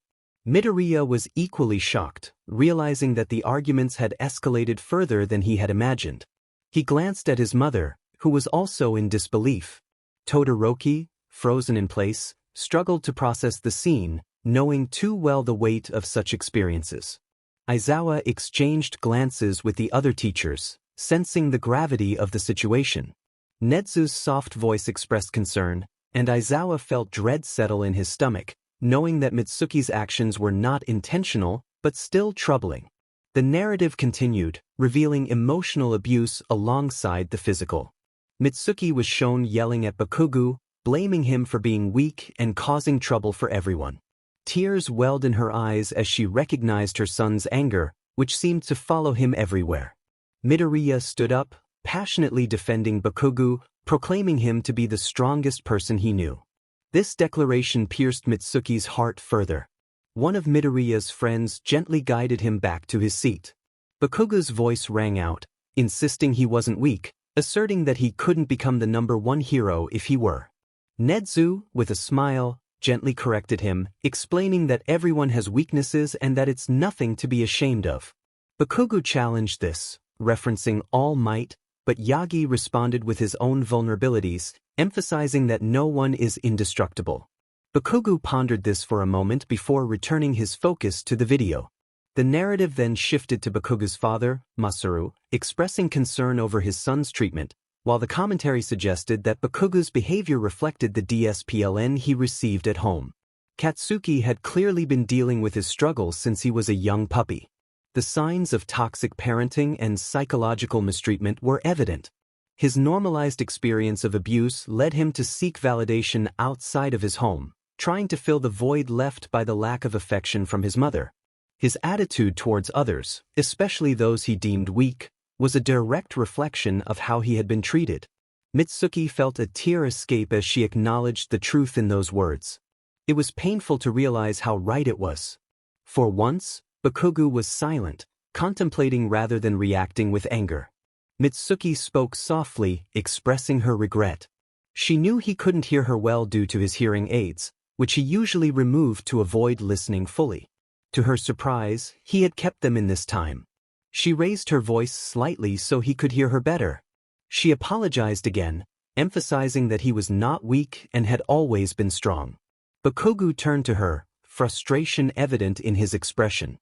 Midoriya was equally shocked, realizing that the arguments had escalated further than he had imagined. He glanced at his mother, who was also in disbelief. Todoroki, frozen in place, struggled to process the scene, knowing too well the weight of such experiences. Aizawa exchanged glances with the other teachers, sensing the gravity of the situation. Nezu's soft voice expressed concern, and Aizawa felt dread settle in his stomach, knowing that Mitsuki's actions were not intentional, but still troubling. The narrative continued, revealing emotional abuse alongside the physical. Mitsuki was shown yelling at Bakugo, blaming him for being weak and causing trouble for everyone. Tears welled in her eyes as she recognized her son's anger, which seemed to follow him everywhere. Midoriya stood up, passionately defending Bakugo, proclaiming him to be the strongest person he knew. This declaration pierced Mitsuki's heart further. One of Midoriya's friends gently guided him back to his seat. Bakugo's voice rang out, insisting he wasn't weak, asserting that he couldn't become the #1 hero if he were. Nezu, with a smile, gently corrected him, explaining that everyone has weaknesses and that it's nothing to be ashamed of. Bakugo challenged this, referencing All Might, but Yagi responded with his own vulnerabilities, emphasizing that no one is indestructible. Bakugo pondered this for a moment before returning his focus to the video. The narrative then shifted to Bakugo's father, Masaru, expressing concern over his son's treatment, while the commentary suggested that Bakugo's behavior reflected the DSPLN he received at home. Katsuki had clearly been dealing with his struggles since he was a young puppy. The signs of toxic parenting and psychological mistreatment were evident. His normalized experience of abuse led him to seek validation outside of his home, trying to fill the void left by the lack of affection from his mother. His attitude towards others, especially those he deemed weak, was a direct reflection of how he had been treated. Mitsuki felt a tear escape as she acknowledged the truth in those words. It was painful to realize how right it was. For once, Bakugo was silent, contemplating rather than reacting with anger. Mitsuki spoke softly, expressing her regret. She knew he couldn't hear her well due to his hearing aids, which he usually removed to avoid listening fully. To her surprise, he had kept them in this time. She raised her voice slightly so he could hear her better. She apologized again, emphasizing that he was not weak and had always been strong. Bakugo turned to her, frustration evident in his expression.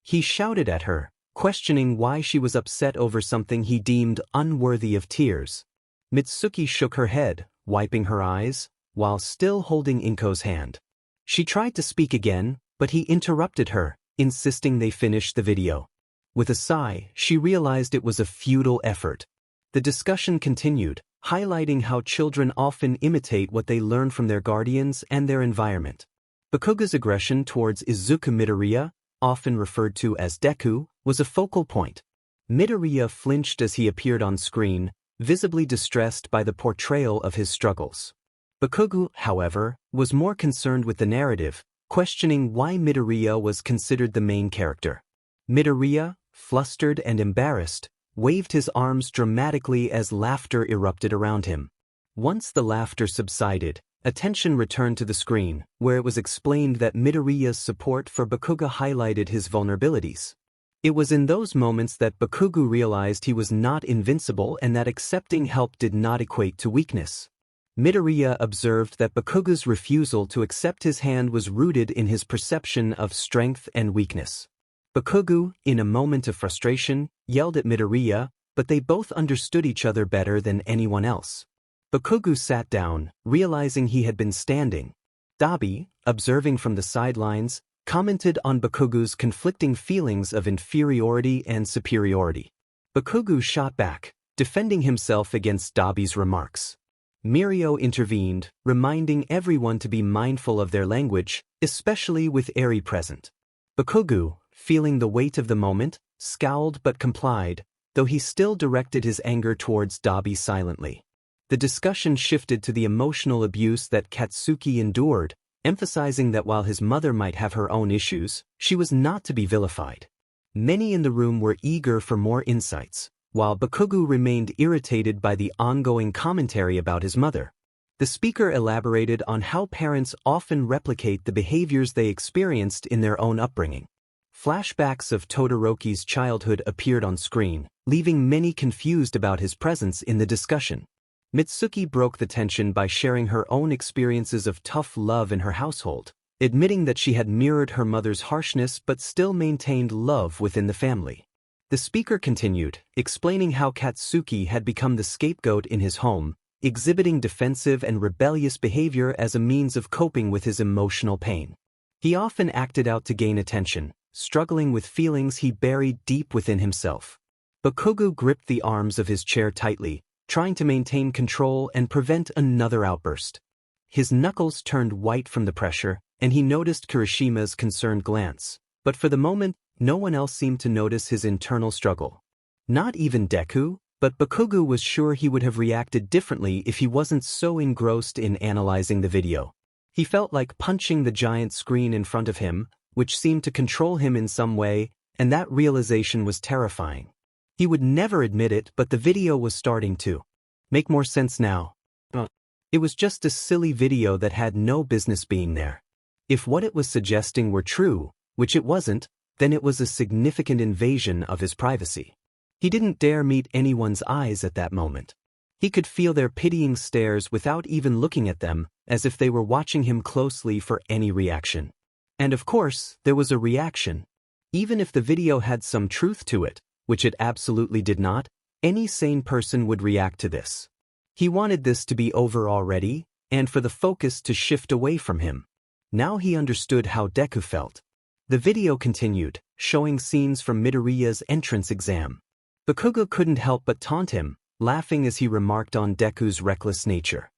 He shouted at her, questioning why she was upset over something he deemed unworthy of tears. Mitsuki shook her head, wiping her eyes, while still holding Inko's hand. She tried to speak again, but he interrupted her, insisting they finish the video. With a sigh, she realized it was a futile effort. The discussion continued, highlighting how children often imitate what they learn from their guardians and their environment. Bakugo's aggression towards Izuku Midoriya, often referred to as Deku, was a focal point. Midoriya flinched as he appeared on screen, visibly distressed by the portrayal of his struggles. Bakugo, however, was more concerned with the narrative, questioning why Midoriya was considered the main character. Midoriya, flustered and embarrassed, waved his arms dramatically as laughter erupted around him. Once the laughter subsided, attention returned to the screen, where it was explained that Midoriya's support for Bakugo highlighted his vulnerabilities. It was in those moments that Bakugo realized he was not invincible and that accepting help did not equate to weakness. Midoriya observed that Bakugo's refusal to accept his hand was rooted in his perception of strength and weakness. Bakugo, in a moment of frustration, yelled at Midoriya, but they both understood each other better than anyone else. Bakugo sat down, realizing he had been standing. Dabi, observing from the sidelines, commented on Bakugo's conflicting feelings of inferiority and superiority. Bakugo shot back, defending himself against Dabi's remarks. Mirio intervened, reminding everyone to be mindful of their language, especially with Eri present. Bakugo, feeling the weight of the moment, scowled but complied, though he still directed his anger towards Dabi silently. The discussion shifted to the emotional abuse that Katsuki endured, emphasizing that while his mother might have her own issues, she was not to be vilified. Many in the room were eager for more insights, while Bakugo remained irritated by the ongoing commentary about his mother. The speaker elaborated on how parents often replicate the behaviors they experienced in their own upbringing. Flashbacks of Todoroki's childhood appeared on screen, leaving many confused about his presence in the discussion. Mitsuki broke the tension by sharing her own experiences of tough love in her household, admitting that she had mirrored her mother's harshness but still maintained love within the family. The speaker continued, explaining how Katsuki had become the scapegoat in his home, exhibiting defensive and rebellious behavior as a means of coping with his emotional pain. He often acted out to gain attention, struggling with feelings he buried deep within himself. Bakugo gripped the arms of his chair tightly, trying to maintain control and prevent another outburst. His knuckles turned white from the pressure, and he noticed Kirishima's concerned glance, but for the moment, no one else seemed to notice his internal struggle. Not even Deku, but Bakugo was sure he would have reacted differently if he wasn't so engrossed in analyzing the video. He felt like punching the giant screen in front of him, which seemed to control him in some way, and that realization was terrifying. He would never admit it, but the video was starting to make more sense now. It was just a silly video that had no business being there. If what it was suggesting were true, which it wasn't, then it was a significant invasion of his privacy. He didn't dare meet anyone's eyes at that moment. He could feel their pitying stares without even looking at them, as if they were watching him closely for any reaction. And of course, there was a reaction. Even if the video had some truth to it, which it absolutely did not, any sane person would react to this. He wanted this to be over already, and for the focus to shift away from him. Now he understood how Deku felt. The video continued, showing scenes from Midoriya's entrance exam. Bakugo couldn't help but taunt him, laughing as he remarked on Deku's reckless nature.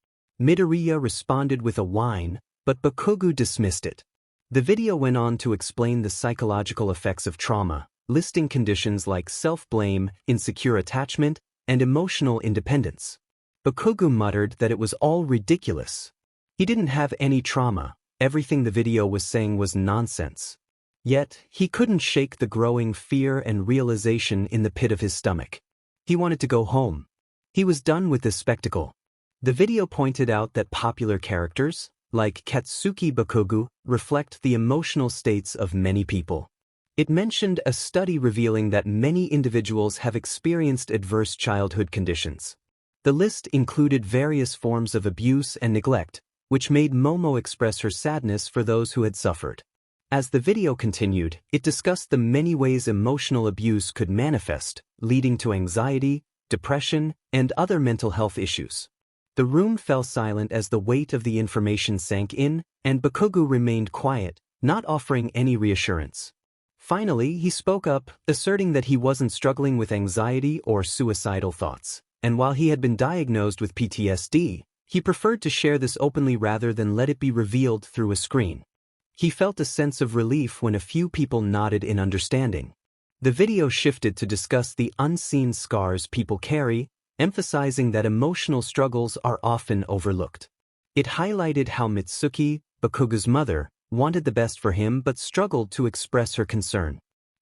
Midoriya responded with a whine, but Bakugo dismissed it. The video went on to explain the psychological effects of trauma, listing conditions like self-blame, insecure attachment, and emotional independence. Bakugo muttered that it was all ridiculous. He didn't have any trauma, everything the video was saying was nonsense. Yet, he couldn't shake the growing fear and realization in the pit of his stomach. He wanted to go home. He was done with this spectacle. The video pointed out that popular characters, like Katsuki Bakugo, reflect the emotional states of many people. It mentioned a study revealing that many individuals have experienced adverse childhood conditions. The list included various forms of abuse and neglect, which made Momo express her sadness for those who had suffered. As the video continued, it discussed the many ways emotional abuse could manifest, leading to anxiety, depression, and other mental health issues. The room fell silent as the weight of the information sank in, and Bakugo remained quiet, not offering any reassurance. Finally, he spoke up, asserting that he wasn't struggling with anxiety or suicidal thoughts, and while he had been diagnosed with PTSD, he preferred to share this openly rather than let it be revealed through a screen. He felt a sense of relief when a few people nodded in understanding. The video shifted to discuss the unseen scars people carry, emphasizing that emotional struggles are often overlooked. It highlighted how Mitsuki, Bakugo's mother, wanted the best for him but struggled to express her concern.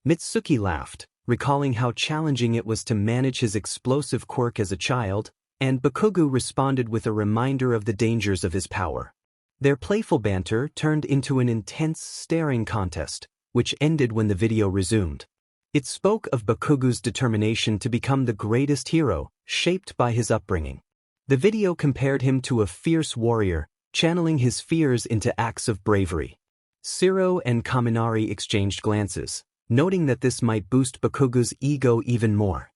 Mitsuki laughed, recalling how challenging it was to manage his explosive quirk as a child, and Bakugo responded with a reminder of the dangers of his power. Their playful banter turned into an intense staring contest, which ended when the video resumed. It spoke of Bakugo's determination to become the greatest hero, shaped by his upbringing. The video compared him to a fierce warrior, channeling his fears into acts of bravery. Shiro and Kaminari exchanged glances, noting that this might boost Bakugo's ego even more.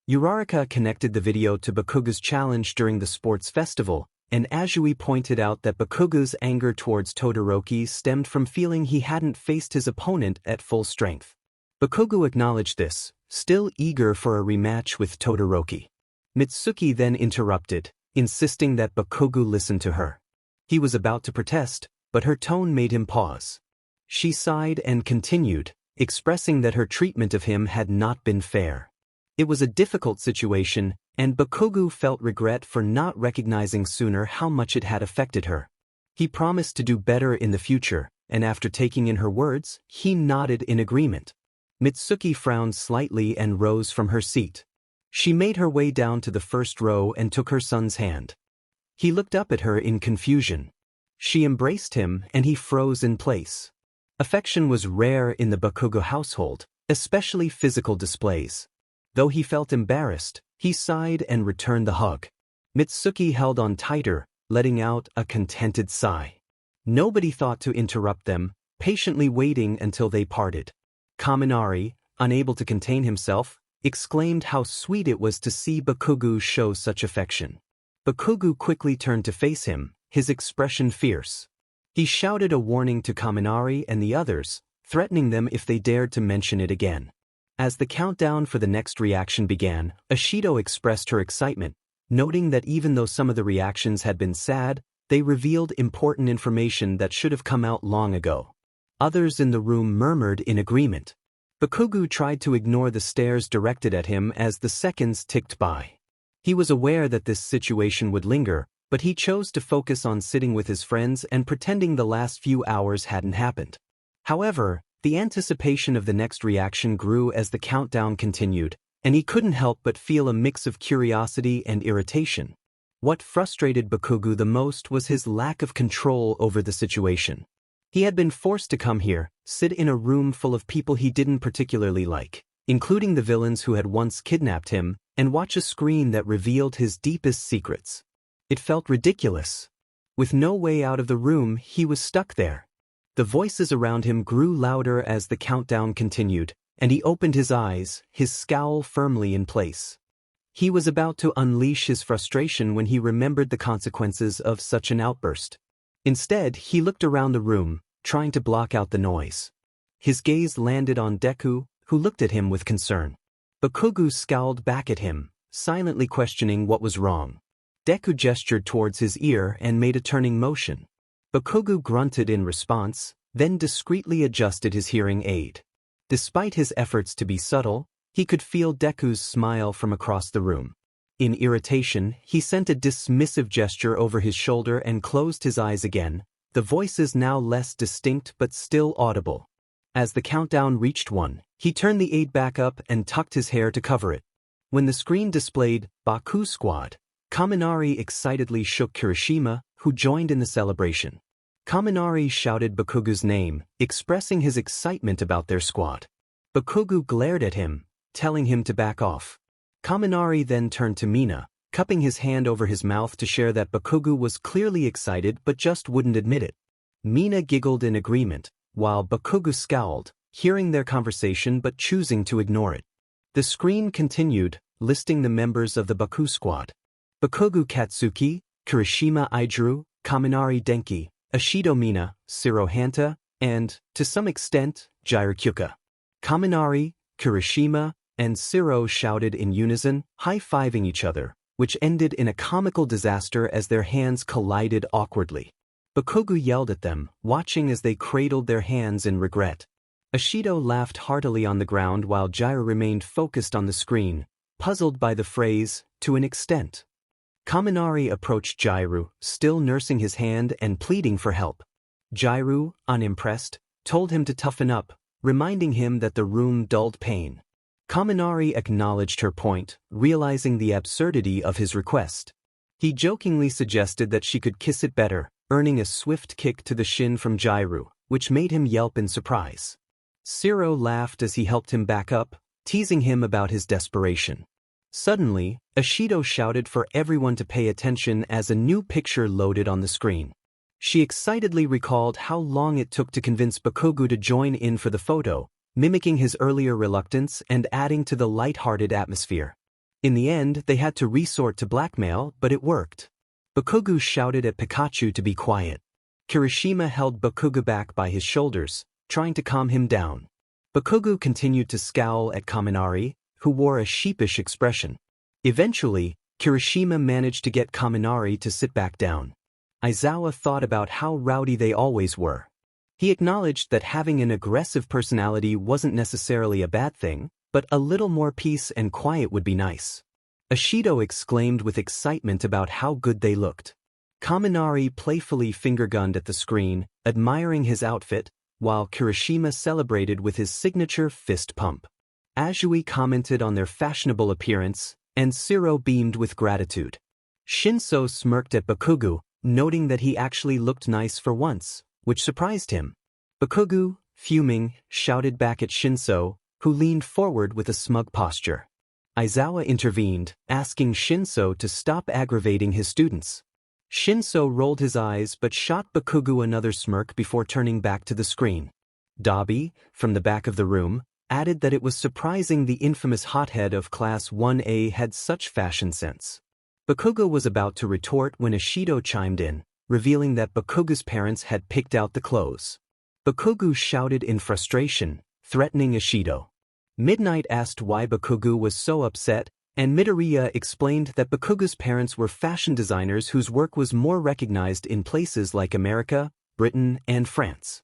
Uraraka connected the video to Bakugo's challenge during the sports festival, and Azui pointed out that Bakugo's anger towards Todoroki stemmed from feeling he hadn't faced his opponent at full strength. Bakugo acknowledged this, still eager for a rematch with Todoroki. Mitsuki then interrupted, insisting that Bakugo listen to her. He was about to protest, but her tone made him pause. She sighed and continued, expressing that her treatment of him had not been fair. It was a difficult situation, and Bakugo felt regret for not recognizing sooner how much it had affected her. He promised to do better in the future, and after taking in her words, he nodded in agreement. Mitsuki frowned slightly and rose from her seat. She made her way down to the first row and took her son's hand. He looked up at her in confusion. She embraced him and he froze in place. Affection was rare in the Bakugo household, especially physical displays. Though he felt embarrassed, he sighed and returned the hug. Mitsuki held on tighter, letting out a contented sigh. Nobody thought to interrupt them, patiently waiting until they parted. Kaminari, unable to contain himself, exclaimed how sweet it was to see Bakugo show such affection. Bakugo quickly turned to face him, his expression fierce. He shouted a warning to Kaminari and the others, threatening them if they dared to mention it again. As the countdown for the next reaction began, Ashido expressed her excitement, noting that even though some of the reactions had been sad, they revealed important information that should have come out long ago. Others in the room murmured in agreement. Bakugo tried to ignore the stares directed at him as the seconds ticked by. He was aware that this situation would linger, but he chose to focus on sitting with his friends and pretending the last few hours hadn't happened. However, the anticipation of the next reaction grew as the countdown continued, and he couldn't help but feel a mix of curiosity and irritation. What frustrated Bakugo the most was his lack of control over the situation. He had been forced to come here, sit in a room full of people he didn't particularly like, including the villains who had once kidnapped him, and watch a screen that revealed his deepest secrets. It felt ridiculous. With no way out of the room, he was stuck there. The voices around him grew louder as the countdown continued, and he opened his eyes, his scowl firmly in place. He was about to unleash his frustration when he remembered the consequences of such an outburst. Instead, he looked around the room, trying to block out the noise. His gaze landed on Deku, who looked at him with concern. Bakugo scowled back at him, silently questioning what was wrong. Deku gestured towards his ear and made a turning motion. Bakugo grunted in response, then discreetly adjusted his hearing aid. Despite his efforts to be subtle, he could feel Deku's smile from across the room. In irritation, he sent a dismissive gesture over his shoulder and closed his eyes again, the voices now less distinct but still audible. As the countdown reached 1, he turned the aid back up and tucked his hair to cover it. When the screen displayed Baku Squad, Kaminari excitedly shook Kirishima, who joined in the celebration. Kaminari shouted Bakugo's name, expressing his excitement about their squad. Bakugo glared at him, telling him to back off. Kaminari then turned to Bnha, cupping his hand over his mouth to share that Bakugo was clearly excited but just wouldn't admit it. Bnha giggled in agreement, while Bakugo scowled, hearing their conversation but choosing to ignore it. The screen continued, listing the members of the Baku Squad. Bakugo Katsuki, Kirishima Aijuru, Kaminari Denki, Ashido Bnha, Shiro Hanta, and, to some extent, Jiraiya Kyuka. Kaminari, Kirishima, and Shiro shouted in unison, high-fiving each other, which ended in a comical disaster as their hands collided awkwardly. Bakugo yelled at them, watching as they cradled their hands in regret. Ashido laughed heartily on the ground while Jiraiya remained focused on the screen, puzzled by the phrase, to an extent. Kaminari approached Jiraiya, still nursing his hand and pleading for help. Jiraiya, unimpressed, told him to toughen up, reminding him that the room dulled pain. Kaminari acknowledged her point, realizing the absurdity of his request. He jokingly suggested that she could kiss it better, earning a swift kick to the shin from Jiraiya, which made him yelp in surprise. Shiro laughed as he helped him back up, teasing him about his desperation. Suddenly, Ashido shouted for everyone to pay attention as a new picture loaded on the screen. She excitedly recalled how long it took to convince Bakugo to join in for the photo, mimicking his earlier reluctance and adding to the light-hearted atmosphere. In the end, they had to resort to blackmail, but it worked. Bakugo shouted at Pikachu to be quiet. Kirishima held Bakugo back by his shoulders, trying to calm him down. Bakugo continued to scowl at Kaminari, who wore a sheepish expression. Eventually, Kirishima managed to get Kaminari to sit back down. Aizawa thought about how rowdy they always were. He acknowledged that having an aggressive personality wasn't necessarily a bad thing, but a little more peace and quiet would be nice. Ashido exclaimed with excitement about how good they looked. Kaminari playfully finger-gunned at the screen, admiring his outfit, while Kirishima celebrated with his signature fist pump. Azui commented on their fashionable appearance, and Shiro beamed with gratitude. Shinso smirked at Bakugo, noting that he actually looked nice for once, which surprised him. Bakugo, fuming, shouted back at Shinso, who leaned forward with a smug posture. Aizawa intervened, asking Shinso to stop aggravating his students. Shinso rolled his eyes but shot Bakugo another smirk before turning back to the screen. Dabi, from the back of the room, added that it was surprising the infamous hothead of Class 1A had such fashion sense. Bakugo was about to retort when Ashido chimed in, revealing that Bakugo's parents had picked out the clothes. Bakugo shouted in frustration, threatening Ashido. Midnight asked why Bakugo was so upset, and Midoriya explained that Bakugo's parents were fashion designers whose work was more recognized in places like America, Britain, and France.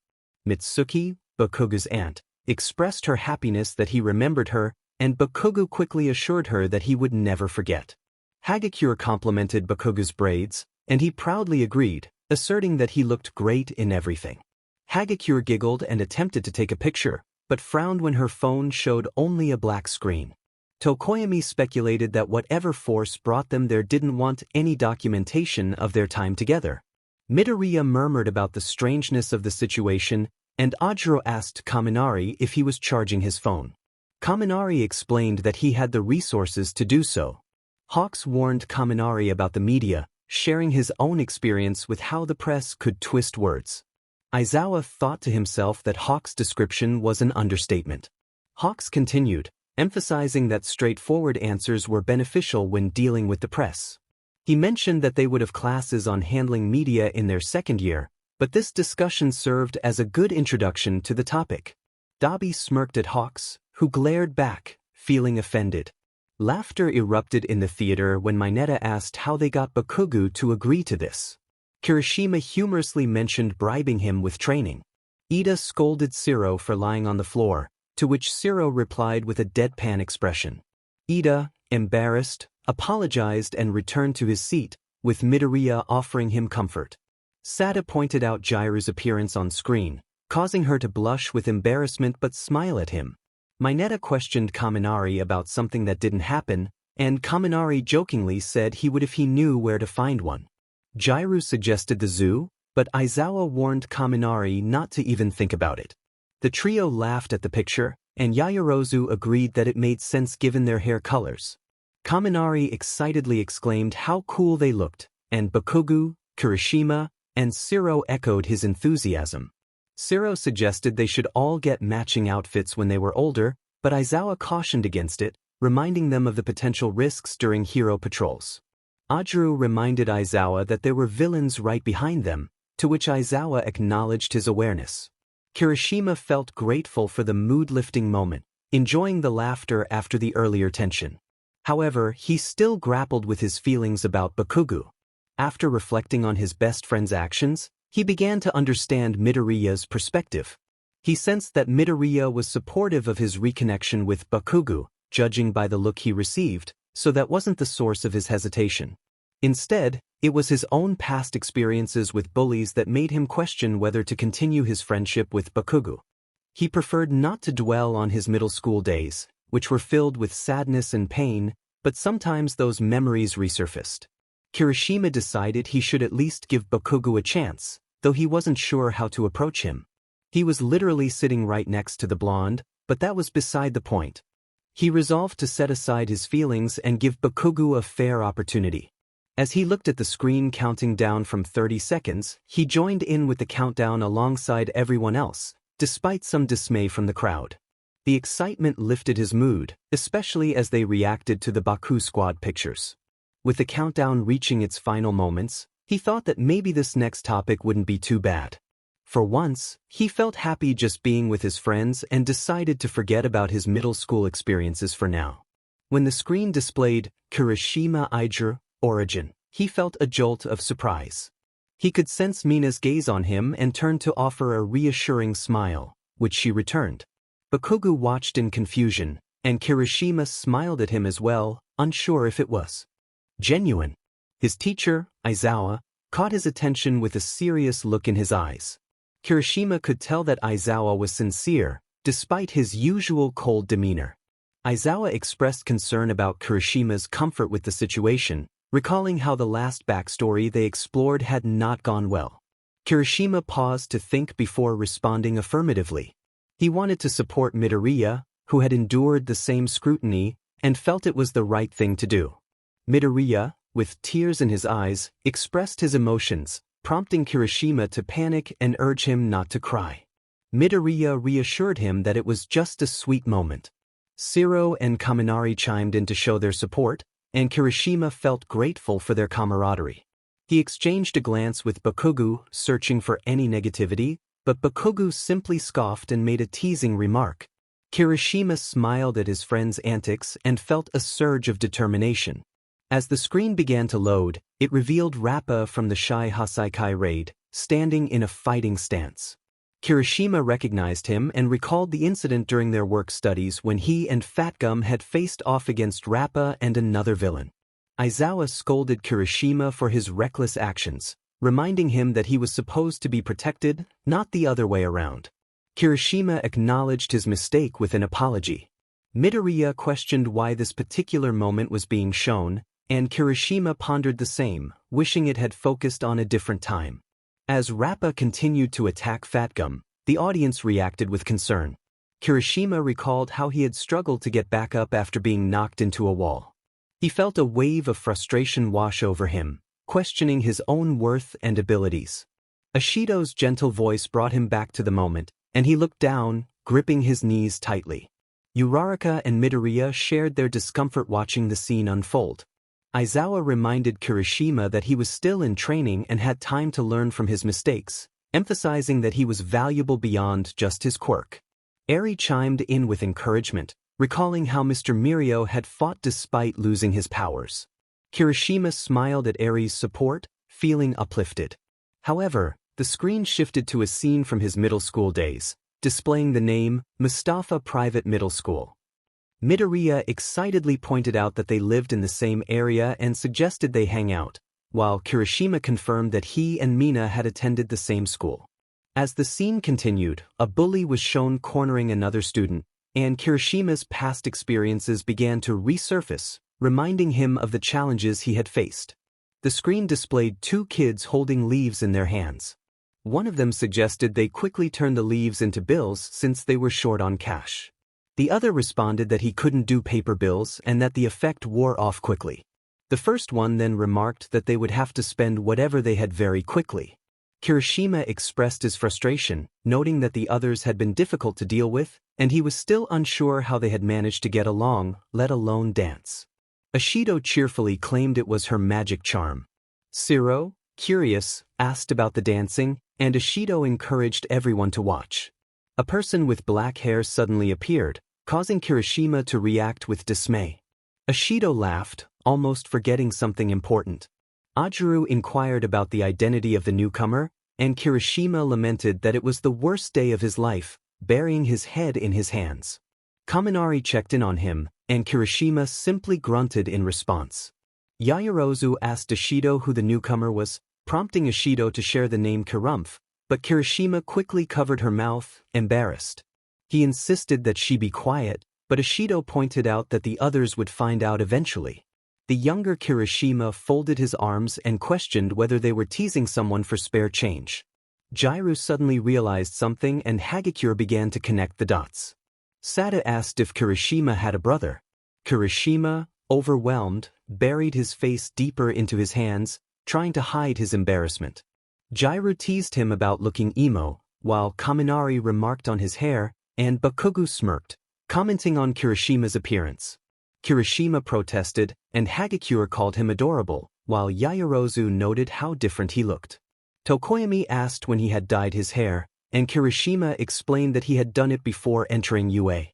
Mitsuki, Bakugo's aunt, expressed her happiness that he remembered her, and Bakugo quickly assured her that he would never forget. Hagakure complimented Bakugo's braids, and he proudly agreed, asserting that he looked great in everything. Hagakure giggled and attempted to take a picture, but frowned when her phone showed only a black screen. Tokoyami speculated that whatever force brought them there didn't want any documentation of their time together. Midoriya murmured about the strangeness of the situation, and Ajiro asked Kaminari if he was charging his phone. Kaminari explained that he had the resources to do so. Hawks warned Kaminari about the media, sharing his own experience with how the press could twist words. Aizawa thought to himself that Hawks' description was an understatement. Hawks continued, emphasizing that straightforward answers were beneficial when dealing with the press. He mentioned that they would have classes on handling media in their second year, but this discussion served as a good introduction to the topic. Dabi smirked at Hawks, who glared back, feeling offended. Laughter erupted in the theater when Mineta asked how they got Bakugo to agree to this. Kirishima humorously mentioned bribing him with training. Ida scolded Shiro for lying on the floor, to which Shiro replied with a deadpan expression. Ida, embarrassed, apologized and returned to his seat, with Midoriya offering him comfort. Sada pointed out Jiru's appearance on screen, causing her to blush with embarrassment but smile at him. Mineta questioned Kaminari about something that didn't happen, and Kaminari jokingly said he would if he knew where to find one. Jiru suggested the zoo, but Aizawa warned Kaminari not to even think about it. The trio laughed at the picture, and Yaoyorozu agreed that it made sense given their hair colors. Kaminari excitedly exclaimed how cool they looked, and Bakugo, Kirishima, and Shiro echoed his enthusiasm. Shiro suggested they should all get matching outfits when they were older, but Aizawa cautioned against it, reminding them of the potential risks during hero patrols. Ajuru reminded Aizawa that there were villains right behind them, to which Aizawa acknowledged his awareness. Kirishima felt grateful for the mood-lifting moment, enjoying the laughter after the earlier tension. However, he still grappled with his feelings about Bakugo. After reflecting on his best friend's actions, he began to understand Midoriya's perspective. He sensed that Midoriya was supportive of his reconnection with Bakugo, judging by the look he received, so that wasn't the source of his hesitation. Instead, it was his own past experiences with bullies that made him question whether to continue his friendship with Bakugo. He preferred not to dwell on his middle school days, which were filled with sadness and pain, but sometimes those memories resurfaced. Kirishima decided he should at least give Bakugo a chance, though he wasn't sure how to approach him. He was literally sitting right next to the blonde, but that was beside the point. He resolved to set aside his feelings and give Bakugo a fair opportunity. As he looked at the screen counting down from 30 seconds, he joined in with the countdown alongside everyone else, despite some dismay from the crowd. The excitement lifted his mood, especially as they reacted to the Baku Squad pictures. With the countdown reaching its final moments, he thought that maybe this next topic wouldn't be too bad. For once, he felt happy just being with his friends and decided to forget about his middle school experiences for now. When the screen displayed Kirishima Aizawa Origin, he felt a jolt of surprise. He could sense Mina's gaze on him and turned to offer a reassuring smile, which she returned. Bakugo watched in confusion, and Kirishima smiled at him as well, unsure if it was genuine. His teacher, Aizawa, caught his attention with a serious look in his eyes. Kirishima could tell that Aizawa was sincere, despite his usual cold demeanor. Aizawa expressed concern about Kirishima's comfort with the situation, recalling how the last backstory they explored had not gone well. Kirishima paused to think before responding affirmatively. He wanted to support Midoriya, who had endured the same scrutiny, and felt it was the right thing to do. Midoriya, with tears in his eyes, expressed his emotions, prompting Kirishima to panic and urge him not to cry. Midoriya reassured him that it was just a sweet moment. Shiro and Kaminari chimed in to show their support, and Kirishima felt grateful for their camaraderie. He exchanged a glance with Bakugo, searching for any negativity, but Bakugo simply scoffed and made a teasing remark. Kirishima smiled at his friend's antics and felt a surge of determination. As the screen began to load, it revealed Rappa from the Shai Hasaikai raid, standing in a fighting stance. Kirishima recognized him and recalled the incident during their work studies when he and Fatgum had faced off against Rappa and another villain. Aizawa scolded Kirishima for his reckless actions, reminding him that he was supposed to be protected, not the other way around. Kirishima acknowledged his mistake with an apology. Midoriya questioned why this particular moment was being shown, and Kirishima pondered the same, wishing it had focused on a different time. As Rappa continued to attack Fatgum, the audience reacted with concern. Kirishima recalled how he had struggled to get back up after being knocked into a wall. He felt a wave of frustration wash over him, questioning his own worth and abilities. Ashido's gentle voice brought him back to the moment, and he looked down, gripping his knees tightly. Uraraka and Midoriya shared their discomfort watching the scene unfold. Aizawa reminded Kirishima that he was still in training and had time to learn from his mistakes, emphasizing that he was valuable beyond just his quirk. Eri chimed in with encouragement, recalling how Mr. Mirio had fought despite losing his powers. Kirishima smiled at Eri's support, feeling uplifted. However, the screen shifted to a scene from his middle school days, displaying the name Mustafa Private Middle School. Midoriya excitedly pointed out that they lived in the same area and suggested they hang out, while Kirishima confirmed that he and Bnha had attended the same school. As the scene continued, a bully was shown cornering another student, and Kirishima's past experiences began to resurface, reminding him of the challenges he had faced. The screen displayed two kids holding leaves in their hands. One of them suggested they quickly turn the leaves into bills since they were short on cash. The other responded that he couldn't do paper bills and that the effect wore off quickly. The first one then remarked that they would have to spend whatever they had very quickly. Kirishima expressed his frustration, noting that the others had been difficult to deal with, and he was still unsure how they had managed to get along, let alone dance. Ashido cheerfully claimed it was her magic charm. Siro, curious, asked about the dancing, and Ashido encouraged everyone to watch. A person with black hair suddenly appeared, causing Kirishima to react with dismay. Ashido laughed, almost forgetting something important. Ajuru inquired about the identity of the newcomer, and Kirishima lamented that it was the worst day of his life, burying his head in his hands. Kaminari checked in on him, and Kirishima simply grunted in response. Yaoyorozu asked Ashido who the newcomer was, prompting Ashido to share the name Kirumph, but Kirishima quickly covered her mouth, embarrassed. He insisted that she be quiet, but Ashido pointed out that the others would find out eventually. The younger Kirishima folded his arms and questioned whether they were teasing someone for spare change. Jiru suddenly realized something and Hagakure began to connect the dots. Sada asked if Kirishima had a brother. Kirishima, overwhelmed, buried his face deeper into his hands, trying to hide his embarrassment. Jiru teased him about looking emo, while Kaminari remarked on his hair, and Bakugo smirked, commenting on Kirishima's appearance. Kirishima protested, and Hagakure called him adorable, while Yaoyorozu noted how different he looked. Tokoyami asked when he had dyed his hair, and Kirishima explained that he had done it before entering UA.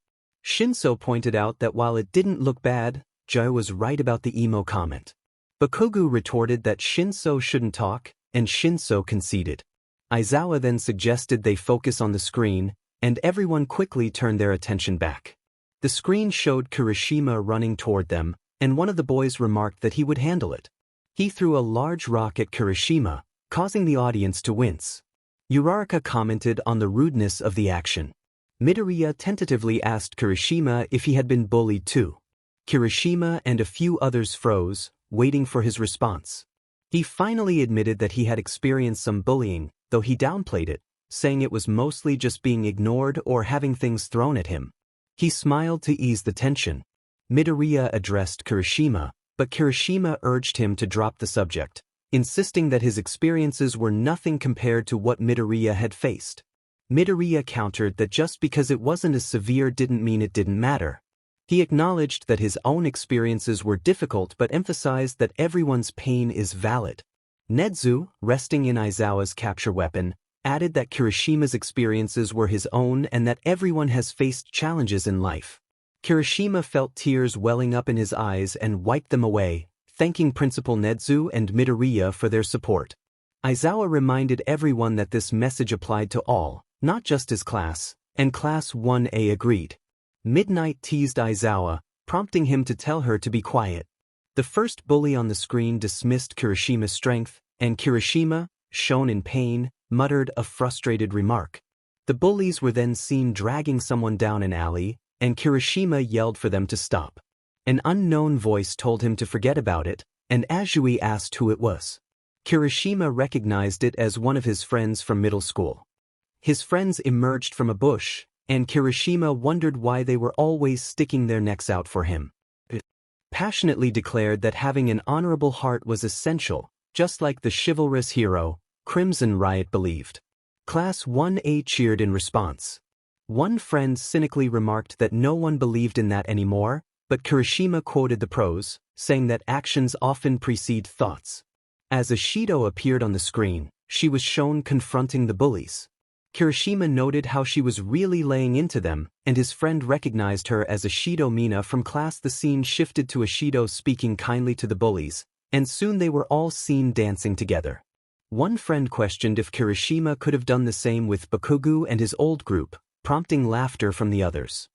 Shinso pointed out that while it didn't look bad, Jiru was right about the emo comment. Bakugo retorted that Shinso shouldn't talk, and Shinso conceded. Aizawa then suggested they focus on the screen, and everyone quickly turned their attention back. The screen showed Kirishima running toward them, and one of the boys remarked that he would handle it. He threw a large rock at Kirishima, causing the audience to wince. Uraraka commented on the rudeness of the action. Midoriya tentatively asked Kirishima if he had been bullied too. Kirishima and a few others froze, waiting for his response. He finally admitted that he had experienced some bullying, though he downplayed it, saying it was mostly just being ignored or having things thrown at him. He smiled to ease the tension. Midoriya addressed Kirishima, but Kirishima urged him to drop the subject, insisting that his experiences were nothing compared to what Midoriya had faced. Midoriya countered that just because it wasn't as severe didn't mean it didn't matter. He acknowledged that his own experiences were difficult but emphasized that everyone's pain is valid. Nedu, resting in Aizawa's capture weapon, added that Kirishima's experiences were his own and that everyone has faced challenges in life. Kirishima felt tears welling up in his eyes and wiped them away, thanking Principal Nedu and Midoriya for their support. Aizawa reminded everyone that this message applied to all, not just his class, and Class 1A agreed. Midnight teased Aizawa, prompting him to tell her to be quiet. The first bully on the screen dismissed Kirishima's strength, and Kirishima, shown in pain, muttered a frustrated remark. The bullies were then seen dragging someone down an alley, and Kirishima yelled for them to stop. An unknown voice told him to forget about it, and Azui asked who it was. Kirishima recognized it as one of his friends from middle school. His friends emerged from a bush, and Kirishima wondered why they were always sticking their necks out for him. Passionately declared that having an honorable heart was essential, just like the chivalrous hero, Crimson Riot believed. Class 1A cheered in response. One friend cynically remarked that no one believed in that anymore, but Kirishima quoted the pros, saying that actions often precede thoughts. As Ashido appeared on the screen, she was shown confronting the bullies. Kirishima noted how she was really laying into them, and his friend recognized her as Ashido Bnha from class. The scene shifted to Ashido speaking kindly to the bullies, and soon they were all seen dancing together. One friend questioned if Kirishima could have done the same with Bakugo and his old group, prompting laughter from the others.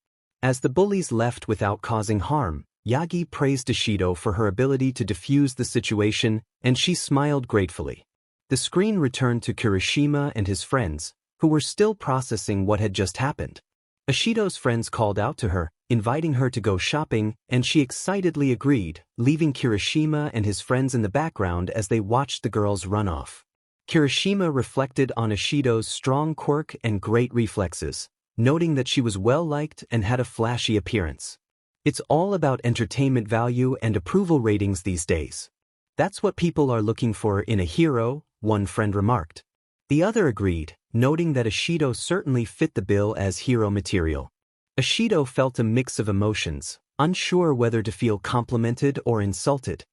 As the bullies left without causing harm, Yagi praised Ishido for her ability to defuse the situation, and she smiled gratefully. The screen returned to Kirishima and his friends, who were still processing what had just happened. Ishido's friends called out to her, inviting her to go shopping, and she excitedly agreed, leaving Kirishima and his friends in the background as they watched the girls run off. Kirishima reflected on Ishido's strong quirk and great reflexes, noting that she was well-liked and had a flashy appearance. It's all about entertainment value and approval ratings these days. That's what people are looking for in a hero, one friend remarked. The other agreed, noting that Ishido certainly fit the bill as hero material. Ishido felt a mix of emotions, unsure whether to feel complimented or insulted.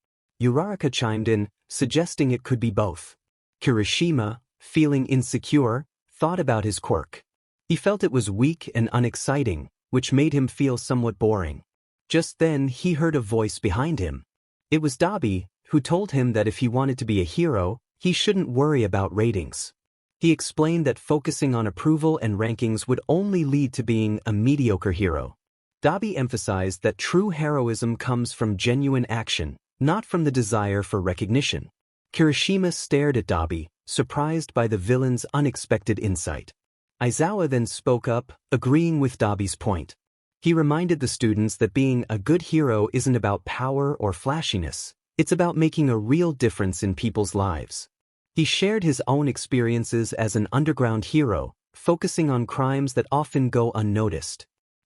Uraraka chimed in, suggesting it could be both. Kirishima, feeling insecure, thought about his quirk. He felt it was weak and unexciting, which made him feel somewhat boring. Just then he heard a voice behind him. It was Dabi, who told him that if he wanted to be a hero, he shouldn't worry about ratings. He explained that focusing on approval and rankings would only lead to being a mediocre hero. Dabi emphasized that true heroism comes from genuine action, not from the desire for recognition. Kirishima stared at Dabi, surprised by the villain's unexpected insight. Aizawa then spoke up, agreeing with Dabi's point. He reminded the students that being a good hero isn't about power or flashiness, it's about making a real difference in people's lives. He shared his own experiences as an underground hero, focusing on crimes that often go unnoticed.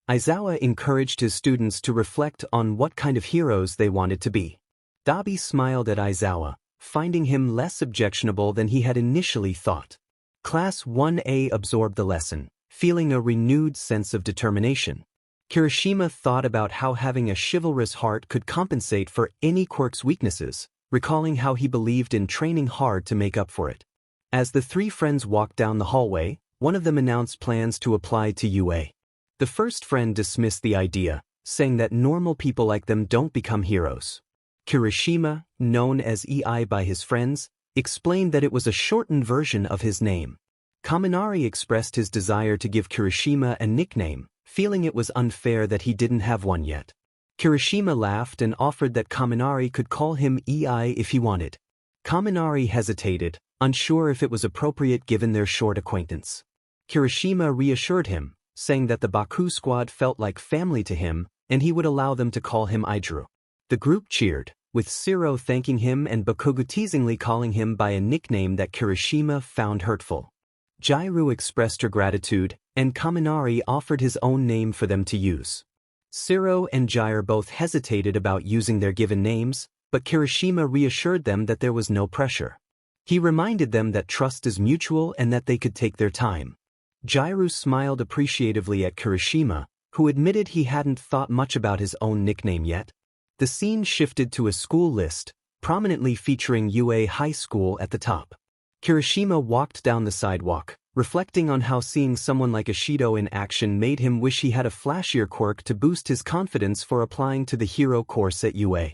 Aizawa encouraged his students to reflect on what kind of heroes they wanted to be. Dabi smiled at Aizawa, finding him less objectionable than he had initially thought. Class 1A absorbed the lesson, feeling a renewed sense of determination. Kirishima thought about how having a chivalrous heart could compensate for any quirk's weaknesses, recalling how he believed in training hard to make up for it. As the three friends walked down the hallway, one of them announced plans to apply to UA. The first friend dismissed the idea, saying that normal people like them don't become heroes. Kirishima, known as EI by his friends, explained that it was a shortened version of his name. Kaminari expressed his desire to give Kirishima a nickname, feeling it was unfair that he didn't have one yet. Kirishima laughed and offered that Kaminari could call him EI if he wanted. Kaminari hesitated, unsure if it was appropriate given their short acquaintance. Kirishima reassured him, saying that the Baku Squad felt like family to him, and he would allow them to call him Aijuru. The group cheered, with Siro thanking him and Bakugo teasingly calling him by a nickname that Kirishima found hurtful. Jairu expressed her gratitude, and Kaminari offered his own name for them to use. Siro and Jair both hesitated about using their given names, but Kirishima reassured them that there was no pressure. He reminded them that trust is mutual and that they could take their time. Jairu smiled appreciatively at Kirishima, who admitted he hadn't thought much about his own nickname yet. The scene shifted to a school list, prominently featuring UA High School at the top. Kirishima walked down the sidewalk, reflecting on how seeing someone like Ishido in action made him wish he had a flashier quirk to boost his confidence for applying to the hero course at UA.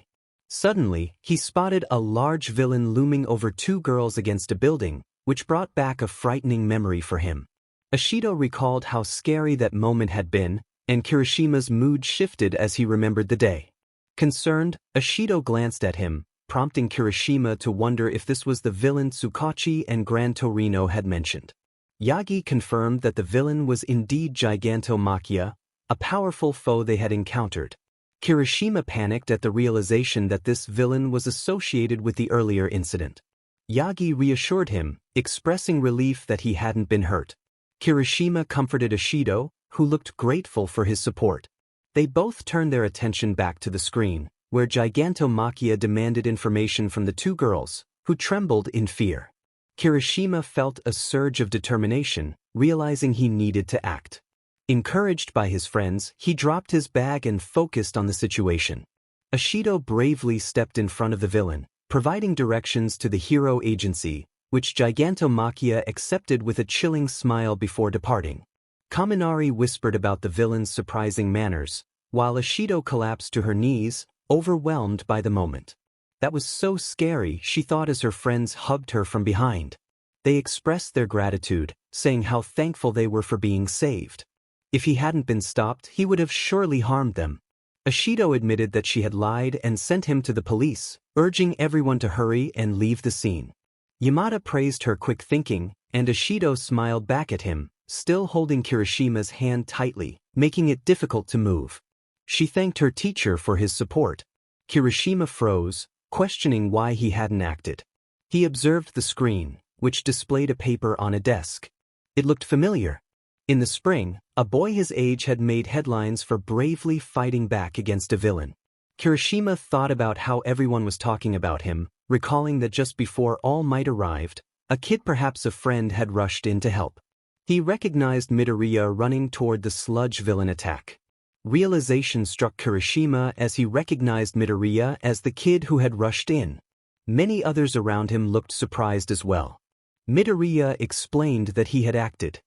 Suddenly, he spotted a large villain looming over two girls against a building, which brought back a frightening memory for him. Ishido recalled how scary that moment had been, and Kirishima's mood shifted as he remembered the day. Concerned, Ishido glanced at him, prompting Kirishima to wonder if this was the villain Tsukachi and Gran Torino had mentioned. Yagi confirmed that the villain was indeed Gigantomachia, a powerful foe they had encountered. Kirishima panicked at the realization that this villain was associated with the earlier incident. Yagi reassured him, expressing relief that he hadn't been hurt. Kirishima comforted Ishido, who looked grateful for his support. They both turned their attention back to the screen, where Gigantomachia demanded information from the two girls, who trembled in fear. Kirishima felt a surge of determination, realizing he needed to act. Encouraged by his friends, he dropped his bag and focused on the situation. Ishido bravely stepped in front of the villain, providing directions to the hero agency, which Gigantomachia accepted with a chilling smile before departing. Kaminari whispered about the villain's surprising manners, while Ishido collapsed to her knees, overwhelmed by the moment. That was so scary, she thought as her friends hugged her from behind. They expressed their gratitude, saying how thankful they were for being saved. If he hadn't been stopped, he would have surely harmed them. Ashido admitted that she had lied and sent him to the police, urging everyone to hurry and leave the scene. Yamada praised her quick thinking, and Ashido smiled back at him, still holding Kirishima's hand tightly, making it difficult to move. She thanked her teacher for his support. Kirishima froze, questioning why he hadn't acted. He observed the screen, which displayed a paper on a desk. It looked familiar. In the spring, a boy his age had made headlines for bravely fighting back against a villain. Kirishima thought about how everyone was talking about him, recalling that just before All Might arrived, a kid, perhaps a friend, had rushed in to help. He recognized Midoriya running toward the sludge villain attack. Realization struck Kirishima as he recognized Midoriya as the kid who had rushed in. Many others around him looked surprised as well. Midoriya explained that he had acted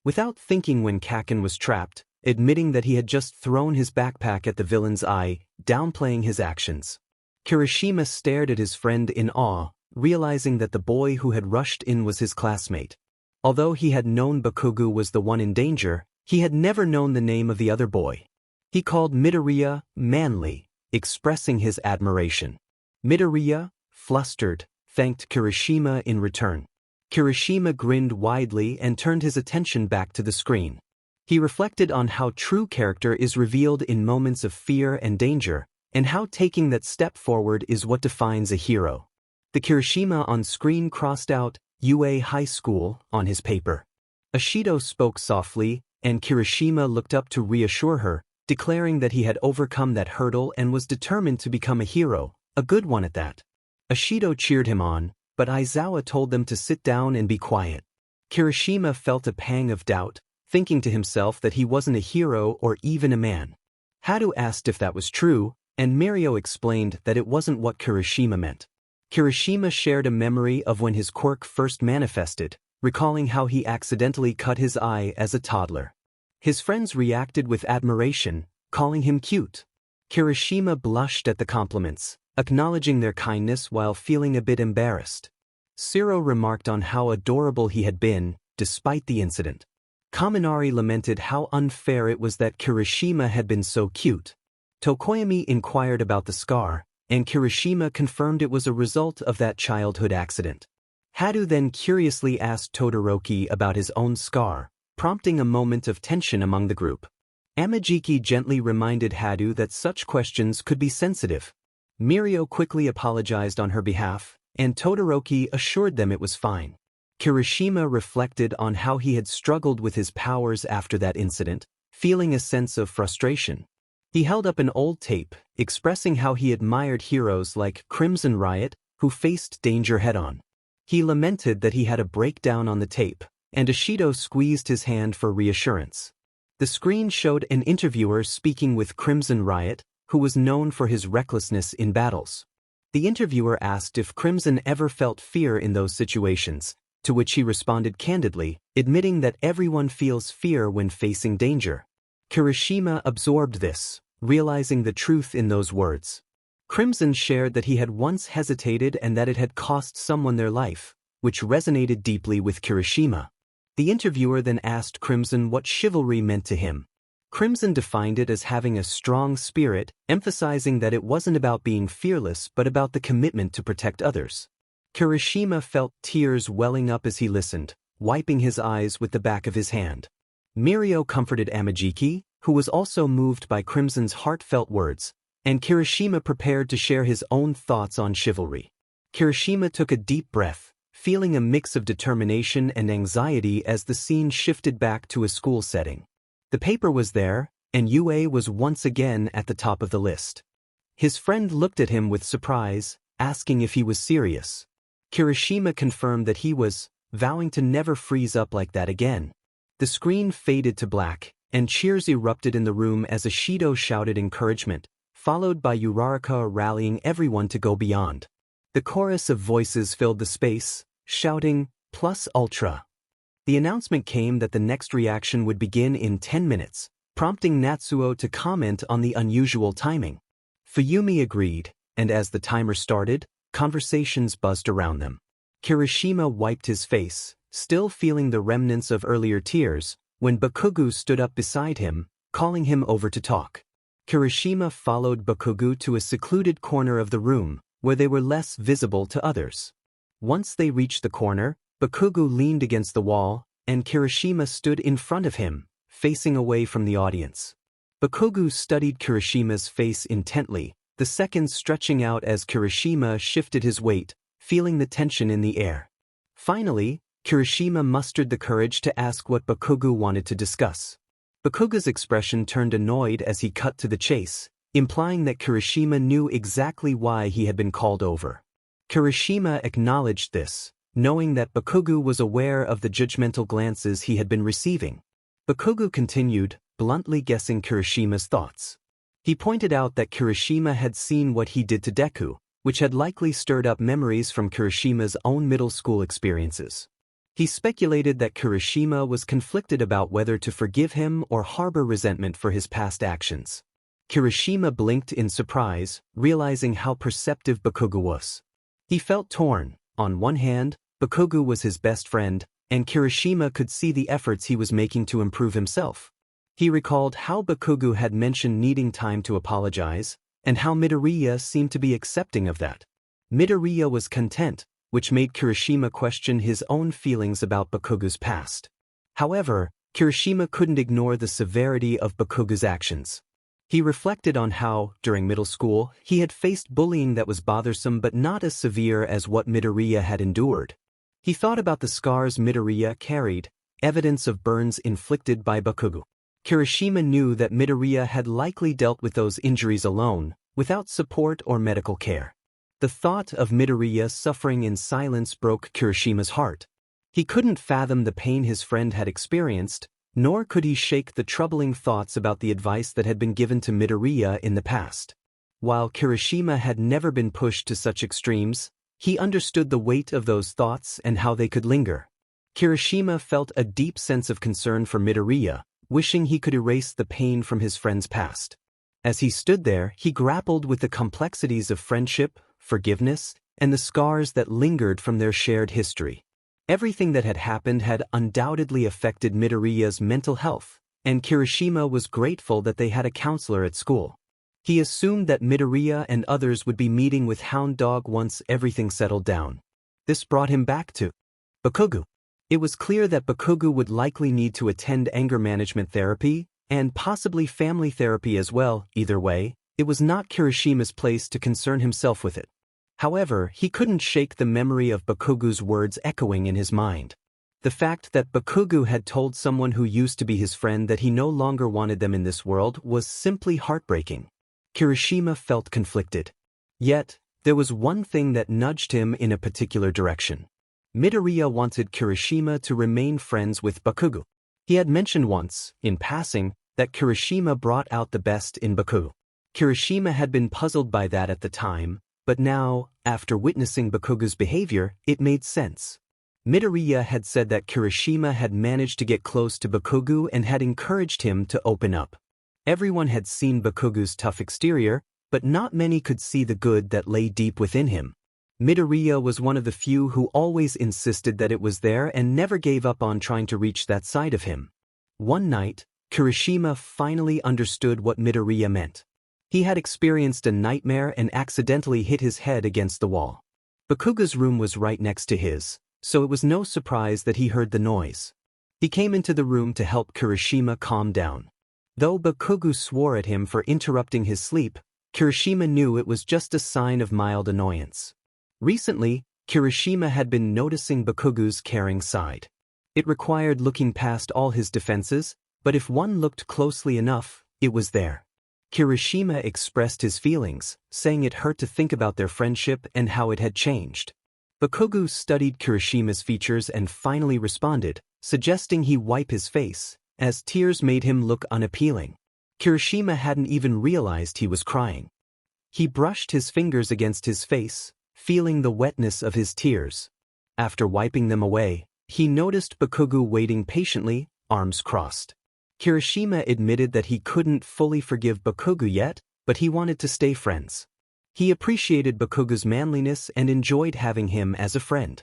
without thinking when Kaken was trapped, admitting that he had just thrown his backpack at the villain's eye, downplaying his actions. Kirishima stared at his friend in awe, realizing that the boy who had rushed in was his classmate. Although he had known Bakugo was the one in danger, he had never known the name of the other boy. He called Midoriya manly, expressing his admiration. Midoriya, flustered, thanked Kirishima in return. Kirishima grinned widely and turned his attention back to the screen. He reflected on how true character is revealed in moments of fear and danger, and how taking that step forward is what defines a hero. The Kirishima on screen crossed out UA High School on his paper. Ashido spoke softly, and Kirishima looked up to reassure her, declaring that he had overcome that hurdle and was determined to become a hero, a good one at that. Ashido cheered him on, but Aizawa told them to sit down and be quiet. Kirishima felt a pang of doubt, thinking to himself that he wasn't a hero or even a man. Haru asked if that was true, and Mirio explained that it wasn't what Kirishima meant. Kirishima shared a memory of when his quirk first manifested, recalling how he accidentally cut his eye as a toddler. His friends reacted with admiration, calling him cute. Kirishima blushed at the compliments, acknowledging their kindness while feeling a bit embarrassed. Shiro remarked on how adorable he had been, despite the incident. Kaminari lamented how unfair it was that Kirishima had been so cute. Tokoyami inquired about the scar, and Kirishima confirmed it was a result of that childhood accident. Haru then curiously asked Todoroki about his own scar, prompting a moment of tension among the group. Amajiki gently reminded Haru that such questions could be sensitive. Mirio quickly apologized on her behalf, and Todoroki assured them it was fine. Kirishima reflected on how he had struggled with his powers after that incident, feeling a sense of frustration. He held up an old tape, expressing how he admired heroes like Crimson Riot, who faced danger head-on. He lamented that he had a breakdown on the tape, and Ashido squeezed his hand for reassurance. The screen showed an interviewer speaking with Crimson Riot, who was known for his recklessness in battles. The interviewer asked if Crimson ever felt fear in those situations, to which he responded candidly, admitting that everyone feels fear when facing danger. Kirishima absorbed this, realizing the truth in those words. Crimson shared that he had once hesitated and that it had cost someone their life, which resonated deeply with Kirishima. The interviewer then asked Crimson what chivalry meant to him. Crimson defined it as having a strong spirit, emphasizing that it wasn't about being fearless but about the commitment to protect others. Kirishima felt tears welling up as he listened, wiping his eyes with the back of his hand. Mirio comforted Amajiki, who was also moved by Crimson's heartfelt words, and Kirishima prepared to share his own thoughts on chivalry. Kirishima took a deep breath, feeling a mix of determination and anxiety as the scene shifted back to a school setting. The paper was there, and UA was once again at the top of the list. His friend looked at him with surprise, asking if he was serious. Kirishima confirmed that he was, vowing to never freeze up like that again. The screen faded to black, and cheers erupted in the room as Ashido shouted encouragement, followed by Uraraka rallying everyone to go beyond. The chorus of voices filled the space, shouting, "Plus Ultra." The announcement came that the next reaction would begin in 10 minutes, prompting Natsuo to comment on the unusual timing. Fuyumi agreed, and as the timer started, conversations buzzed around them. Kirishima wiped his face, still feeling the remnants of earlier tears, when Bakugo stood up beside him, calling him over to talk. Kirishima followed Bakugo to a secluded corner of the room, where they were less visible to others. Once they reached the corner, Bakugo leaned against the wall, and Kirishima stood in front of him, facing away from the audience. Bakugo studied Kirishima's face intently, the seconds stretching out as Kirishima shifted his weight, feeling the tension in the air. Finally, Kirishima mustered the courage to ask what Bakugo wanted to discuss. Bakugo's expression turned annoyed as he cut to the chase, implying that Kirishima knew exactly why he had been called over. Kirishima acknowledged this, knowing that Bakugo was aware of the judgmental glances he had been receiving. Bakugo continued, bluntly guessing Kirishima's thoughts. He pointed out that Kirishima had seen what he did to Deku, which had likely stirred up memories from Kirishima's own middle school experiences. He speculated that Kirishima was conflicted about whether to forgive him or harbor resentment for his past actions. Kirishima blinked in surprise, realizing how perceptive Bakugo was. He felt torn. On one hand, Bakugo was his best friend, and Kirishima could see the efforts he was making to improve himself. He recalled how Bakugo had mentioned needing time to apologize, and how Midoriya seemed to be accepting of that. Midoriya was content, which made Kirishima question his own feelings about Bakugo's past. However, Kirishima couldn't ignore the severity of Bakugo's actions. He reflected on how, during middle school, he had faced bullying that was bothersome but not as severe as what Midoriya had endured. He thought about the scars Midoriya carried, evidence of burns inflicted by Bakugo. Kirishima knew that Midoriya had likely dealt with those injuries alone, without support or medical care. The thought of Midoriya suffering in silence broke Kirishima's heart. He couldn't fathom the pain his friend had experienced, nor could he shake the troubling thoughts about the advice that had been given to Midoriya in the past. While Kirishima had never been pushed to such extremes, he understood the weight of those thoughts and how they could linger. Kirishima felt a deep sense of concern for Midoriya, wishing he could erase the pain from his friend's past. As he stood there, he grappled with the complexities of friendship, forgiveness, and the scars that lingered from their shared history. Everything that had happened had undoubtedly affected Midoriya's mental health, and Kirishima was grateful that they had a counselor at school. He assumed that Midoriya and others would be meeting with Hound Dog once everything settled down. This brought him back to Bakugo. It was clear that Bakugo would likely need to attend anger management therapy, and possibly family therapy as well. Either way, it was not Kirishima's place to concern himself with it. However, he couldn't shake the memory of Bakugo's words echoing in his mind. The fact that Bakugo had told someone who used to be his friend that he no longer wanted them in this world was simply heartbreaking. Kirishima felt conflicted. Yet, there was one thing that nudged him in a particular direction. Midoriya wanted Kirishima to remain friends with Bakugo. He had mentioned once, in passing, that Kirishima brought out the best in Bakugo. Kirishima had been puzzled by that at the time, but now, after witnessing Bakugo's behavior, it made sense. Midoriya had said that Kirishima had managed to get close to Bakugo and had encouraged him to open up. Everyone had seen Bakugo's tough exterior, but not many could see the good that lay deep within him. Midoriya was one of the few who always insisted that it was there and never gave up on trying to reach that side of him. One night, Kirishima finally understood what Midoriya meant. He had experienced a nightmare and accidentally hit his head against the wall. Bakugo's room was right next to his, so it was no surprise that he heard the noise. He came into the room to help Kirishima calm down. Though Bakugo swore at him for interrupting his sleep, Kirishima knew it was just a sign of mild annoyance. Recently, Kirishima had been noticing Bakugo's caring side. It required looking past all his defenses, but if one looked closely enough, it was there. Kirishima expressed his feelings, saying it hurt to think about their friendship and how it had changed. Bakugo studied Kirishima's features and finally responded, suggesting he wipe his face, as tears made him look unappealing. Kirishima hadn't even realized he was crying. He brushed his fingers against his face, feeling the wetness of his tears. After wiping them away, he noticed Bakugo waiting patiently, arms crossed. Kirishima admitted that he couldn't fully forgive Bakugo yet, but he wanted to stay friends. He appreciated Bakugo's manliness and enjoyed having him as a friend.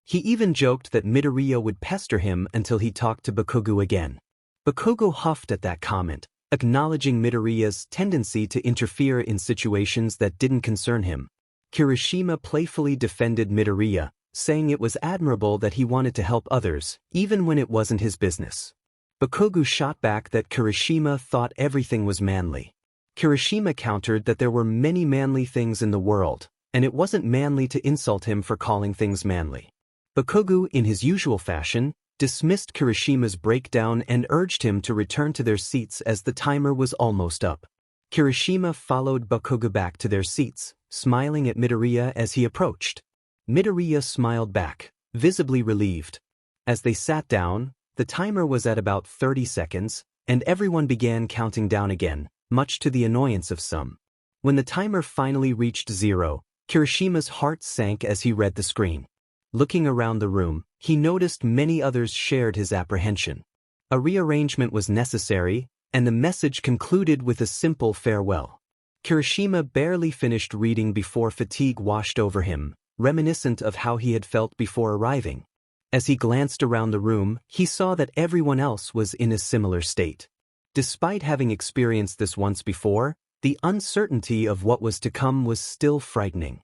He even joked that Midoriya would pester him until he talked to Bakugo again. Bakugo huffed at that comment, acknowledging Midoriya's tendency to interfere in situations that didn't concern him. Kirishima playfully defended Midoriya, saying it was admirable that he wanted to help others, even when it wasn't his business. Bakugo shot back that Kirishima thought everything was manly. Kirishima countered that there were many manly things in the world, and it wasn't manly to insult him for calling things manly. Bakugo, in his usual fashion, dismissed Kirishima's breakdown and urged him to return to their seats as the timer was almost up. Kirishima followed Bakugo back to their seats, smiling at Midoriya as he approached. Midoriya smiled back, visibly relieved. As they sat down, the timer was at about 30 seconds, and everyone began counting down again, much to the annoyance of some. When the timer finally reached 0, Kirishima's heart sank as he read the screen. Looking around the room, he noticed many others shared his apprehension. A rearrangement was necessary, and the message concluded with a simple farewell. Kirishima barely finished reading before fatigue washed over him, reminiscent of how he had felt before arriving. As he glanced around the room, he saw that everyone else was in a similar state. Despite having experienced this once before, the uncertainty of what was to come was still frightening.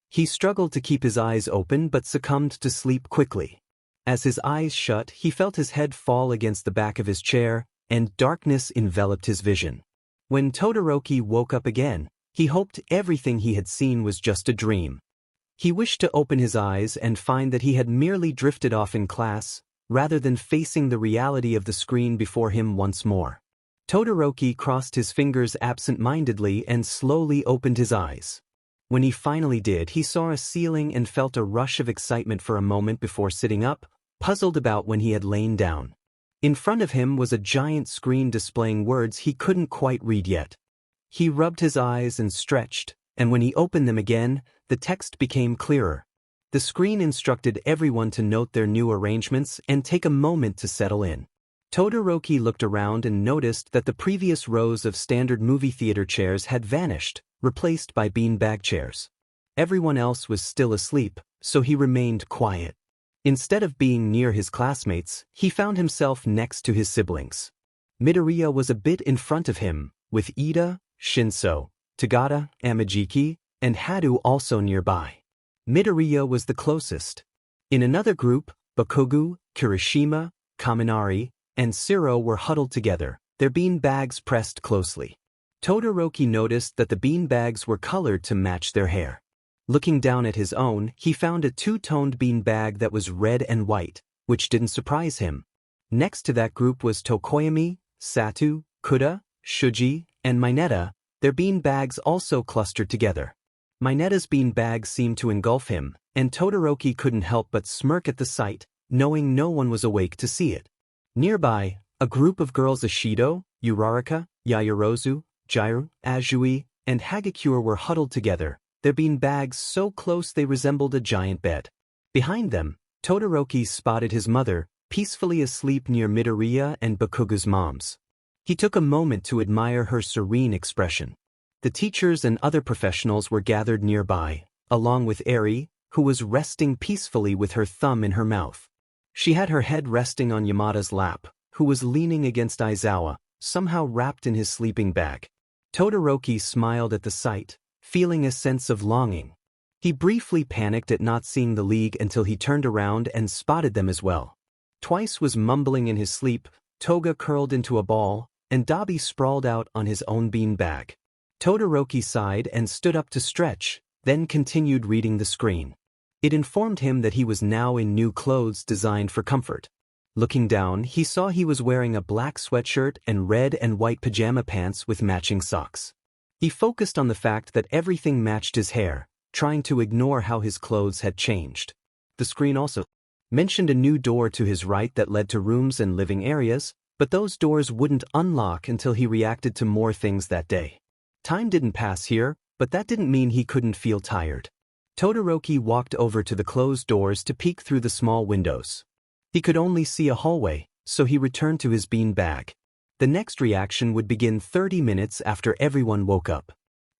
He struggled to keep his eyes open but succumbed to sleep quickly. As his eyes shut, he felt his head fall against the back of his chair, and darkness enveloped his vision. When Todoroki woke up again, he hoped everything he had seen was just a dream. He wished to open his eyes and find that he had merely drifted off in class, rather than facing the reality of the screen before him once more. Todoroki crossed his fingers absent-mindedly and slowly opened his eyes. When he finally did, he saw a ceiling and felt a rush of excitement for a moment before sitting up, puzzled about when he had lain down. In front of him was a giant screen displaying words he couldn't quite read yet. He rubbed his eyes and stretched, and when he opened them again, the text became clearer. The screen instructed everyone to note their new arrangements and take a moment to settle in. Todoroki looked around and noticed that the previous rows of standard movie theater chairs had vanished, replaced by beanbag chairs. Everyone else was still asleep, so he remained quiet. Instead of being near his classmates, he found himself next to his siblings. Midoriya was a bit in front of him, with Ida, Shinso, Tagata, Amajiki, and Haru also nearby. Midoriya was the closest. In another group, Bakugo, Kirishima, Kaminari, and Shiro were huddled together, their bean bags pressed closely. Todoroki noticed that the bean bags were colored to match their hair. Looking down at his own, he found a two-toned bean bag that was red and white, which didn't surprise him. Next to that group was Tokoyami, Satu, Kuda, Shuji, and Mineta, their bean bags also clustered together. Mineta's bean bag seemed to engulf him, and Todoroki couldn't help but smirk at the sight, knowing no one was awake to see it. Nearby, a group of girls Ashido, Uraraka, Yaoyorozu, Jiru, Azui, and Hagakure were huddled together, their bean bags so close they resembled a giant bed. Behind them, Todoroki spotted his mother, peacefully asleep near Midoriya and Bakugo's moms. He took a moment to admire her serene expression. The teachers and other professionals were gathered nearby, along with Eri, who was resting peacefully with her thumb in her mouth. She had her head resting on Yamada's lap, who was leaning against Aizawa, somehow wrapped in his sleeping bag. Todoroki smiled at the sight, feeling a sense of longing. He briefly panicked at not seeing the League until he turned around and spotted them as well. Twice was mumbling in his sleep, Toga curled into a ball, and Dabi sprawled out on his own bean bag. Todoroki sighed and stood up to stretch, then continued reading the screen. It informed him that he was now in new clothes designed for comfort. Looking down, he saw he was wearing a black sweatshirt and red and white pajama pants with matching socks. He focused on the fact that everything matched his hair, trying to ignore how his clothes had changed. The screen also mentioned a new door to his right that led to rooms and living areas, but those doors wouldn't unlock until he reacted to more things that day. Time didn't pass here, but that didn't mean he couldn't feel tired. Todoroki walked over to the closed doors to peek through the small windows. He could only see a hallway, so he returned to his bean bag. The next reaction would begin 30 minutes after everyone woke up.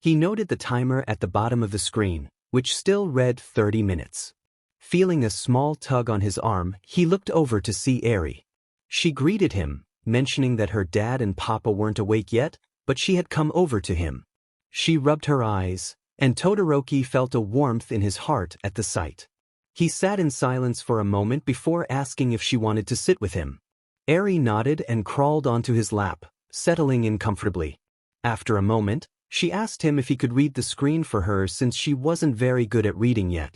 He noted the timer at the bottom of the screen, which still read 30 minutes. Feeling a small tug on his arm, he looked over to see Eri. She greeted him, mentioning that her dad and Papa weren't awake yet, but she had come over to him. She rubbed her eyes, and Todoroki felt a warmth in his heart at the sight. He sat in silence for a moment before asking if she wanted to sit with him. Eri nodded and crawled onto his lap, settling in comfortably. After a moment, she asked him if he could read the screen for her since she wasn't very good at reading yet.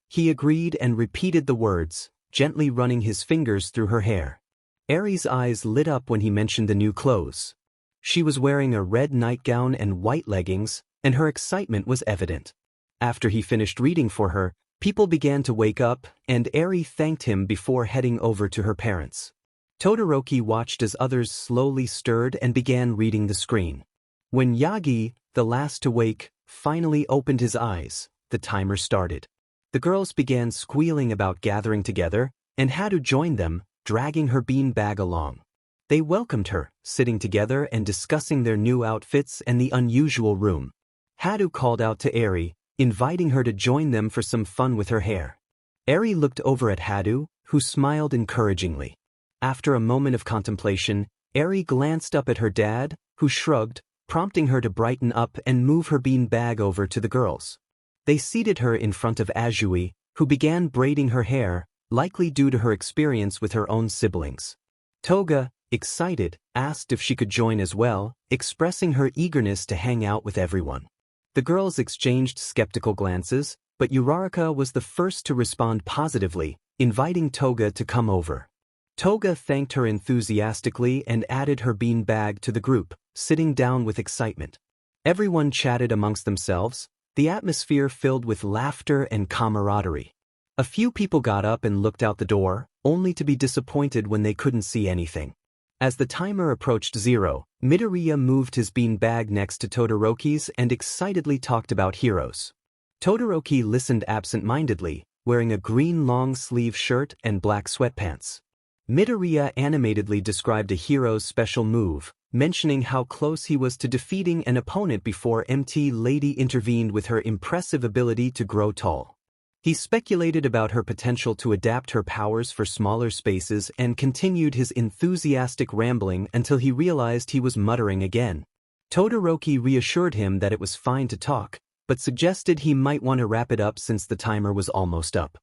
He agreed and repeated the words, gently running his fingers through her hair. Eri's eyes lit up when he mentioned the new clothes. She was wearing a red nightgown and white leggings, and her excitement was evident. After he finished reading for her, people began to wake up, and Eri thanked him before heading over to her parents. Todoroki watched as others slowly stirred and began reading the screen. When Yagi, the last to wake, finally opened his eyes, the timer started. The girls began squealing about gathering together, and Hadu joined them, dragging her bean bag along. They welcomed her, sitting together and discussing their new outfits and the unusual room. Hadu called out to Eri, inviting her to join them for some fun with her hair. Eri looked over at Hadu, who smiled encouragingly. After a moment of contemplation, Eri glanced up at her dad, who shrugged, prompting her to brighten up and move her bean bag over to the girls. They seated her in front of Azui, who began braiding her hair, likely due to her experience with her own siblings. Toga, excited, asked if she could join as well, expressing her eagerness to hang out with everyone. The girls exchanged skeptical glances, but Uraraka was the first to respond positively, inviting Toga to come over. Toga thanked her enthusiastically and added her bean bag to the group, sitting down with excitement. Everyone chatted amongst themselves, the atmosphere filled with laughter and camaraderie. A few people got up and looked out the door, only to be disappointed when they couldn't see anything. As the timer approached 0, Midoriya moved his bean bag next to Todoroki's and excitedly talked about heroes. Todoroki listened absent-mindedly, wearing a green long-sleeve shirt and black sweatpants. Midoriya animatedly described a hero's special move, mentioning how close he was to defeating an opponent before MT Lady intervened with her impressive ability to grow tall. He speculated about her potential to adapt her powers for smaller spaces and continued his enthusiastic rambling until he realized he was muttering again. Todoroki reassured him that it was fine to talk, but suggested he might want to wrap it up since the timer was almost up.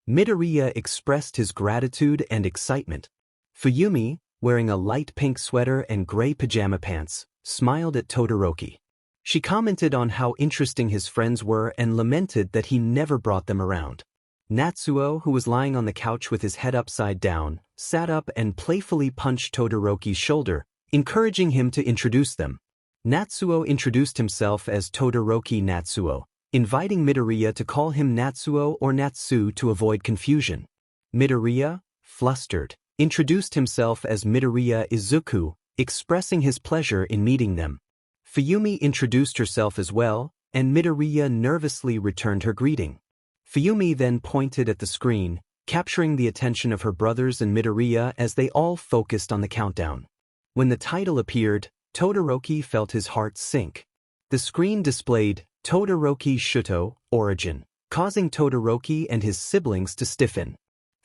Midoriya expressed his gratitude and excitement. Fuyumi, wearing a light pink sweater and gray pajama pants, smiled at Todoroki. She commented on how interesting his friends were and lamented that he never brought them around. Natsuo, who was lying on the couch with his head upside down, sat up and playfully punched Todoroki's shoulder, encouraging him to introduce them. Natsuo introduced himself as Todoroki Natsuo, inviting Midoriya to call him Natsuo or Natsu to avoid confusion. Midoriya, flustered, introduced himself as Midoriya Izuku, expressing his pleasure in meeting them. Fuyumi introduced herself as well, and Midoriya nervously returned her greeting. Fuyumi then pointed at the screen, capturing the attention of her brothers and Midoriya as they all focused on the countdown. When the title appeared, Todoroki felt his heart sink. The screen displayed Todoroki Shuto, Origin, causing Todoroki and his siblings to stiffen.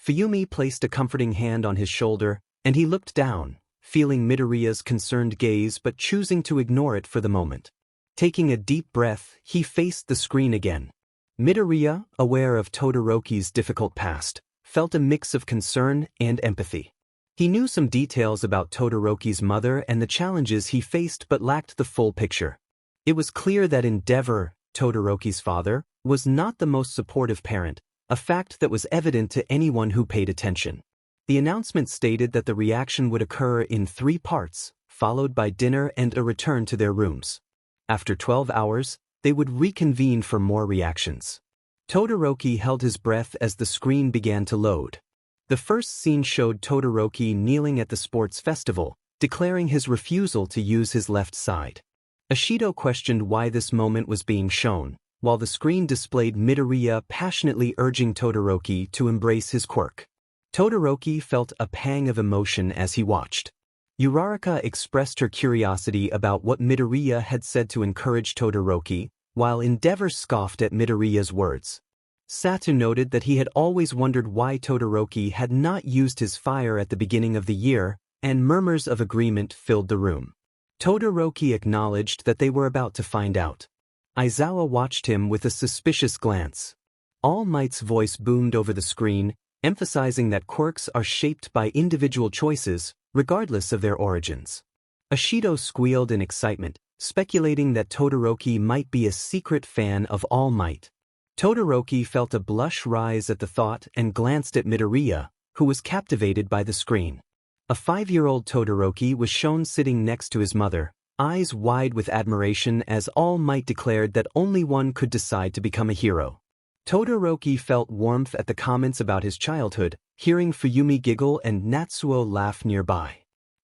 Fuyumi placed a comforting hand on his shoulder, and he looked down, feeling Midoriya's concerned gaze but choosing to ignore it for the moment. Taking a deep breath, he faced the screen again. Midoriya, aware of Todoroki's difficult past, felt a mix of concern and empathy. He knew some details about Todoroki's mother and the challenges he faced but lacked the full picture. It was clear that Endeavor, Todoroki's father, was not the most supportive parent, a fact that was evident to anyone who paid attention. The announcement stated that the reaction would occur in 3 parts, followed by dinner and a return to their rooms. After 12 hours, they would reconvene for more reactions. Todoroki held his breath as the screen began to load. The first scene showed Todoroki kneeling at the sports festival, declaring his refusal to use his left side. Ashido questioned why this moment was being shown, while the screen displayed Midoriya passionately urging Todoroki to embrace his quirk. Todoroki felt a pang of emotion as he watched. Uraraka expressed her curiosity about what Midoriya had said to encourage Todoroki, while Endeavor scoffed at Midoriya's words. Satu noted that he had always wondered why Todoroki had not used his fire at the beginning of the year, and murmurs of agreement filled the room. Todoroki acknowledged that they were about to find out. Aizawa watched him with a suspicious glance. All Might's voice boomed over the screen, emphasizing that quirks are shaped by individual choices, regardless of their origins. Ashido squealed in excitement, speculating that Todoroki might be a secret fan of All Might. Todoroki felt a blush rise at the thought and glanced at Midoriya, who was captivated by the screen. A 5-year-old Todoroki was shown sitting next to his mother, eyes wide with admiration as All Might declared that only one could decide to become a hero. Todoroki felt warmth at the comments about his childhood, hearing Fuyumi giggle and Natsuo laugh nearby.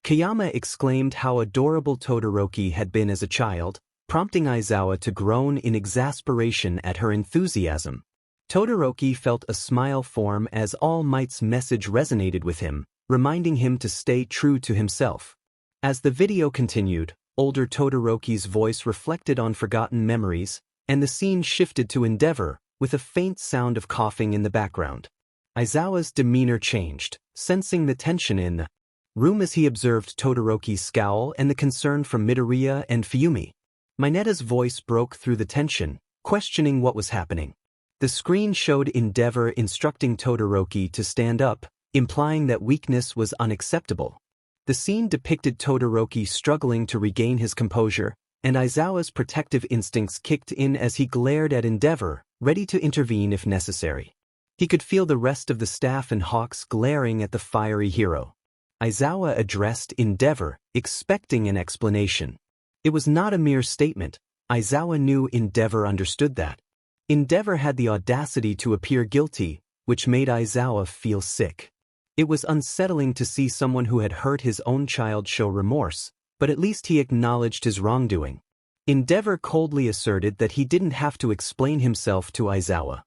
Kayama exclaimed how adorable Todoroki had been as a child, prompting Aizawa to groan in exasperation at her enthusiasm. Todoroki felt a smile form as All Might's message resonated with him, reminding him to stay true to himself. As the video continued, older Todoroki's voice reflected on forgotten memories, and the scene shifted to Endeavor, with a faint sound of coughing in the background. Aizawa's demeanor changed, sensing the tension in the room as he observed Todoroki's scowl and the concern from Midoriya and Fuyumi. Mineta's voice broke through the tension, questioning what was happening. The screen showed Endeavor instructing Todoroki to stand up, implying that weakness was unacceptable. The scene depicted Todoroki struggling to regain his composure, and Aizawa's protective instincts kicked in as he glared at Endeavor, ready to intervene if necessary. He could feel the rest of the staff and hawks glaring at the fiery hero. Aizawa addressed Endeavor, expecting an explanation. It was not a mere statement. Aizawa knew Endeavor understood that. Endeavor had the audacity to appear guilty, which made Aizawa feel sick. It was unsettling to see someone who had hurt his own child show remorse, but at least he acknowledged his wrongdoing. Endeavor coldly asserted that he didn't have to explain himself to Aizawa.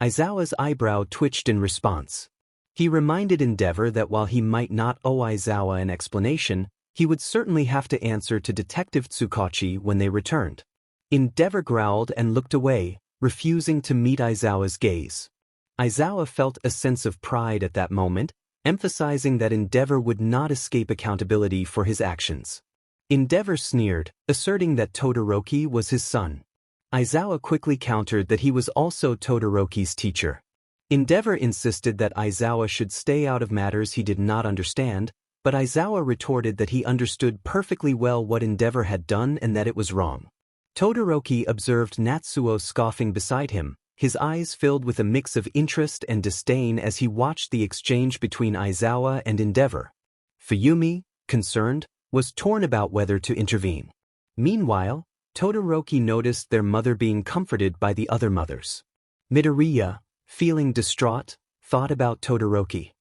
Aizawa's eyebrow twitched in response. He reminded Endeavor that while he might not owe Aizawa an explanation, he would certainly have to answer to Detective Tsukachi when they returned. Endeavor growled and looked away, refusing to meet Aizawa's gaze. Aizawa felt a sense of pride at that moment, emphasizing that Endeavor would not escape accountability for his actions. Endeavor sneered, asserting that Todoroki was his son. Aizawa quickly countered that he was also Todoroki's teacher. Endeavor insisted that Aizawa should stay out of matters he did not understand, but Aizawa retorted that he understood perfectly well what Endeavor had done and that it was wrong. Todoroki observed Natsuo scoffing beside him, his eyes filled with a mix of interest and disdain as he watched the exchange between Aizawa and Endeavor. Fuyumi, concerned, was torn about whether to intervene. Meanwhile, Todoroki noticed their mother being comforted by the other mothers. Midoriya, feeling distraught, thought about Todoroki.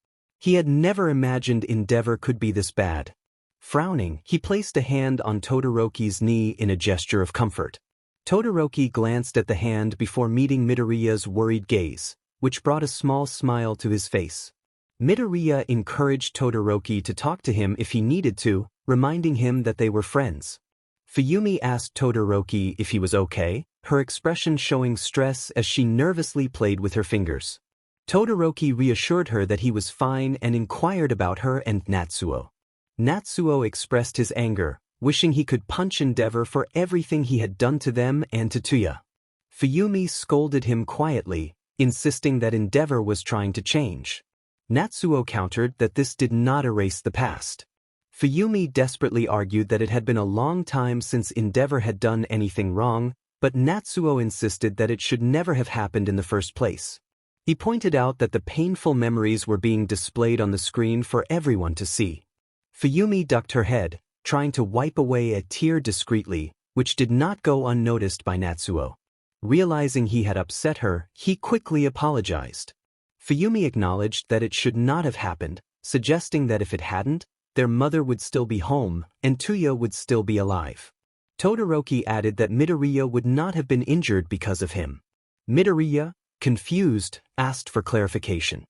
He had never imagined Endeavor could be this bad. Frowning, he placed a hand on Todoroki's knee in a gesture of comfort. Todoroki glanced at the hand before meeting Midoriya's worried gaze, which brought a small smile to his face. Midoriya encouraged Todoroki to talk to him if he needed to, reminding him that they were friends. Fuyumi asked Todoroki if he was okay, her expression showing stress as she nervously played with her fingers. Todoroki reassured her that he was fine and inquired about her and Natsuo. Natsuo expressed his anger, wishing he could punch Endeavor for everything he had done to them and to Toya. Fuyumi scolded him quietly, insisting that Endeavor was trying to change. Natsuo countered that this did not erase the past. Fuyumi desperately argued that it had been a long time since Endeavor had done anything wrong, but Natsuo insisted that it should never have happened in the first place. He pointed out that the painful memories were being displayed on the screen for everyone to see. Fuyumi ducked her head, trying to wipe away a tear discreetly, which did not go unnoticed by Natsuo. Realizing he had upset her, he quickly apologized. Fuyumi acknowledged that it should not have happened, suggesting that if it hadn't, their mother would still be home, and Toya would still be alive. Todoroki added that Midoriya would not have been injured because of him. Midoriya, confused, asked for clarification.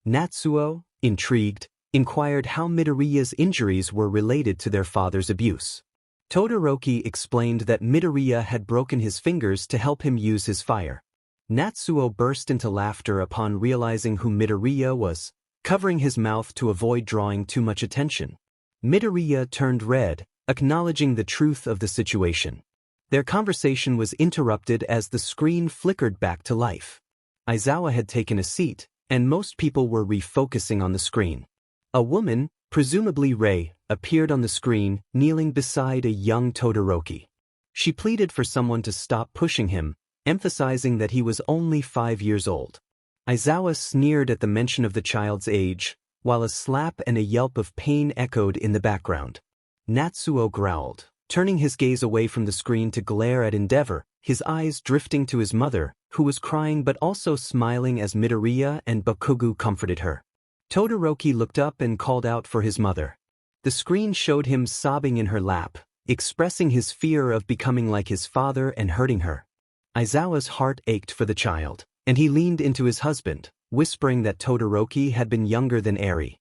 Natsuo, intrigued, inquired how Midoriya's injuries were related to their father's abuse. Todoroki explained that Midoriya had broken his fingers to help him use his fire. Natsuo burst into laughter upon realizing who Midoriya was, covering his mouth to avoid drawing too much attention. Midoriya turned red, acknowledging the truth of the situation. Their conversation was interrupted as the screen flickered back to life. Aizawa had taken a seat, and most people were refocusing on the screen. A woman, presumably Rei, appeared on the screen, kneeling beside a young Todoroki. She pleaded for someone to stop pushing him, emphasizing that he was only 5 years old. Aizawa sneered at the mention of the child's age, while a slap and a yelp of pain echoed in the background. Natsuo growled, turning his gaze away from the screen to glare at Endeavor, his eyes drifting to his mother, who was crying but also smiling as Midoriya and Bakugo comforted her. Todoroki looked up and called out for his mother. The screen showed him sobbing in her lap, expressing his fear of becoming like his father and hurting her. Aizawa's heart ached for the child, and he leaned into his husband, whispering that Todoroki had been younger than Eri.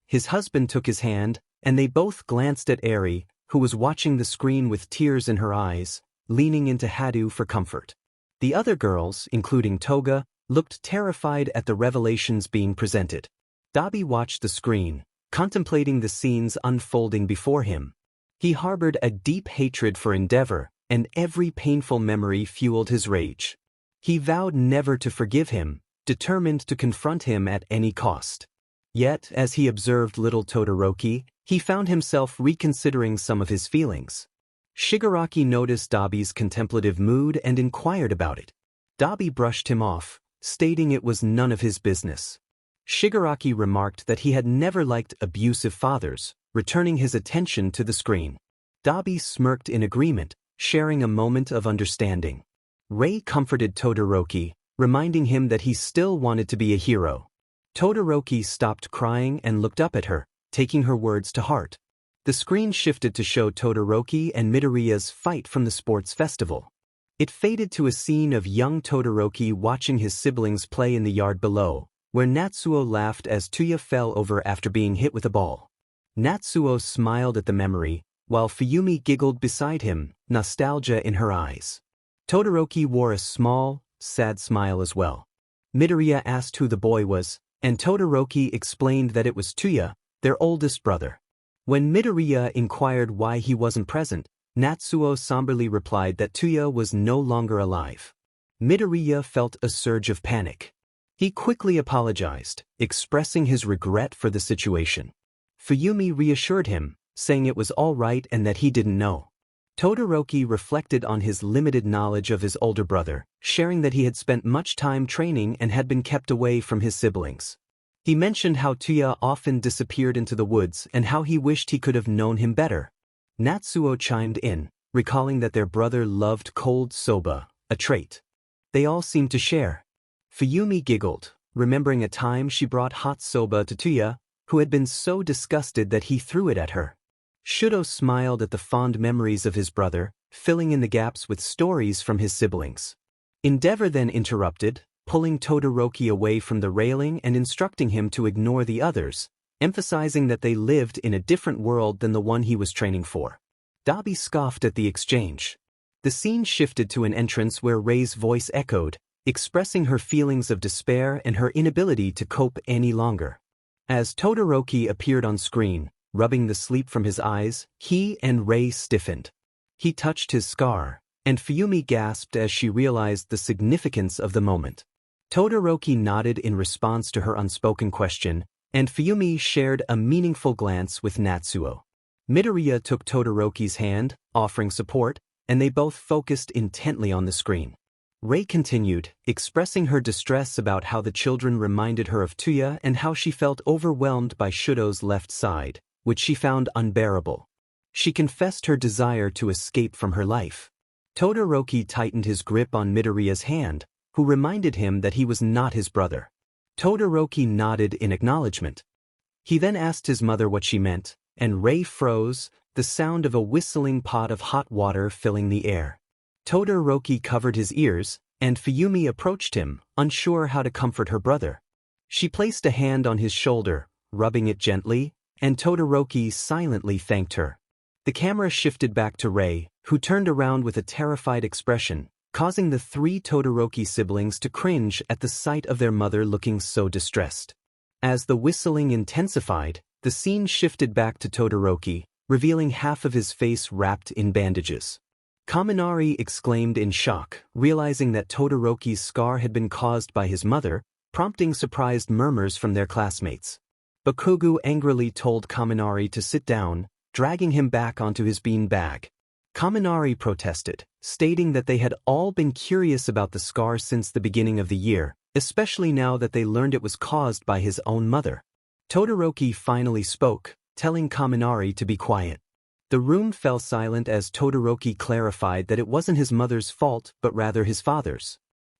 His husband took his hand, and they both glanced at Eri, who was watching the screen with tears in her eyes, leaning into Hadu for comfort. The other girls, including Toga, looked terrified at the revelations being presented. Dabi watched the screen, contemplating the scenes unfolding before him. He harbored a deep hatred for Endeavor, and every painful memory fueled his rage. He vowed never to forgive him, determined to confront him at any cost. Yet, as he observed little Todoroki, he found himself reconsidering some of his feelings. Shigaraki noticed Dabi's contemplative mood and inquired about it. Dabi brushed him off, stating it was none of his business. Shigaraki remarked that he had never liked abusive fathers, returning his attention to the screen. Dabi smirked in agreement, sharing a moment of understanding. Rei comforted Todoroki, reminding him that he still wanted to be a hero. Todoroki stopped crying and looked up at her, taking her words to heart. The screen shifted to show Todoroki and Midoriya's fight from the sports festival. It faded to a scene of young Todoroki watching his siblings play in the yard below, where Natsuo laughed as Toya fell over after being hit with a ball. Natsuo smiled at the memory, while Fuyumi giggled beside him, nostalgia in her eyes. Todoroki wore a small, sad smile as well. Midoriya asked who the boy was, and Todoroki explained that it was Toya, their oldest brother. When Midoriya inquired why he wasn't present, Natsuo somberly replied that Toya was no longer alive. Midoriya felt a surge of panic. He quickly apologized, expressing his regret for the situation. Fuyumi reassured him, saying it was all right and that he didn't know. Todoroki reflected on his limited knowledge of his older brother, sharing that he had spent much time training and had been kept away from his siblings. He mentioned how Toya often disappeared into the woods and how he wished he could have known him better. Natsuo chimed in, recalling that their brother loved cold soba, a trait they all seemed to share. Fuyumi giggled, remembering a time she brought hot soba to Toya, who had been so disgusted that he threw it at her. Shudo smiled at the fond memories of his brother, filling in the gaps with stories from his siblings. Endeavor then interrupted, pulling Todoroki away from the railing and instructing him to ignore the others, emphasizing that they lived in a different world than the one he was training for. Dabi scoffed at the exchange. The scene shifted to an entrance where Rei's voice echoed, expressing her feelings of despair and her inability to cope any longer. As Todoroki appeared on screen, rubbing the sleep from his eyes, he and Rei stiffened. He touched his scar, and Fuyumi gasped as she realized the significance of the moment. Todoroki nodded in response to her unspoken question, and Fuyumi shared a meaningful glance with Natsuo. Midoriya took Todoroki's hand, offering support, and they both focused intently on the screen. Rei continued, expressing her distress about how the children reminded her of Toya and how she felt overwhelmed by Shudo's left side, which she found unbearable. She confessed her desire to escape from her life. Todoroki tightened his grip on Midoriya's hand, who reminded him that he was not his brother. Todoroki nodded in acknowledgement. He then asked his mother what she meant, and Rei froze, the sound of a whistling pot of hot water filling the air. Todoroki covered his ears, and Fuyumi approached him, unsure how to comfort her brother. She placed a hand on his shoulder, rubbing it gently, and Todoroki silently thanked her. The camera shifted back to Rei, who turned around with a terrified expression, causing the 3 Todoroki siblings to cringe at the sight of their mother looking so distressed. As the whistling intensified, the scene shifted back to Todoroki, revealing half of his face wrapped in bandages. Kaminari exclaimed in shock, realizing that Todoroki's scar had been caused by his mother, prompting surprised murmurs from their classmates. Bakugo angrily told Kaminari to sit down, dragging him back onto his bean bag. Kaminari protested, stating that they had all been curious about the scar since the beginning of the year, especially now that they learned it was caused by his own mother. Todoroki finally spoke, telling Kaminari to be quiet. The room fell silent as Todoroki clarified that it wasn't his mother's fault but rather his father's.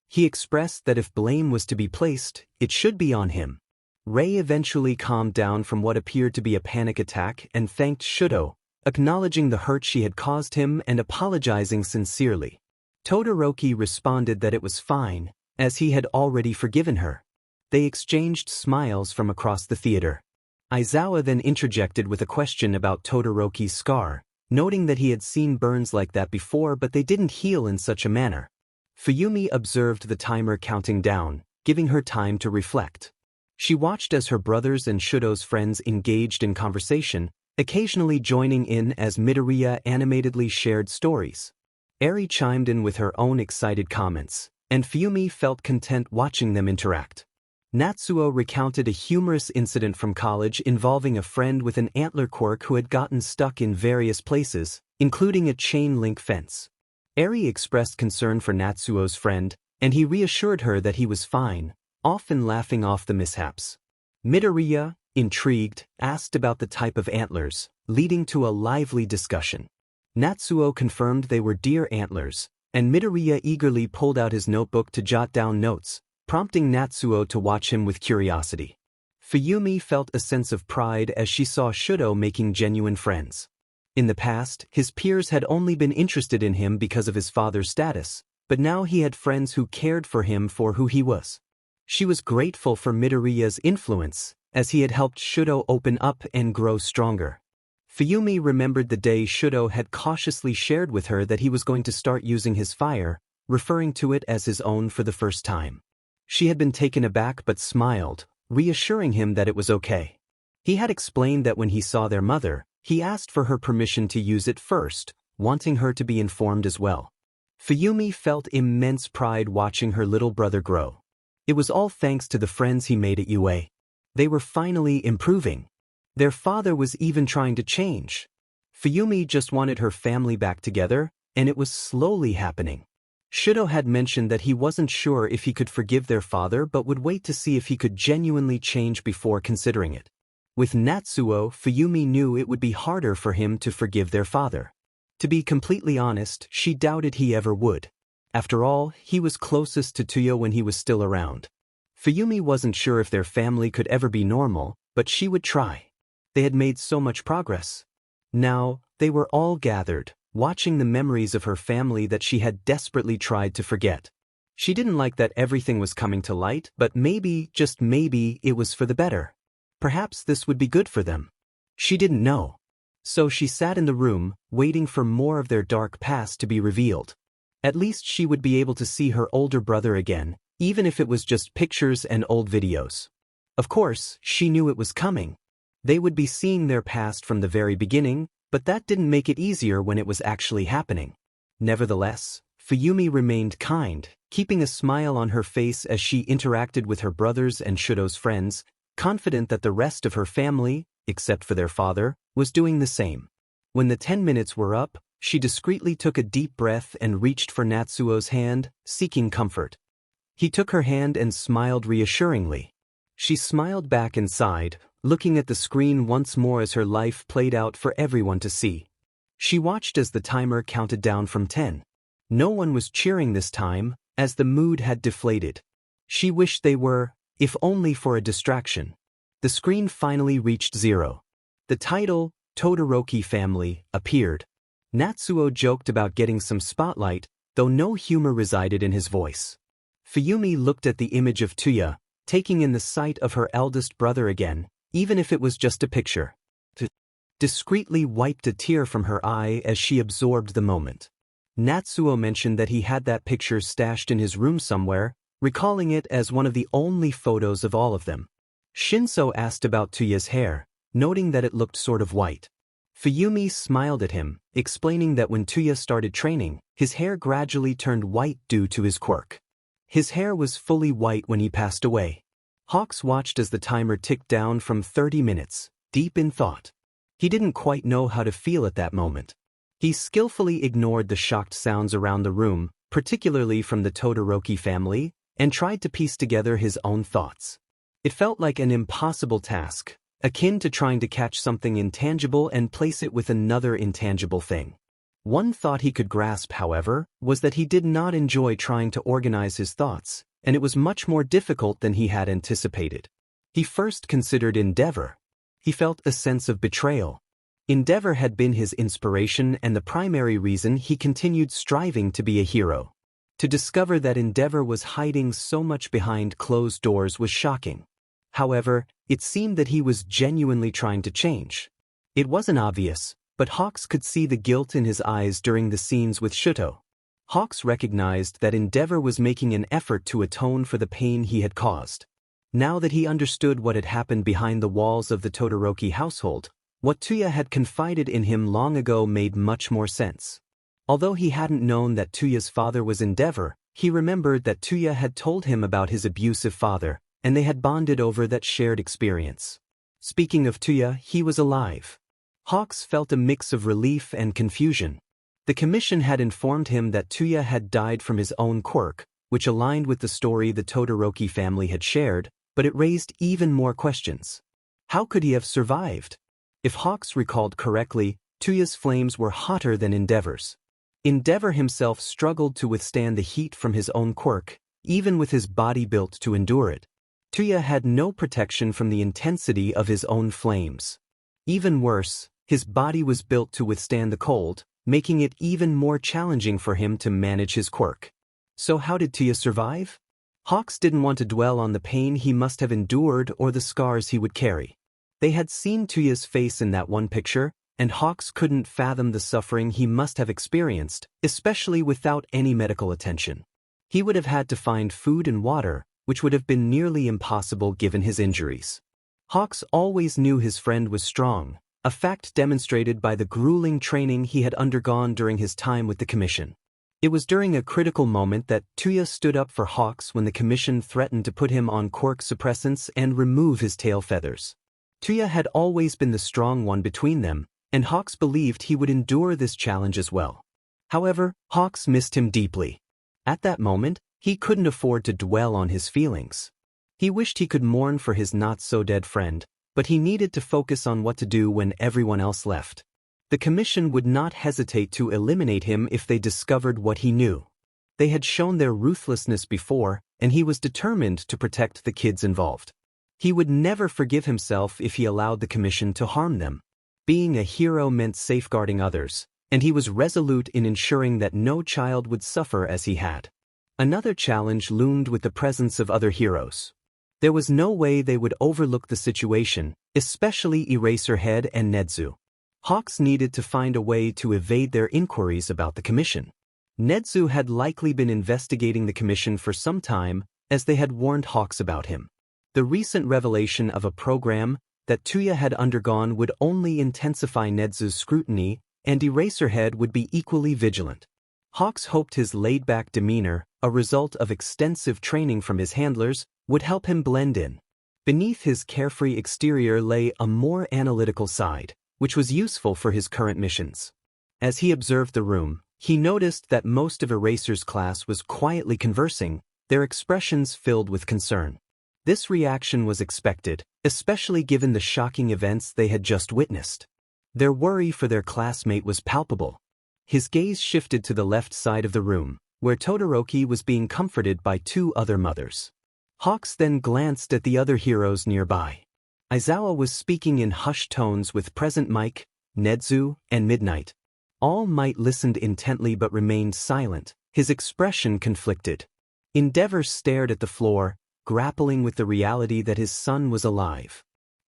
He expressed that if blame was to be placed, it should be on him. Rei eventually calmed down from what appeared to be a panic attack and thanked Shudo, acknowledging the hurt she had caused him and apologizing sincerely. Todoroki responded that it was fine, as he had already forgiven her. They exchanged smiles from across the theater. Aizawa then interjected with a question about Todoroki's scar, noting that he had seen burns like that before but they didn't heal in such a manner. Fuyumi observed the timer counting down, giving her time to reflect. She watched as her brothers and Shudo's friends engaged in conversation, occasionally joining in as Midoriya animatedly shared stories. Eri chimed in with her own excited comments, and Fuyumi felt content watching them interact. Natsuo recounted a humorous incident from college involving a friend with an antler quirk who had gotten stuck in various places, including a chain-link fence. Eri expressed concern for Natsuo's friend, and he reassured her that he was fine, often laughing off the mishaps. Midoriya, intrigued, asked about the type of antlers, leading to a lively discussion. Natsuo confirmed they were deer antlers, and Midoriya eagerly pulled out his notebook to jot down notes, prompting Natsuo to watch him with curiosity. Fuyumi felt a sense of pride as she saw Shudo making genuine friends. In the past, his peers had only been interested in him because of his father's status, but now he had friends who cared for him for who he was. She was grateful for Midoriya's influence, as he had helped Shudo open up and grow stronger. Fuyumi remembered the day Shudo had cautiously shared with her that he was going to start using his fire, referring to it as his own for the first time. She had been taken aback but smiled, reassuring him that it was okay. He had explained that when he saw their mother, he asked for her permission to use it first, wanting her to be informed as well. Fuyumi felt immense pride watching her little brother grow. It was all thanks to the friends he made at UA. They were finally improving. Their father was even trying to change. Fuyumi just wanted her family back together, and it was slowly happening. Shudo had mentioned that he wasn't sure if he could forgive their father but would wait to see if he could genuinely change before considering it. With Natsuo, Fuyumi knew it would be harder for him to forgive their father. To be completely honest, she doubted he ever would. After all, he was closest to Toya when he was still around. Fuyumi wasn't sure if their family could ever be normal, but she would try. They had made so much progress. Now, they were all gathered, watching the memories of her family that she had desperately tried to forget. She didn't like that everything was coming to light, but maybe, just maybe, it was for the better. Perhaps this would be good for them. She didn't know. So she sat in the room, waiting for more of their dark past to be revealed. At least she would be able to see her older brother again, even if it was just pictures and old videos. Of course, she knew it was coming. They would be seeing their past from the very beginning, but that didn't make it easier when it was actually happening. Nevertheless, Fuyumi remained kind, keeping a smile on her face as she interacted with her brothers and Shudo's friends, confident that the rest of her family, except for their father, was doing the same. When the 10 minutes were up, she discreetly took a deep breath and reached for Natsuo's hand, seeking comfort. He took her hand and smiled reassuringly. She smiled back and sighed, looking at the screen once more as her life played out for everyone to see. She watched as the timer counted down from 10. No one was cheering this time, as the mood had deflated. She wished they were, if only for a distraction. The screen finally reached 0. The title, Todoroki Family, appeared. Natsuo joked about getting some spotlight, though no humor resided in his voice. Fuyumi looked at the image of Toya, taking in the sight of her eldest brother again, even if it was just a picture. Discreetly wiped a tear from her eye as she absorbed the moment. Natsuo mentioned that he had that picture stashed in his room somewhere, recalling it as one of the only photos of all of them. Shinso asked about Toya's hair, noting that it looked sort of white. Fuyumi smiled at him, explaining that when Toya started training, his hair gradually turned white due to his quirk. His hair was fully white when he passed away. Hawks watched as the timer ticked down from 30 minutes, deep in thought. He didn't quite know how to feel at that moment. He skillfully ignored the shocked sounds around the room, particularly from the Todoroki family, and tried to piece together his own thoughts. It felt like an impossible task, akin to trying to catch something intangible and place it with another intangible thing. One thought he could grasp, however, was that he did not enjoy trying to organize his thoughts, and it was much more difficult than he had anticipated. He first considered Endeavor. He felt a sense of betrayal. Endeavor had been his inspiration and the primary reason he continued striving to be a hero. To discover that Endeavor was hiding so much behind closed doors was shocking. However, it seemed that he was genuinely trying to change. It wasn't obvious, but Hawks could see the guilt in his eyes during the scenes with Shuto. Hawks recognized that Endeavor was making an effort to atone for the pain he had caused. Now that he understood what had happened behind the walls of the Todoroki household, what Toya had confided in him long ago made much more sense. Although he hadn't known that Toya's father was Endeavor, he remembered that Toya had told him about his abusive father, and they had bonded over that shared experience. Speaking of Toya, he was alive. Hawks felt a mix of relief and confusion. The commission had informed him that Toya had died from his own quirk, which aligned with the story the Todoroki family had shared, but it raised even more questions. How could he have survived? If Hawks recalled correctly, Toya's flames were hotter than Endeavor's. Endeavor himself struggled to withstand the heat from his own quirk, even with his body built to endure it. Toya had no protection from the intensity of his own flames. Even worse, his body was built to withstand the cold, making it even more challenging for him to manage his quirk. So how did Toya survive? Hawks didn't want to dwell on the pain he must have endured or the scars he would carry. They had seen Toya's face in that one picture, and Hawks couldn't fathom the suffering he must have experienced, especially without any medical attention. He would have had to find food and water, which would have been nearly impossible given his injuries. Hawks always knew his friend was strong, a fact demonstrated by the grueling training he had undergone during his time with the Commission. It was during a critical moment that Toya stood up for Hawks when the Commission threatened to put him on quirk suppressants and remove his tail feathers. Toya had always been the strong one between them, and Hawks believed he would endure this challenge as well. However, Hawks missed him deeply. At that moment, he couldn't afford to dwell on his feelings. He wished he could mourn for his not-so-dead friend, but he needed to focus on what to do when everyone else left. The Commission would not hesitate to eliminate him if they discovered what he knew. They had shown their ruthlessness before, and he was determined to protect the kids involved. He would never forgive himself if he allowed the Commission to harm them. Being a hero meant safeguarding others, and he was resolute in ensuring that no child would suffer as he had. Another challenge loomed with the presence of other heroes. There was no way they would overlook the situation, especially Eraserhead and Nedu. Hawks needed to find a way to evade their inquiries about the Commission. Nedu had likely been investigating the Commission for some time, as they had warned Hawks about him. The recent revelation of a program that Toya had undergone would only intensify Nedu's scrutiny, and Eraserhead would be equally vigilant. Hawks hoped his laid-back demeanor, a result of extensive training from his handlers, would help him blend in. Beneath his carefree exterior lay a more analytical side, which was useful for his current missions. As he observed the room, he noticed that most of Eraser's class was quietly conversing, their expressions filled with concern. This reaction was expected, especially given the shocking events they had just witnessed. Their worry for their classmate was palpable. His gaze shifted to the left side of the room, where Todoroki was being comforted by two other mothers. Hawks then glanced at the other heroes nearby. Aizawa was speaking in hushed tones with Present Mike, Nedu, and Midnight. All Might listened intently but remained silent, his expression conflicted. Endeavor stared at the floor, grappling with the reality that his son was alive.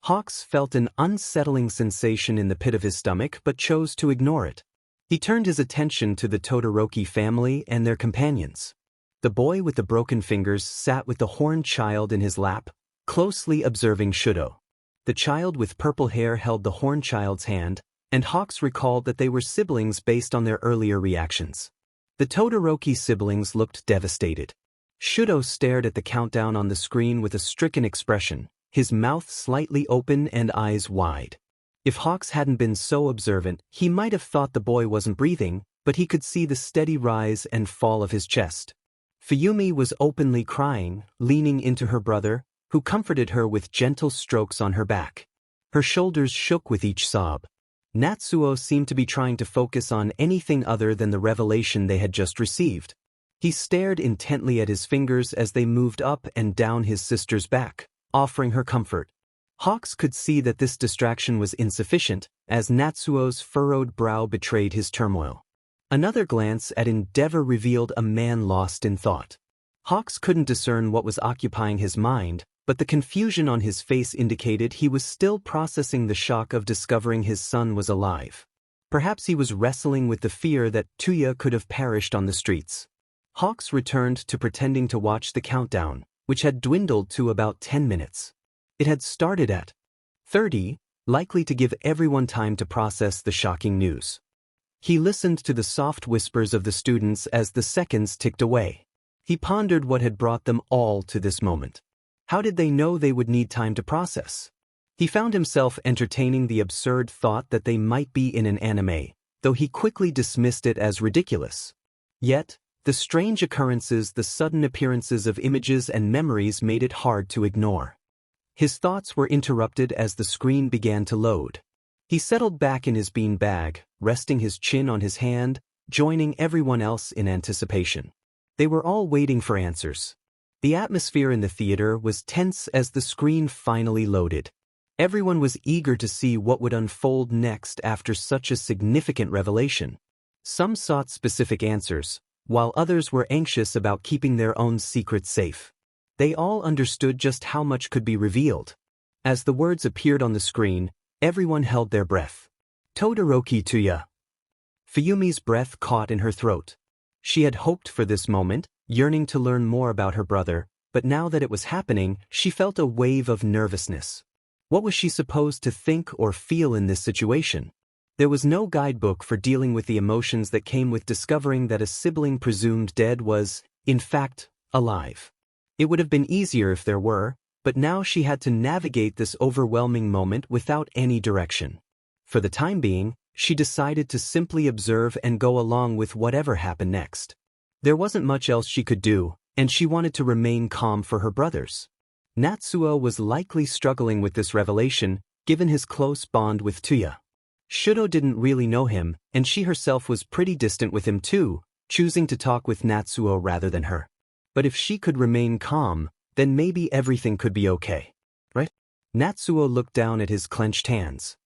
Hawks felt an unsettling sensation in the pit of his stomach but chose to ignore it. He turned his attention to the Todoroki family and their companions. The boy with the broken fingers sat with the horned child in his lap, closely observing Shudo. The child with purple hair held the horned child's hand, and Hawks recalled that they were siblings based on their earlier reactions. The Todoroki siblings looked devastated. Shudo stared at the countdown on the screen with a stricken expression, his mouth slightly open and eyes wide. If Hawks hadn't been so observant, he might have thought the boy wasn't breathing, but he could see the steady rise and fall of his chest. Fuyumi was openly crying, leaning into her brother, who comforted her with gentle strokes on her back. Her shoulders shook with each sob. Natsuo seemed to be trying to focus on anything other than the revelation they had just received. He stared intently at his fingers as they moved up and down his sister's back, offering her comfort. Hawks could see that this distraction was insufficient, as Natsuo's furrowed brow betrayed his turmoil. Another glance at Endeavor revealed a man lost in thought. Hawks couldn't discern what was occupying his mind, but the confusion on his face indicated he was still processing the shock of discovering his son was alive. Perhaps he was wrestling with the fear that Toya could have perished on the streets. Hawks returned to pretending to watch the countdown, which had dwindled to about 10 minutes. It had started at 30, likely to give everyone time to process the shocking news. He listened to the soft whispers of the students as the seconds ticked away. He pondered what had brought them all to this moment. How did they know they would need time to process? He found himself entertaining the absurd thought that they might be in an anime, though he quickly dismissed it as ridiculous. Yet, the strange occurrences, the sudden appearances of images and memories made it hard to ignore. His thoughts were interrupted as the screen began to load. He settled back in his bean bag, resting his chin on his hand, joining everyone else in anticipation. They were all waiting for answers. The atmosphere in the theater was tense as the screen finally loaded. Everyone was eager to see what would unfold next after such a significant revelation. Some sought specific answers, while others were anxious about keeping their own secrets safe. They all understood just how much could be revealed. As the words appeared on the screen, everyone held their breath. Todoroki Toya. Fuyumi's breath caught in her throat. She had hoped for this moment, yearning to learn more about her brother, but now that it was happening, she felt a wave of nervousness. What was she supposed to think or feel in this situation? There was no guidebook for dealing with the emotions that came with discovering that a sibling presumed dead was, in fact, alive. It would have been easier if there were, but now she had to navigate this overwhelming moment without any direction. For the time being, she decided to simply observe and go along with whatever happened next. There wasn't much else she could do, and she wanted to remain calm for her brothers. Natsuo was likely struggling with this revelation, given his close bond with Toya. Shudo didn't really know him, and she herself was pretty distant with him too, choosing to talk with Natsuo rather than her. But if she could remain calm, then maybe everything could be okay. Right? Natsuo looked down at his clenched hands.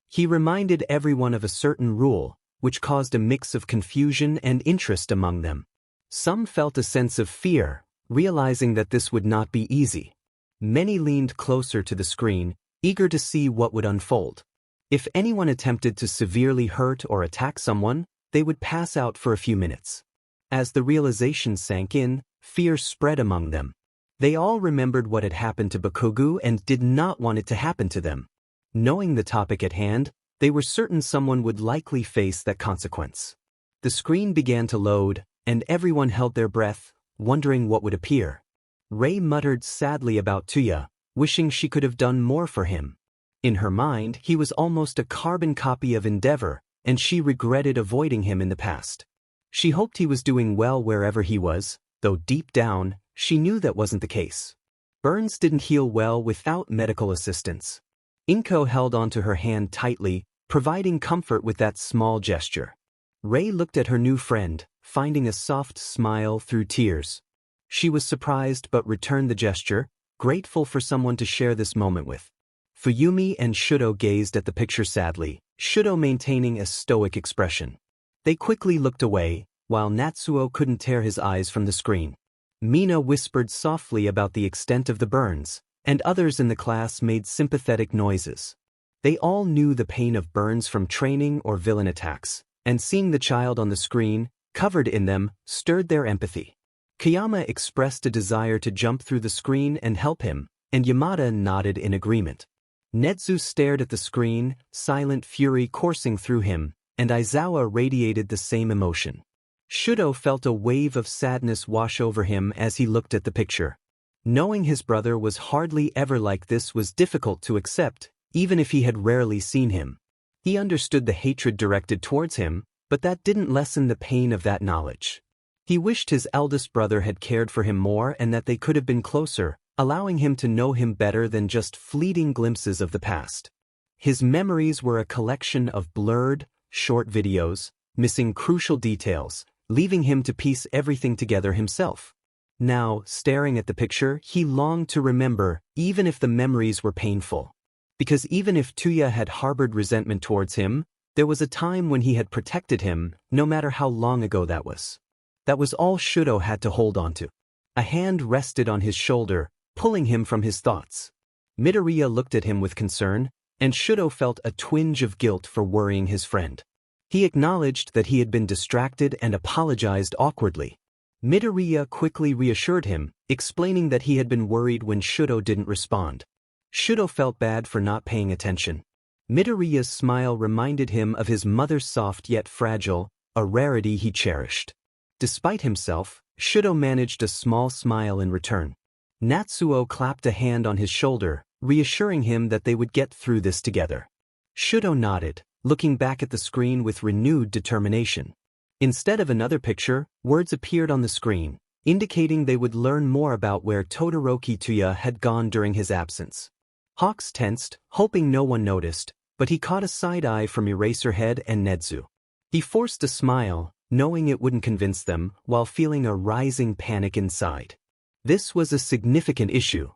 He reminded everyone of a certain rule, which caused a mix of confusion and interest among them. Some felt a sense of fear, realizing that this would not be easy. Many leaned closer to the screen, eager to see what would unfold. If anyone attempted to severely hurt or attack someone, they would pass out for a few minutes. As the realization sank in, fear spread among them. They all remembered what had happened to Bakugo and did not want it to happen to them. Knowing the topic at hand, they were certain someone would likely face that consequence. The screen began to load, and everyone held their breath, wondering what would appear. Rei muttered sadly about Toya, wishing she could have done more for him. In her mind, he was almost a carbon copy of Endeavor, and she regretted avoiding him in the past. She hoped he was doing well wherever he was, though deep down, she knew that wasn't the case. Burns didn't heal well without medical assistance. Inko held onto her hand tightly, providing comfort with that small gesture. Rei looked at her new friend, finding a soft smile through tears. She was surprised but returned the gesture, grateful for someone to share this moment with. Fuyumi and Shudo gazed at the picture sadly, Shudo maintaining a stoic expression. They quickly looked away, while Natsuo couldn't tear his eyes from the screen. Mina whispered softly about the extent of the burns, and others in the class made sympathetic noises. They all knew the pain of burns from training or villain attacks, and seeing the child on the screen, covered in them, stirred their empathy. Kayama expressed a desire to jump through the screen and help him, and Yamada nodded in agreement. Nedu stared at the screen, silent fury coursing through him, and Aizawa radiated the same emotion. Shudo felt a wave of sadness wash over him as he looked at the picture. Knowing his brother was hardly ever like this was difficult to accept, even if he had rarely seen him. He understood the hatred directed towards him, but that didn't lessen the pain of that knowledge. He wished his eldest brother had cared for him more and that they could have been closer, allowing him to know him better than just fleeting glimpses of the past. His memories were a collection of blurred, short videos, missing crucial details, leaving him to piece everything together himself. Now, staring at the picture, he longed to remember, even if the memories were painful. Because even if Toya had harbored resentment towards him, there was a time when he had protected him, no matter how long ago that was. That was all Shudo had to hold on to. A hand rested on his shoulder, pulling him from his thoughts. Midoriya looked at him with concern, and Shudo felt a twinge of guilt for worrying his friend. He acknowledged that he had been distracted and apologized awkwardly. Midoriya quickly reassured him, explaining that he had been worried when Shudo didn't respond. Shudo felt bad for not paying attention. Midoriya's smile reminded him of his mother's soft yet fragile, a rarity he cherished. Despite himself, Shudo managed a small smile in return. Natsuo clapped a hand on his shoulder, reassuring him that they would get through this together. Shudo nodded, looking back at the screen with renewed determination. Instead of another picture, words appeared on the screen, indicating they would learn more about where Todoroki Toya had gone during his absence. Hawks tensed, hoping no one noticed, but he caught a side-eye from Eraserhead and Nedu. He forced a smile, knowing it wouldn't convince them, while feeling a rising panic inside. This was a significant issue.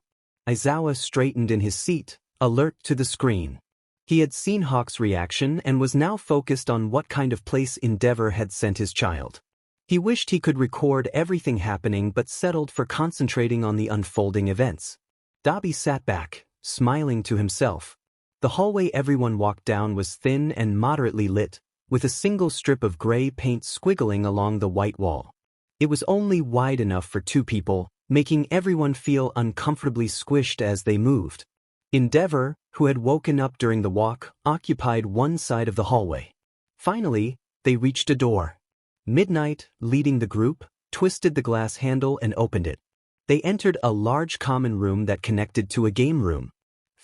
Aizawa straightened in his seat, alert to the screen. He had seen Hawk's reaction and was now focused on what kind of place Endeavor had sent his child. He wished he could record everything happening but settled for concentrating on the unfolding events. Dabi sat back, smiling to himself. The hallway everyone walked down was thin and moderately lit, with a single strip of gray paint squiggling along the white wall. It was only wide enough for two people, making everyone feel uncomfortably squished as they moved. Endeavor, who had woken up during the walk, occupied one side of the hallway. Finally, they reached a door. Midnight, leading the group, twisted the glass handle and opened it. They entered a large common room that connected to a game room.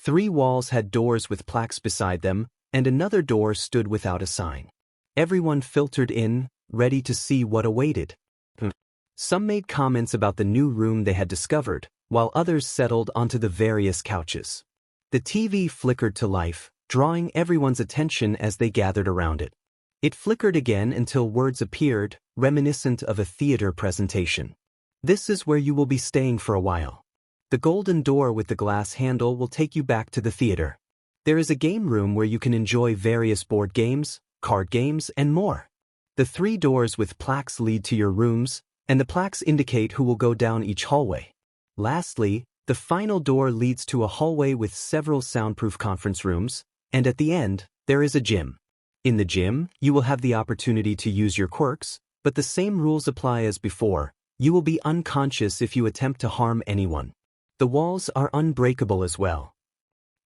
3 walls had doors with plaques beside them, and another door stood without a sign. Everyone filtered in, ready to see what awaited. Some made comments about the new room they had discovered, while others settled onto the various couches. The TV flickered to life, drawing everyone's attention as they gathered around it. It flickered again until words appeared, reminiscent of a theater presentation. This is where you will be staying for a while. The golden door with the glass handle will take you back to the theater. There is a game room where you can enjoy various board games, card games, and more. The 3 doors with plaques lead to your rooms, and the plaques indicate who will go down each hallway. Lastly, the final door leads to a hallway with several soundproof conference rooms, and at the end, there is a gym. In the gym, you will have the opportunity to use your quirks, but the same rules apply as before. You will be unconscious if you attempt to harm anyone. The walls are unbreakable as well.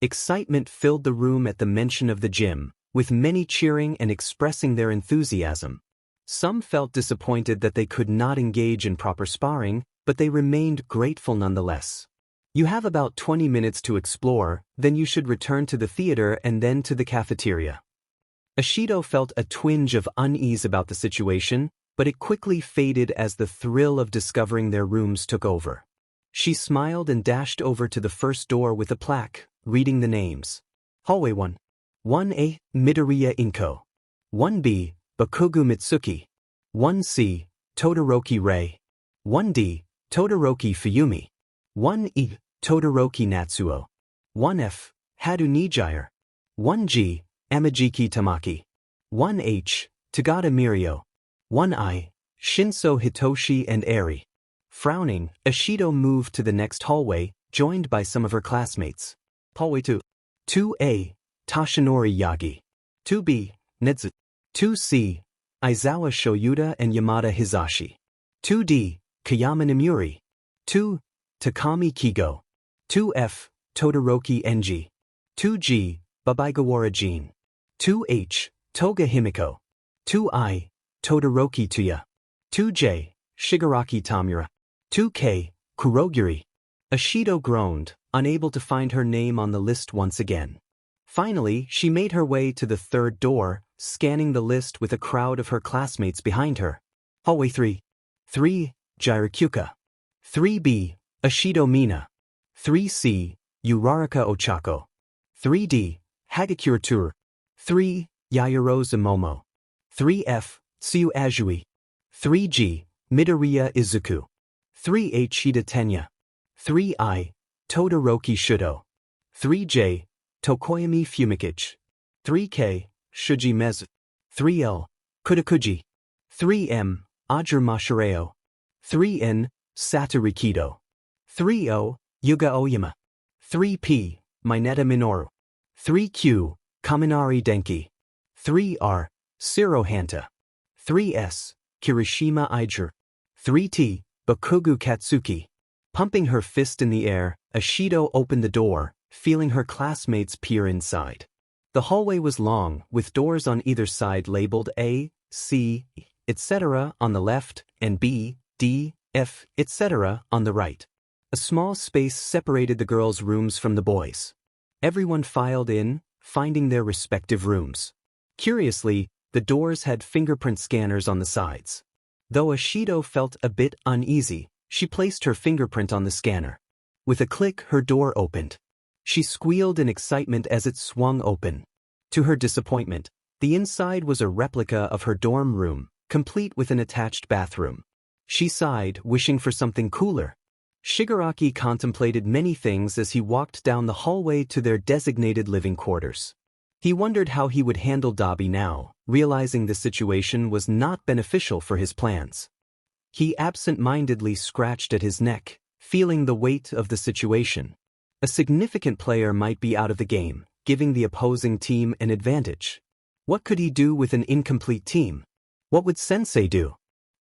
Excitement filled the room at the mention of the gym, with many cheering and expressing their enthusiasm. Some felt disappointed that they could not engage in proper sparring, but they remained grateful nonetheless. You have about 20 minutes to explore, then you should return to the theater and then to the cafeteria. Ashido felt a twinge of unease about the situation, but it quickly faded as the thrill of discovering their rooms took over. She smiled and dashed over to the first door with a plaque, reading the names. Hallway 1. 1A, Midoriya Inko. 1B, Bakugo Mitsuki. 1C, Todoroki Rei. 1D, Todoroki Fuyumi. 1E, Todoroki Natsuo. 1F, Hadu Nijire. 1G, Amajiki Tamaki. 1H, Tagada Mirio. 1I, Shinso Hitoshi and Eri. Frowning, Ashido moved to the next hallway, joined by some of her classmates. Hallway 2. 2A, Toshinori Yagi. 2B, Nedu. 2C, Aizawa Shoyuta and Yamada Hisashi. 2D, Kayama Nimuri. 2, Takami Kigo. 2F, Todoroki Enji. 2G, Babaigawara Jin. 2H, Toga Himiko. 2I, Todoroki Toya. 2J, Shigaraki Tamura. 2K, Kurogiri. Ashido groaned, unable to find her name on the list once again. Finally, she made her way to the third door, scanning the list with a crowd of her classmates behind her. Hallway 3. 3, Jirakyuka. 3B, Ashido Mina. 3C, Uraraka Ochako. 3D, Hagakure Tour. 3, Yaoyorozu Momo. 3F, Tsuyu Ajui. 3G, Midoriya Izuku. 3H, Shida Tenya. 3I, Todoroki Shudo. 3J, Tokoyami Fumikichi. 3K, Shuji Mezu. 3L, Kudakuji. 3M, Ajur Mashireo. 3N, Satoru Kido. 3O, Yuga Oyama. 3P, Mineta Minoru. 3Q, Kaminari Denki. 3R, Shiro Hanta. 3S, Kirishima Ijur. 3T, Bakugo Katsuki. Pumping her fist in the air, Ashido opened the door, feeling her classmates peer inside. The hallway was long, with doors on either side labeled A, C, etc. on the left, and B, D, F, etc. on the right. A small space separated the girls' rooms from the boys. Everyone filed in, finding their respective rooms. Curiously, the doors had fingerprint scanners on the sides. Though Ashido felt a bit uneasy, she placed her fingerprint on the scanner. With a click, her door opened. She squealed in excitement as it swung open. To her disappointment, the inside was a replica of her dorm room, complete with an attached bathroom. She sighed, wishing for something cooler. Shigaraki contemplated many things as he walked down the hallway to their designated living quarters. He wondered how he would handle Dabi now, realizing the situation was not beneficial for his plans. He absent-mindedly scratched at his neck, feeling the weight of the situation. A significant player might be out of the game, giving the opposing team an advantage. What could he do with an incomplete team? What would Sensei do?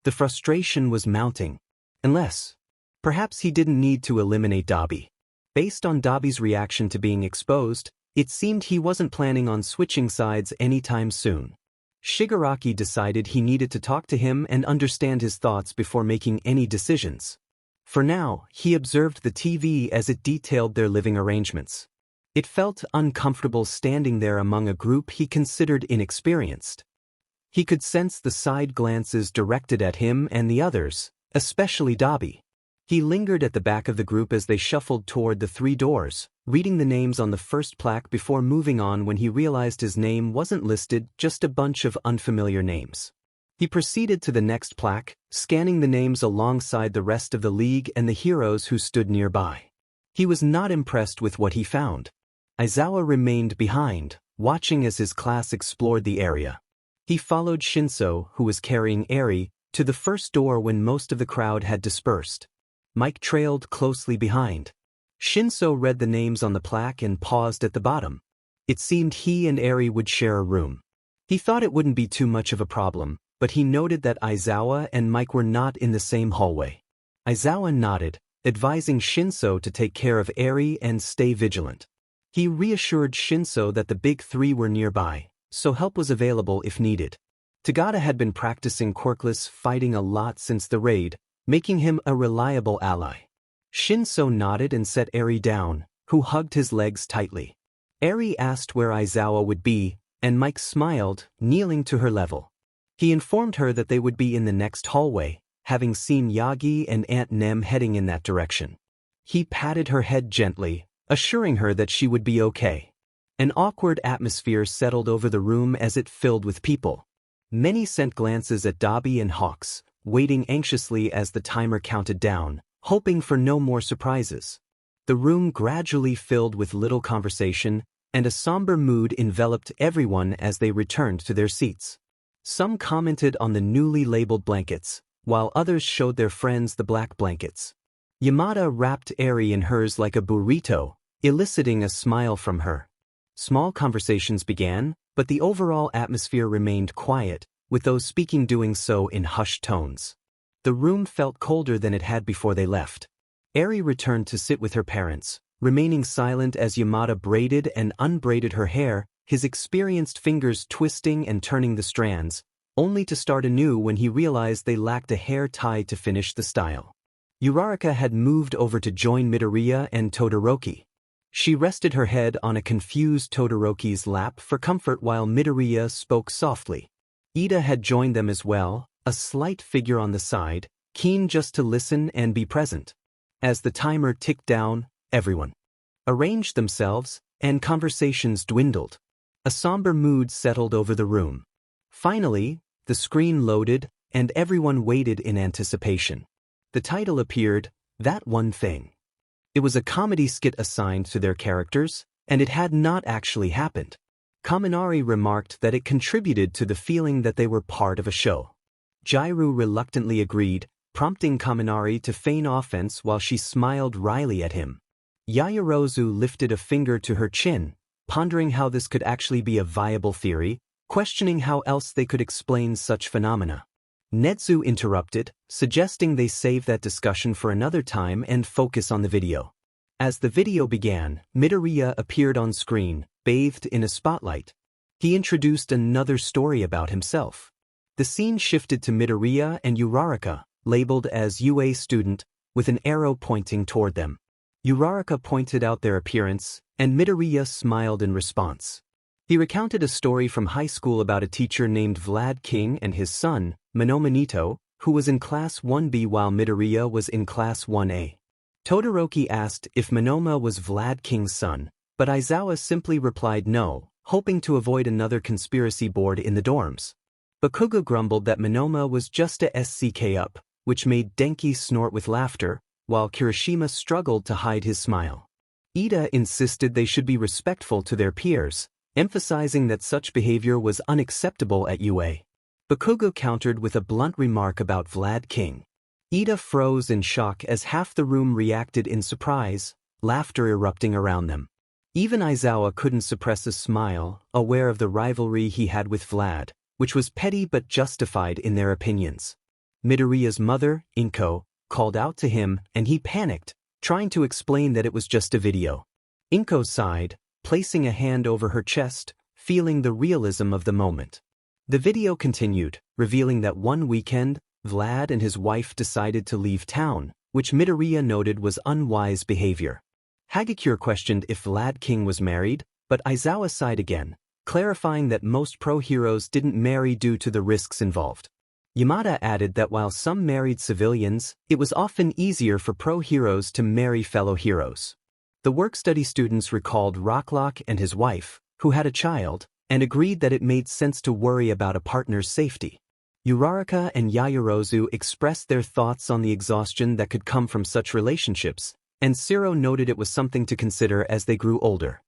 The frustration was mounting. Unless, perhaps he didn't need to eliminate Dabi. Based on Dabi's reaction to being exposed, it seemed he wasn't planning on switching sides anytime soon. Shigaraki decided he needed to talk to him and understand his thoughts before making any decisions. For now, he observed the TV as it detailed their living arrangements. It felt uncomfortable standing there among a group he considered inexperienced. He could sense the side glances directed at him and the others, especially Dabi. He lingered at the back of the group as they shuffled toward the three doors, reading the names on the first plaque before moving on when he realized his name wasn't listed, just a bunch of unfamiliar names. He proceeded to the next plaque, scanning the names alongside the rest of the league and the heroes who stood nearby. He was not impressed with what he found. Aizawa remained behind, watching as his class explored the area. He followed Shinso, who was carrying Eri, to the first door when most of the crowd had dispersed. Mike trailed closely behind. Shinso read the names on the plaque and paused at the bottom. It seemed he and Eri would share a room. He thought it wouldn't be too much of a problem, but he noted that Aizawa and Mike were not in the same hallway. Aizawa nodded, advising Shinso to take care of Eri and stay vigilant. He reassured Shinso that the big three were nearby, so help was available if needed. Tagada had been practicing quirkless fighting a lot since the raid, making him a reliable ally. Shinso nodded and set Eri down, who hugged his legs tightly. Eri asked where Aizawa would be, and Mike smiled, kneeling to her level. He informed her that they would be in the next hallway, having seen Yagi and Aunt Nem heading in that direction. He patted her head gently, assuring her that she would be okay. An awkward atmosphere settled over the room as it filled with people. Many sent glances at Dabi and Hawks, waiting anxiously as the timer counted down, hoping for no more surprises. The room gradually filled with little conversation, and a somber mood enveloped everyone as they returned to their seats. Some commented on the newly labeled blankets, while others showed their friends the black blankets. Yamada wrapped Eri in hers like a burrito, eliciting a smile from her. Small conversations began, but the overall atmosphere remained quiet, with those speaking doing so in hushed tones. The room felt colder than it had before they left. Eri returned to sit with her parents, remaining silent as Yamada braided and unbraided her hair, his experienced fingers twisting and turning the strands, only to start anew when he realized they lacked a hair tie to finish the style. Uraraka had moved over to join Midoriya and Todoroki. She rested her head on a confused Todoroki's lap for comfort while Midoriya spoke softly. Ida had joined them as well, a slight figure on the side, keen just to listen and be present. As the timer ticked down, everyone arranged themselves, and conversations dwindled. A somber mood settled over the room. Finally, the screen loaded, and everyone waited in anticipation. The title appeared, That One Thing. It was a comedy skit assigned to their characters, and it had not actually happened. Kaminari remarked that it contributed to the feeling that they were part of a show. Jairu reluctantly agreed, prompting Kaminari to feign offense while she smiled wryly at him. Yaoyorozu lifted a finger to her chin, pondering how this could actually be a viable theory, questioning how else they could explain such phenomena. Nezu interrupted, suggesting they save that discussion for another time and focus on the video. As the video began, Midoriya appeared on screen, bathed in a spotlight. He introduced another story about himself. The scene shifted to Midoriya and Uraraka, labeled as UA student, with an arrow pointing toward them. Uraraka pointed out their appearance, and Midoriya smiled in response. He recounted a story from high school about a teacher named Vlad King and his son, Monoma Nito, who was in Class 1B while Midoriya was in Class 1A. Todoroki asked if Monoma was Vlad King's son, but Aizawa simply replied no, hoping to avoid another conspiracy board in the dorms. Bakugo grumbled that Monoma was just a SCK up, which made Denki snort with laughter, while Kirishima struggled to hide his smile. Ida insisted they should be respectful to their peers, emphasizing that such behavior was unacceptable at UA. Bakugo countered with a blunt remark about Vlad King. Ida froze in shock as half the room reacted in surprise, laughter erupting around them. Even Aizawa couldn't suppress a smile, aware of the rivalry he had with Vlad, which was petty but justified in their opinions. Midoriya's mother, Inko, called out to him, and he panicked, trying to explain that it was just a video. Inko sighed, placing a hand over her chest, feeling the realism of the moment. The video continued, revealing that one weekend, Vlad and his wife decided to leave town, which Midoriya noted was unwise behavior. Hagakure questioned if Vlad King was married, but Aizawa sighed again, clarifying that most pro-heroes didn't marry due to the risks involved. Yamada added that while some married civilians, it was often easier for pro-heroes to marry fellow heroes. The work-study students recalled Rocklock and his wife, who had a child, and agreed that it made sense to worry about a partner's safety. Uraraka and Yaoyorozu expressed their thoughts on the exhaustion that could come from such relationships, and Siro noted it was something to consider as they grew older.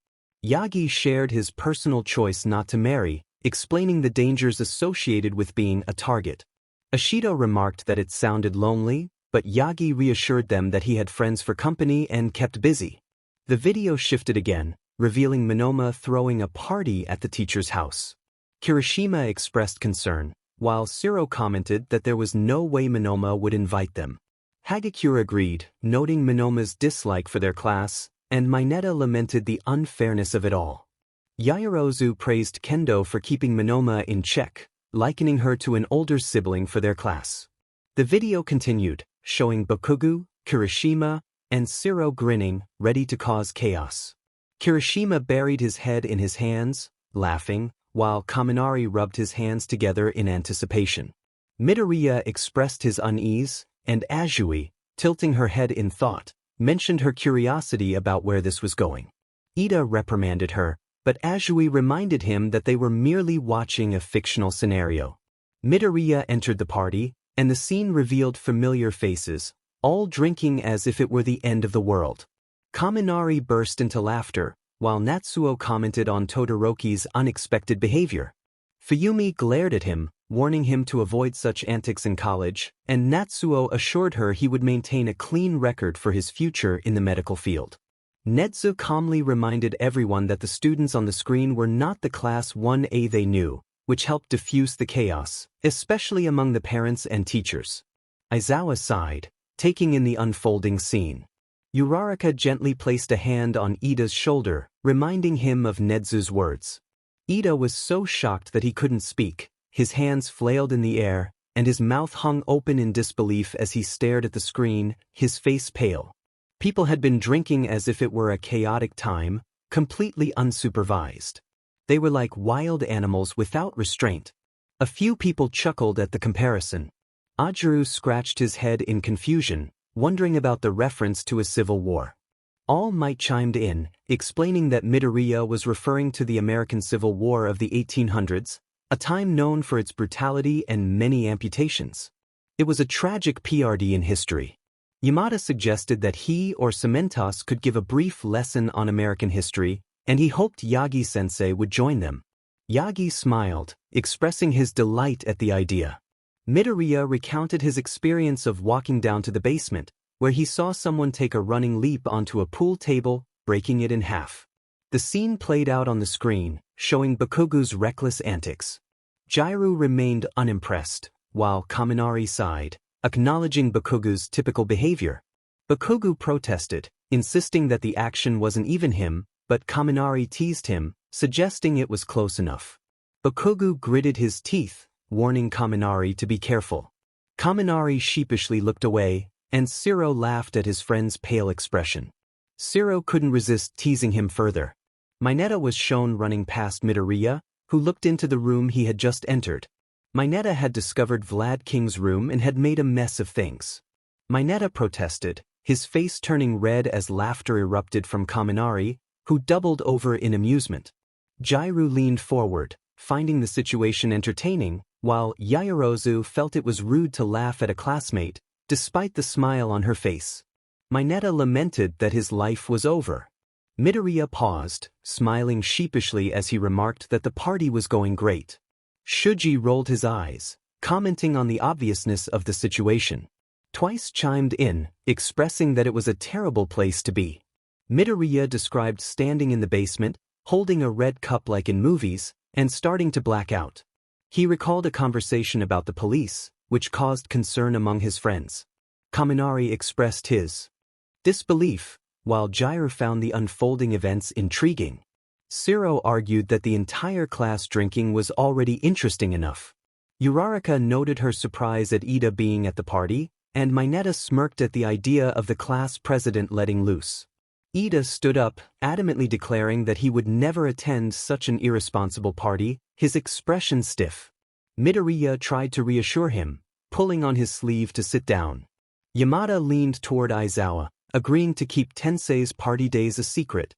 Yagi shared his personal choice not to marry, explaining the dangers associated with being a target. Ashido remarked that it sounded lonely, but Yagi reassured them that he had friends for company and kept busy. The video shifted again, revealing Monoma throwing a party at the teacher's house. Kirishima expressed concern, while Siro commented that there was no way Monoma would invite them. Hagakure agreed, noting Monoma's dislike for their class, and Mineta lamented the unfairness of it all. Yaoyorozu praised Kendo for keeping Monoma in check, likening her to an older sibling for their class. The video continued, showing Bakugo, Kirishima, and Siro grinning, ready to cause chaos. Kirishima buried his head in his hands, laughing, while Kaminari rubbed his hands together in anticipation. Midoriya expressed his unease, and Azui, tilting her head in thought, mentioned her curiosity about where this was going. Ida reprimanded her, but Azui reminded him that they were merely watching a fictional scenario. Midoriya entered the party, and the scene revealed familiar faces, all drinking as if it were the end of the world. Kaminari burst into laughter, while Natsuo commented on Todoroki's unexpected behavior. Fuyumi glared at him, warning him to avoid such antics in college, and Natsuo assured her he would maintain a clean record for his future in the medical field. Nedu calmly reminded everyone that the students on the screen were not the Class 1A they knew, which helped diffuse the chaos, especially among the parents and teachers. Aizawa sighed, taking in the unfolding scene. Uraraka gently placed a hand on Ida's shoulder, reminding him of Nezu's words. Ida was so shocked that he couldn't speak, his hands flailed in the air, and his mouth hung open in disbelief as he stared at the screen, his face pale. People had been drinking as if it were a chaotic time, completely unsupervised. They were like wild animals without restraint. A few people chuckled at the comparison. Ajiru scratched his head in confusion, wondering about the reference to a civil war. All Might chimed in, explaining that Midoriya was referring to the American Civil War of the 1800s, a time known for its brutality and many amputations. It was a tragic PRD in history. Yamada suggested that he or Cementos could give a brief lesson on American history, and he hoped Yagi-sensei would join them. Yagi smiled, expressing his delight at the idea. Midoriya recounted his experience of walking down to the basement, where he saw someone take a running leap onto a pool table, breaking it in half. The scene played out on the screen, showing Bakugo's reckless antics. Jiru remained unimpressed, while Kaminari sighed, acknowledging Bakugo's typical behavior. Bakugo protested, insisting that the action wasn't even him, but Kaminari teased him, suggesting it was close enough. Bakugo gritted his teeth, warning Kaminari to be careful. Kaminari sheepishly looked away, and Shiro laughed at his friend's pale expression. Shiro couldn't resist teasing him further. Mineta was shown running past Midoriya, who looked into the room he had just entered. Mineta had discovered Vlad King's room and had made a mess of things. Mineta protested, his face turning red as laughter erupted from Kaminari, who doubled over in amusement. Jiru leaned forward, finding the situation entertaining, while Yaoyorozu felt it was rude to laugh at a classmate, despite the smile on her face. Mineta lamented that his life was over. Midoriya paused, smiling sheepishly as he remarked that the party was going great. Shuji rolled his eyes, commenting on the obviousness of the situation. Twice chimed in, expressing that it was a terrible place to be. Midoriya described standing in the basement, holding a red cup like in movies, and starting to black out. He recalled a conversation about the police, which caused concern among his friends. Kaminari expressed his disbelief, while Jiru found the unfolding events intriguing. Shiro argued that the entire class drinking was already interesting enough. Uraraka noted her surprise at Ida being at the party, and Mineta smirked at the idea of the class president letting loose. Ida stood up, adamantly declaring that he would never attend such an irresponsible party, his expression stiff. Midoriya tried to reassure him, pulling on his sleeve to sit down. Yamada leaned toward Aizawa, agreeing to keep Tensei's party days a secret.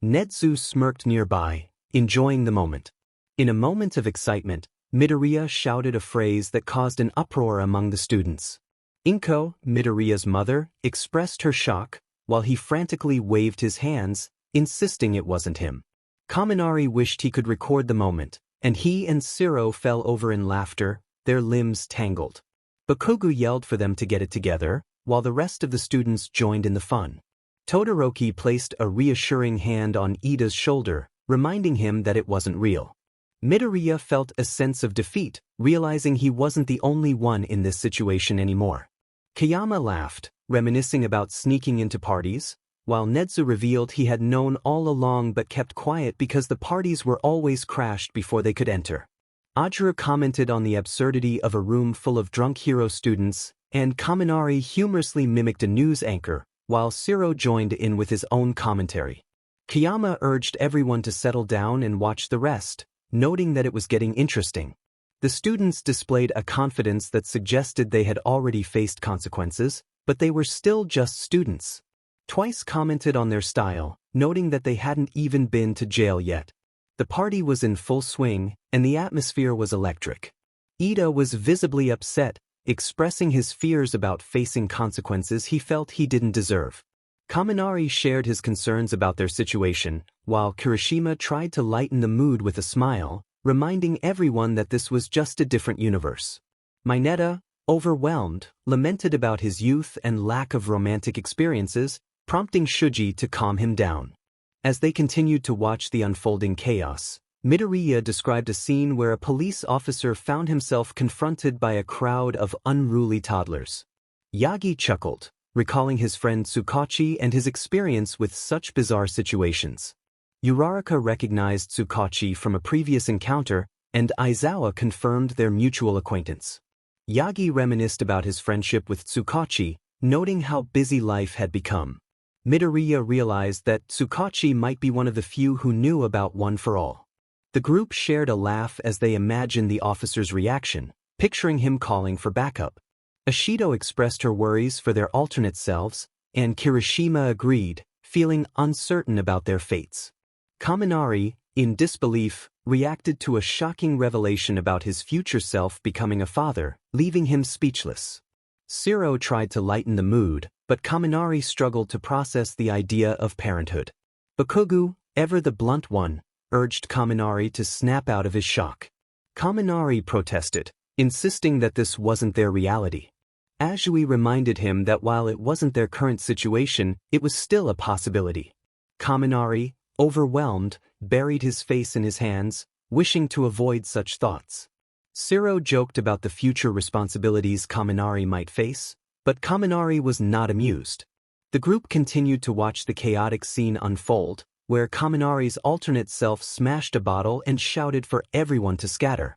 Nedu smirked nearby, enjoying the moment. In a moment of excitement, Midoriya shouted a phrase that caused an uproar among the students. Inko, Midoriya's mother, expressed her shock, while he frantically waved his hands, insisting it wasn't him. Kaminari wished he could record the moment, and he and Shiro fell over in laughter, their limbs tangled. Bakugo yelled for them to get it together, while the rest of the students joined in the fun. Todoroki placed a reassuring hand on Ida's shoulder, reminding him that it wasn't real. Midoriya felt a sense of defeat, realizing he wasn't the only one in this situation anymore. Kayama laughed, reminiscing about sneaking into parties, while Nedu revealed he had known all along but kept quiet because the parties were always crashed before they could enter. Ajiru commented on the absurdity of a room full of drunk hero students, and Kaminari humorously mimicked a news anchor, while Shiro joined in with his own commentary. Kayama urged everyone to settle down and watch the rest, noting that it was getting interesting. The students displayed a confidence that suggested they had already faced consequences, but they were still just students. Twice commented on their style, noting that they hadn't even been to jail yet. The party was in full swing, and the atmosphere was electric. Ida was visibly upset, expressing his fears about facing consequences he felt he didn't deserve. Kaminari shared his concerns about their situation, while Kirishima tried to lighten the mood with a smile, reminding everyone that this was just a different universe. Mineta, overwhelmed, lamented about his youth and lack of romantic experiences, prompting Shuji to calm him down. As they continued to watch the unfolding chaos, Midoriya described a scene where a police officer found himself confronted by a crowd of unruly toddlers. Yagi chuckled, recalling his friend Tsukachi and his experience with such bizarre situations. Uraraka recognized Tsukachi from a previous encounter, and Aizawa confirmed their mutual acquaintance. Yagi reminisced about his friendship with Tsukachi, noting how busy life had become. Midoriya realized that Tsukachi might be one of the few who knew about One for All. The group shared a laugh as they imagined the officer's reaction, picturing him calling for backup. Ashido expressed her worries for their alternate selves, and Kirishima agreed, feeling uncertain about their fates. Kaminari, in disbelief, reacted to a shocking revelation about his future self becoming a father, leaving him speechless. Shiro tried to lighten the mood, but Kaminari struggled to process the idea of parenthood. Bakugo, ever the blunt one, urged Kaminari to snap out of his shock. Kaminari protested, insisting that this wasn't their reality. Azui reminded him that while it wasn't their current situation, it was still a possibility. Kaminari, overwhelmed, buried his face in his hands, wishing to avoid such thoughts. Shiro joked about the future responsibilities Kaminari might face, but Kaminari was not amused. The group continued to watch the chaotic scene unfold, where Kaminari's alternate self smashed a bottle and shouted for everyone to scatter.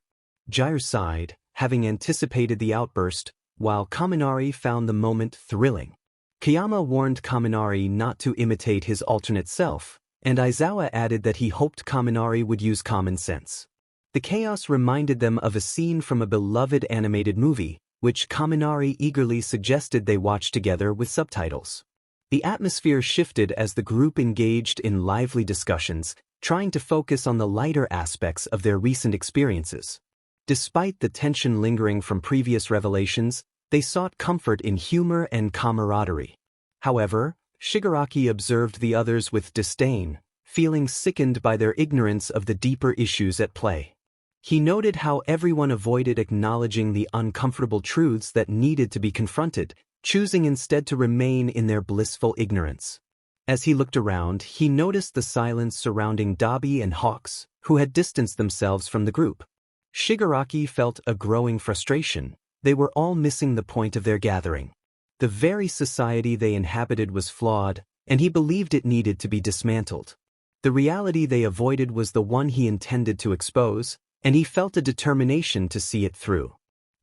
Jair sighed, having anticipated the outburst, while Kaminari found the moment thrilling. Kayama warned Kaminari not to imitate his alternate self, and Aizawa added that he hoped Kaminari would use common sense. The chaos reminded them of a scene from a beloved animated movie, which Kaminari eagerly suggested they watch together with subtitles. The atmosphere shifted as the group engaged in lively discussions, trying to focus on the lighter aspects of their recent experiences. Despite the tension lingering from previous revelations, they sought comfort in humor and camaraderie. However, Shigaraki observed the others with disdain, feeling sickened by their ignorance of the deeper issues at play. He noted how everyone avoided acknowledging the uncomfortable truths that needed to be confronted, choosing instead to remain in their blissful ignorance. As he looked around, he noticed the silence surrounding Dabi and Hawks, who had distanced themselves from the group. Shigaraki felt a growing frustration. They were all missing the point of their gathering. The very society they inhabited was flawed, and he believed it needed to be dismantled. The reality they avoided was the one he intended to expose, and he felt a determination to see it through.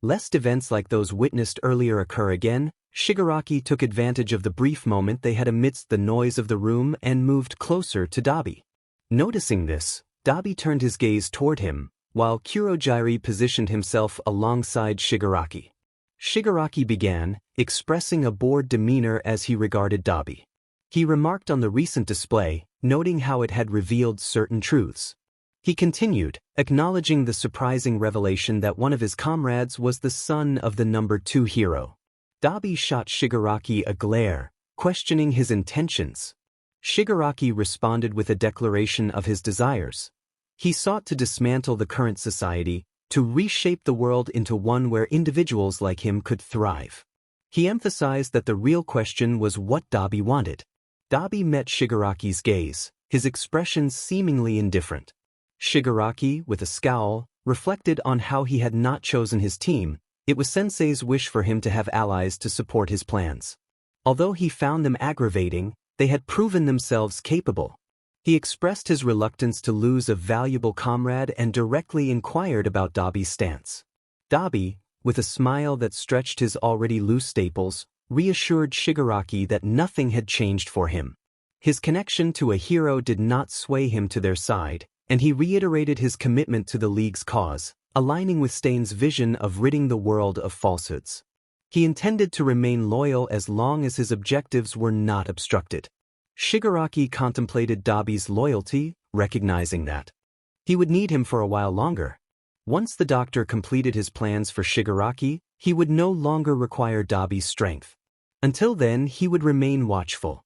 Lest events like those witnessed earlier occur again, Shigaraki took advantage of the brief moment they had amidst the noise of the room and moved closer to Dabi. Noticing this, Dabi turned his gaze toward him, while Kurogiri positioned himself alongside Shigaraki. Shigaraki began, expressing a bored demeanor as he regarded Dabi. He remarked on the recent display, noting how it had revealed certain truths. He continued, acknowledging the surprising revelation that one of his comrades was the son of the number 2 hero. Dabi shot Shigaraki a glare, questioning his intentions. Shigaraki responded with a declaration of his desires. He sought to dismantle the current society, to reshape the world into one where individuals like him could thrive. He emphasized that the real question was what Dabi wanted. Dabi met Shigaraki's gaze, his expression seemingly indifferent. Shigaraki, with a scowl, reflected on how he had not chosen his team. It was Sensei's wish for him to have allies to support his plans. Although he found them aggravating, they had proven themselves capable. He expressed his reluctance to lose a valuable comrade and directly inquired about Dabi's stance. Dabi, with a smile that stretched his already loose staples, reassured Shigaraki that nothing had changed for him. His connection to a hero did not sway him to their side, and he reiterated his commitment to the League's cause, aligning with Stain's vision of ridding the world of falsehoods. He intended to remain loyal as long as his objectives were not obstructed. Shigaraki contemplated Dabi's loyalty, recognizing that he would need him for a while longer. Once the doctor completed his plans for Shigaraki, he would no longer require Dabi's strength. Until then, he would remain watchful.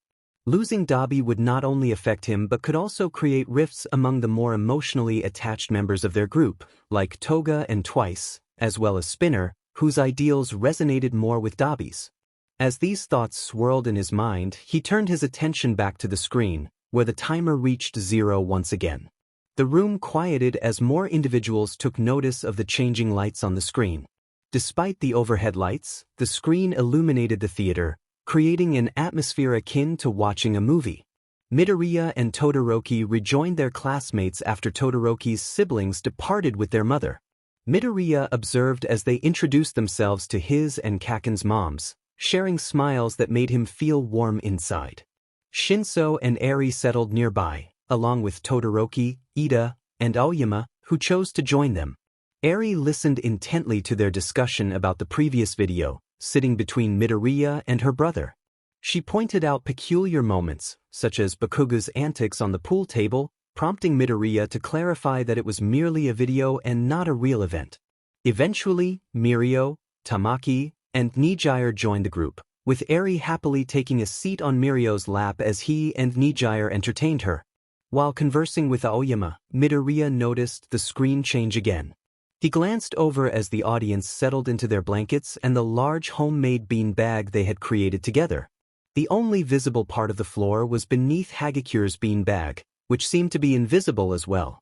Losing Dabi would not only affect him but could also create rifts among the more emotionally attached members of their group, like Toga and Twice, as well as Spinner, whose ideals resonated more with Dabi's. As these thoughts swirled in his mind, he turned his attention back to the screen, where the timer reached 0 once again. The room quieted as more individuals took notice of the changing lights on the screen. Despite the overhead lights, the screen illuminated the theater, creating an atmosphere akin to watching a movie. Midoriya and Todoroki rejoined their classmates after Todoroki's siblings departed with their mother. Midoriya observed as they introduced themselves to his and Kaken's moms, sharing smiles that made him feel warm inside. Shinso and Eri settled nearby, along with Todoroki, Ida, and Aoyama, who chose to join them. Eri listened intently to their discussion about the previous video, sitting between Midoriya and her brother. She pointed out peculiar moments, such as Bakugo's antics on the pool table, prompting Midoriya to clarify that it was merely a video and not a real event. Eventually, Mirio, Tamaki, and Nijire joined the group, with Eri happily taking a seat on Mirio's lap as he and Nijire entertained her. While conversing with Aoyama, Midoriya noticed the screen change again. He glanced over as the audience settled into their blankets and the large homemade bean bag they had created together. The only visible part of the floor was beneath Hagakure's bean bag, which seemed to be invisible as well.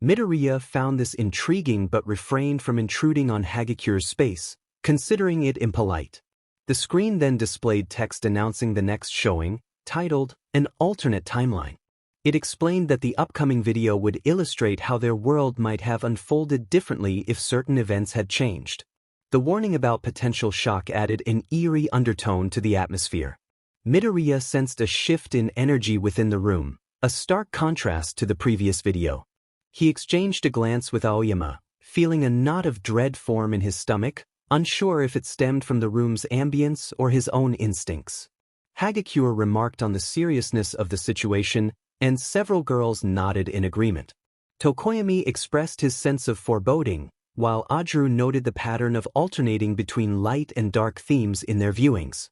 Midoriya found this intriguing but refrained from intruding on Hagakure's space, considering it impolite. The screen then displayed text announcing the next showing, titled, "An Alternate Timeline." It explained that the upcoming video would illustrate how their world might have unfolded differently if certain events had changed. The warning about potential shock added an eerie undertone to the atmosphere. Midoriya sensed a shift in energy within the room, a stark contrast to the previous video. He exchanged a glance with Aoyama, feeling a knot of dread form in his stomach, unsure if it stemmed from the room's ambience or his own instincts. Hagakure remarked on the seriousness of the situation, and several girls nodded in agreement. Tokoyami expressed his sense of foreboding, while Ajuru noted the pattern of alternating between light and dark themes in their viewings.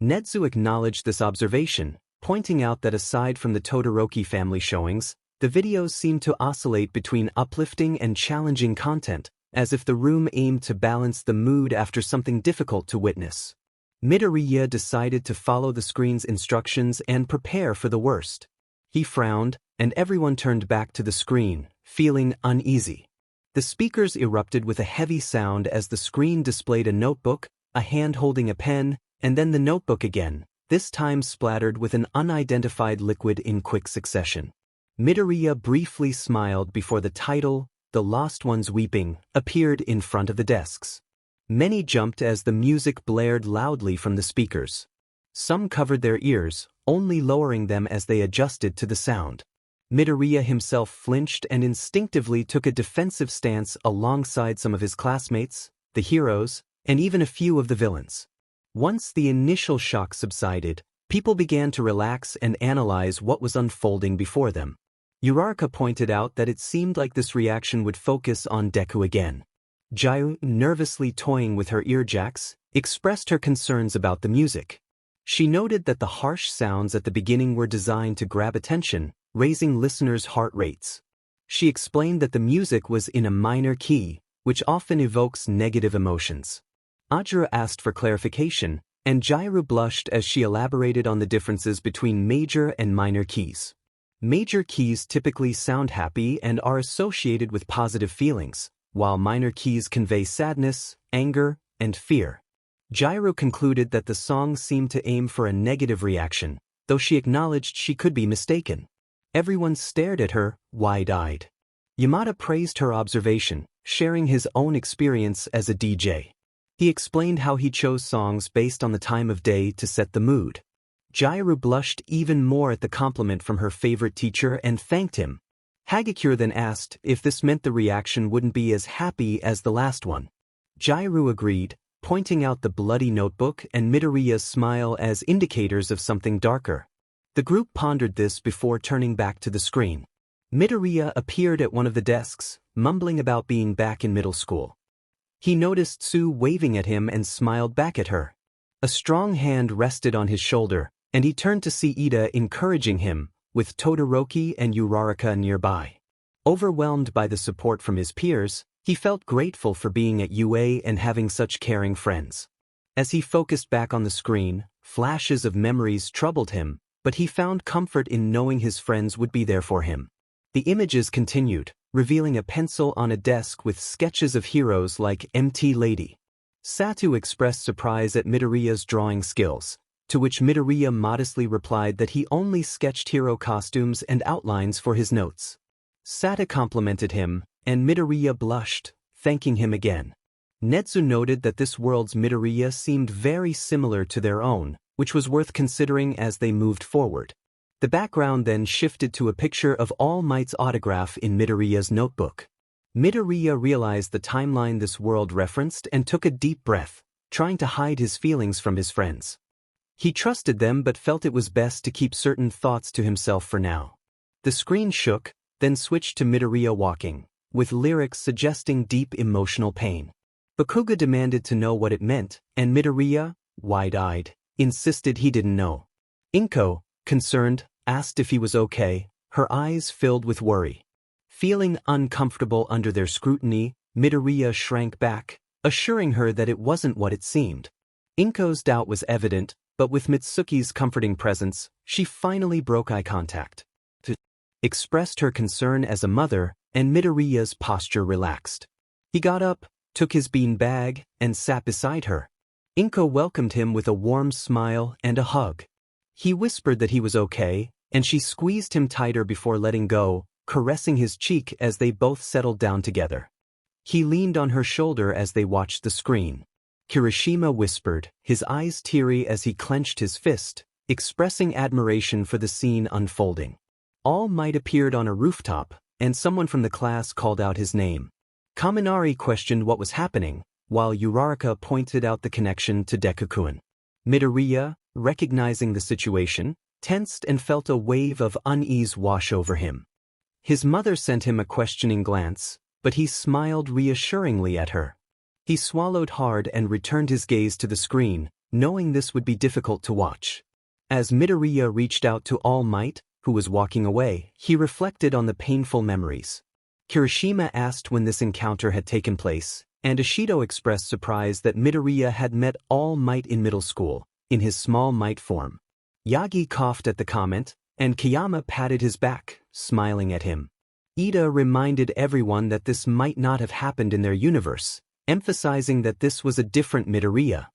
Nedu acknowledged this observation, pointing out that aside from the Todoroki family showings, the videos seemed to oscillate between uplifting and challenging content, as if the room aimed to balance the mood after something difficult to witness. Midoriya decided to follow the screen's instructions and prepare for the worst. He frowned, and everyone turned back to the screen, feeling uneasy. The speakers erupted with a heavy sound as the screen displayed a notebook, a hand holding a pen, and then the notebook again, this time splattered with an unidentified liquid in quick succession. Midoriya briefly smiled before the title, "The Lost Ones Weeping," appeared in front of the desks. Many jumped as the music blared loudly from the speakers. Some covered their ears, only lowering them as they adjusted to the sound. Midoriya himself flinched and instinctively took a defensive stance alongside some of his classmates, the heroes, and even a few of the villains. Once the initial shock subsided, people began to relax and analyze what was unfolding before them. Uraraka pointed out that it seemed like this reaction would focus on Deku again. Jiru, nervously toying with her earjacks, expressed her concerns about the music. She noted that the harsh sounds at the beginning were designed to grab attention, raising listeners' heart rates. She explained that the music was in a minor key, which often evokes negative emotions. Ajuru asked for clarification, and Jiru blushed as she elaborated on the differences between major and minor keys. Major keys typically sound happy and are associated with positive feelings, while minor keys convey sadness, anger, and fear. Jiru concluded that the song seemed to aim for a negative reaction, though she acknowledged she could be mistaken. Everyone stared at her, wide-eyed. Yamada praised her observation, sharing his own experience as a DJ. He explained how he chose songs based on the time of day to set the mood. Jiru blushed even more at the compliment from her favorite teacher and thanked him. Hagakure then asked if this meant the reaction wouldn't be as happy as the last one. Jiru agreed, pointing out the bloody notebook and Midoriya's smile as indicators of something darker. The group pondered this before turning back to the screen. Midoriya appeared at one of the desks, mumbling about being back in middle school. He noticed Tsu waving at him and smiled back at her. A strong hand rested on his shoulder, and he turned to see Ida encouraging him, with Todoroki and Uraraka nearby. Overwhelmed by the support from his peers, he felt grateful for being at UA and having such caring friends. As he focused back on the screen, flashes of memories troubled him, but he found comfort in knowing his friends would be there for him. The images continued, revealing a pencil on a desk with sketches of heroes like MT Lady. Satu expressed surprise at Midoriya's drawing skills, to which Midoriya modestly replied that he only sketched hero costumes and outlines for his notes. Sata complimented him, and Midoriya blushed, thanking him again. Nedu noted that this world's Midoriya seemed very similar to their own, which was worth considering as they moved forward. The background then shifted to a picture of All Might's autograph in Midoriya's notebook. Midoriya realized the timeline this world referenced and took a deep breath, trying to hide his feelings from his friends. He trusted them but felt it was best to keep certain thoughts to himself for now. The screen shook, then switched to Midoriya walking, with lyrics suggesting deep emotional pain. Bakugo demanded to know what it meant, and Midoriya, wide-eyed, insisted he didn't know. Inko, concerned, asked if he was okay, her eyes filled with worry. Feeling uncomfortable under their scrutiny, Midoriya shrank back, assuring her that it wasn't what it seemed. Inko's doubt was evident, but with Mitsuki's comforting presence, she finally broke eye contact. Expressed her concern as a mother, and Midoriya's posture relaxed. He got up, took his bean bag, and sat beside her. Inko welcomed him with a warm smile and a hug. He whispered that he was okay, and she squeezed him tighter before letting go, caressing his cheek as they both settled down together. He leaned on her shoulder as they watched the screen. Kirishima whispered, his eyes teary as he clenched his fist, expressing admiration for the scene unfolding. All Might appeared on a rooftop, and someone from the class called out his name. Kaminari questioned what was happening, while Uraraka pointed out the connection to Deku-kun. Midoriya, recognizing the situation, tensed and felt a wave of unease wash over him. His mother sent him a questioning glance, but he smiled reassuringly at her. He swallowed hard and returned his gaze to the screen, knowing this would be difficult to watch. As Midoriya reached out to All Might, who was walking away, he reflected on the painful memories. Kirishima asked when this encounter had taken place, and Ishido expressed surprise that Midoriya had met All Might in middle school, in his small might form. Yagi coughed at the comment, and Kayama patted his back, smiling at him. Ida reminded everyone that this might not have happened in their universe, emphasizing that this was a different Midoriya.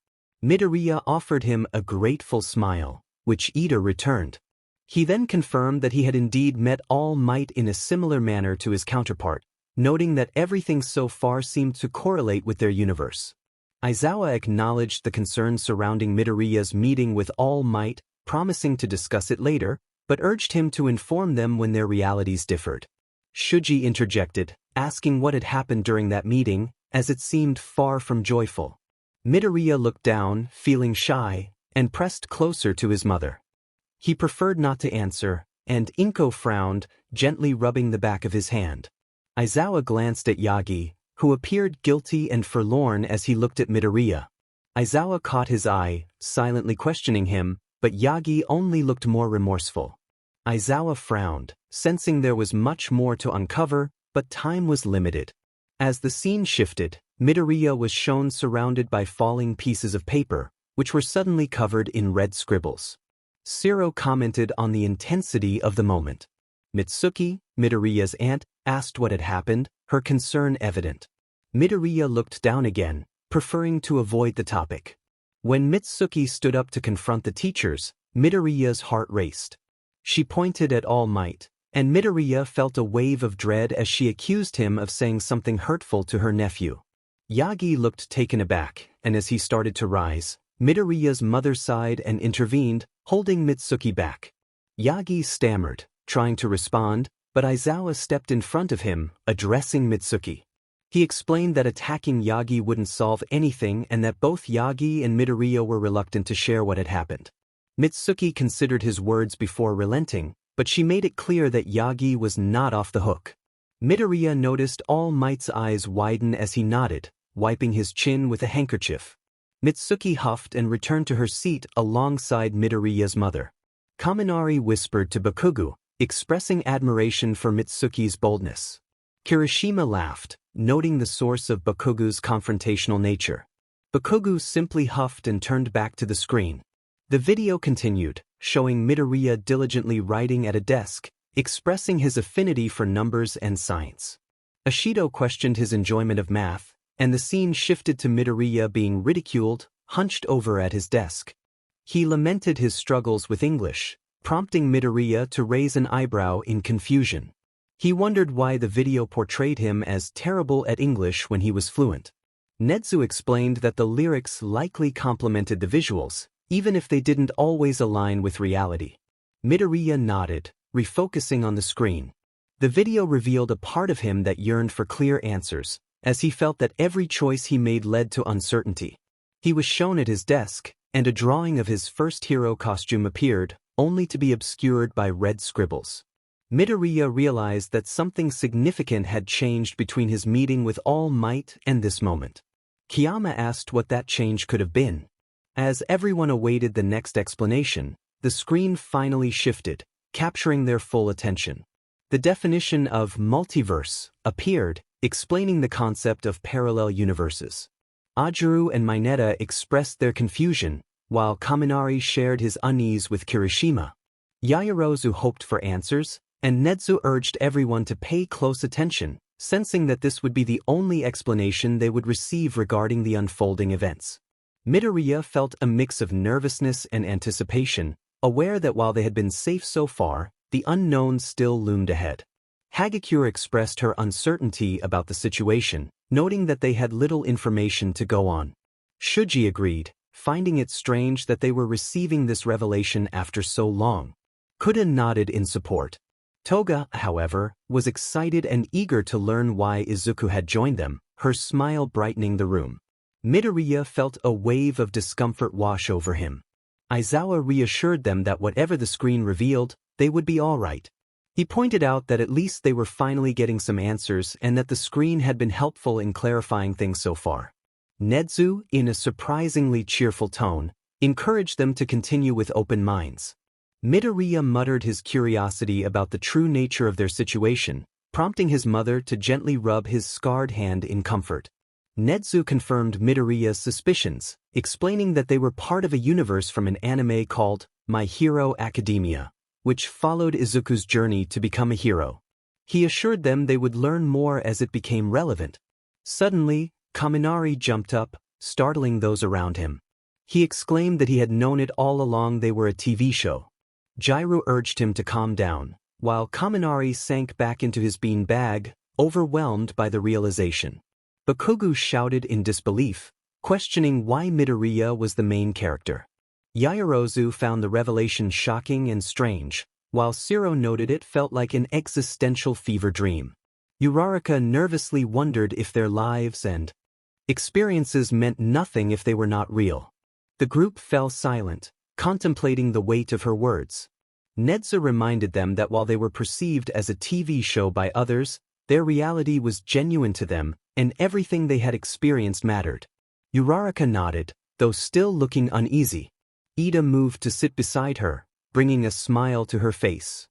Midoriya offered him a grateful smile, which Ida returned. He then confirmed that he had indeed met All Might in a similar manner to his counterpart, noting that everything so far seemed to correlate with their universe. Aizawa acknowledged the concerns surrounding Midoriya's meeting with All Might, promising to discuss it later, but urged him to inform them when their realities differed. Shuji interjected, asking what had happened during that meeting, as it seemed far from joyful. Midoriya looked down, feeling shy, and pressed closer to his mother. He preferred not to answer, and Inko frowned, gently rubbing the back of his hand. Aizawa glanced at Yagi, who appeared guilty and forlorn as he looked at Midoriya. Aizawa caught his eye, silently questioning him, but Yagi only looked more remorseful. Aizawa frowned, sensing there was much more to uncover, but time was limited. As the scene shifted, Midoriya was shown surrounded by falling pieces of paper, which were suddenly covered in red scribbles. Shiro commented on the intensity of the moment. Mitsuki, Midoriya's aunt, asked what had happened, her concern evident. Midoriya looked down again, preferring to avoid the topic. When Mitsuki stood up to confront the teachers, Midoriya's heart raced. She pointed at All Might, and Midoriya felt a wave of dread as she accused him of saying something hurtful to her nephew. Yagi looked taken aback, and as he started to rise, Midoriya's mother sighed and intervened, holding Mitsuki back. Yagi stammered, trying to respond, but Aizawa stepped in front of him, addressing Mitsuki. He explained that attacking Yagi wouldn't solve anything and that both Yagi and Midoriya were reluctant to share what had happened. Mitsuki considered his words before relenting, but she made it clear that Yagi was not off the hook. Midoriya noticed All Might's eyes widen as he nodded, wiping his chin with a handkerchief. Mitsuki huffed and returned to her seat alongside Midoriya's mother. Kaminari whispered to Bakugo, expressing admiration for Mitsuki's boldness. Kirishima laughed, noting the source of Bakugo's confrontational nature. Bakugo simply huffed and turned back to the screen. The video continued, showing Midoriya diligently writing at a desk, expressing his affinity for numbers and science. Ashido questioned his enjoyment of math, and the scene shifted to Midoriya being ridiculed, hunched over at his desk. He lamented his struggles with English, prompting Midoriya to raise an eyebrow in confusion. He wondered why the video portrayed him as terrible at English when he was fluent. Nedu explained that the lyrics likely complemented the visuals, even if they didn't always align with reality. Midoriya nodded, refocusing on the screen. The video revealed a part of him that yearned for clear answers, as he felt that every choice he made led to uncertainty. He was shown at his desk, and a drawing of his first hero costume appeared, only to be obscured by red scribbles. Midoriya realized that something significant had changed between his meeting with All Might and this moment. Kiyama asked what that change could have been. As everyone awaited the next explanation, the screen finally shifted, capturing their full attention. The definition of multiverse appeared, explaining the concept of parallel universes. Ajuru and Mineta expressed their confusion, while Kaminari shared his unease with Kirishima. Yaoyorozu hoped for answers, and Nezu urged everyone to pay close attention, sensing that this would be the only explanation they would receive regarding the unfolding events. Midoriya felt a mix of nervousness and anticipation, aware that while they had been safe so far, the unknown still loomed ahead. Hagakure expressed her uncertainty about the situation, noting that they had little information to go on. Shuji agreed, finding it strange that they were receiving this revelation after so long. Kuda nodded in support. Toga, however, was excited and eager to learn why Izuku had joined them, her smile brightening the room. Midoriya felt a wave of discomfort wash over him. Aizawa reassured them that whatever the screen revealed, they would be all right. He pointed out that at least they were finally getting some answers and that the screen had been helpful in clarifying things so far. Nezu, in a surprisingly cheerful tone, encouraged them to continue with open minds. Midoriya muttered his curiosity about the true nature of their situation, prompting his mother to gently rub his scarred hand in comfort. Nezu confirmed Midoriya's suspicions, explaining that they were part of a universe from an anime called My Hero Academia, which followed Izuku's journey to become a hero. He assured them they would learn more as it became relevant. Suddenly, Kaminari jumped up, startling those around him. He exclaimed that he had known it all along they were a TV show. Jairu urged him to calm down, while Kaminari sank back into his bean bag, overwhelmed by the realization. Bakugo shouted in disbelief, questioning why Midoriya was the main character. Yaoyorozu found the revelation shocking and strange, while Shiro noted it felt like an existential fever dream. Uraraka nervously wondered if their lives and experiences meant nothing if they were not real. The group fell silent, contemplating the weight of her words. Nezu reminded them that while they were perceived as a TV show by others, their reality was genuine to them, and everything they had experienced mattered. Uraraka nodded, though still looking uneasy. Ida moved to sit beside her, bringing a smile to her face.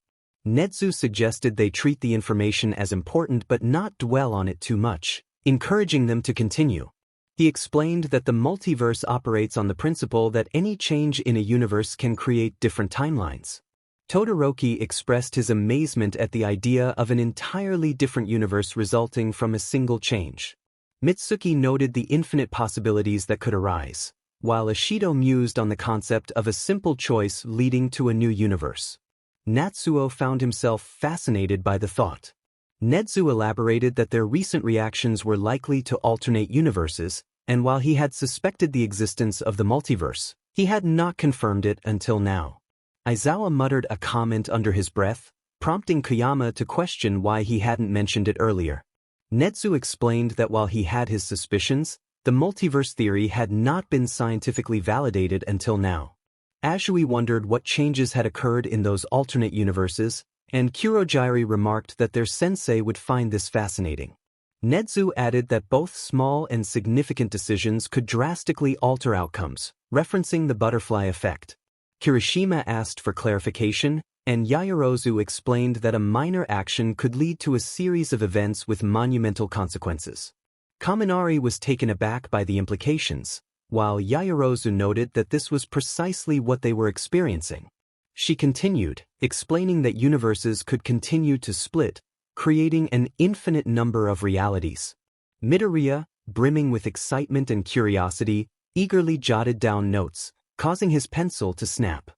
Nezu suggested they treat the information as important but not dwell on it too much, encouraging them to continue. He explained that the multiverse operates on the principle that any change in a universe can create different timelines. Todoroki expressed his amazement at the idea of an entirely different universe resulting from a single change. Mitsuki noted the infinite possibilities that could arise, while Ashido mused on the concept of a simple choice leading to a new universe. Natsuo found himself fascinated by the thought. Nezu elaborated that their recent reactions were likely to alternate universes, and while he had suspected the existence of the multiverse, he had not confirmed it until now. Aizawa muttered a comment under his breath, prompting Kiyama to question why he hadn't mentioned it earlier. Nezu explained that while he had his suspicions, the multiverse theory had not been scientifically validated until now. Ashui wondered what changes had occurred in those alternate universes, and Kurojairi remarked that their sensei would find this fascinating. Nedu added that both small and significant decisions could drastically alter outcomes, referencing the butterfly effect. Kirishima asked for clarification, and Yaoyorozu explained that a minor action could lead to a series of events with monumental consequences. Kaminari was taken aback by the implications, while Yaoyorozu noted that this was precisely what they were experiencing. She continued, explaining that universes could continue to split, creating an infinite number of realities. Midoriya, brimming with excitement and curiosity, eagerly jotted down notes, causing his pencil to snap.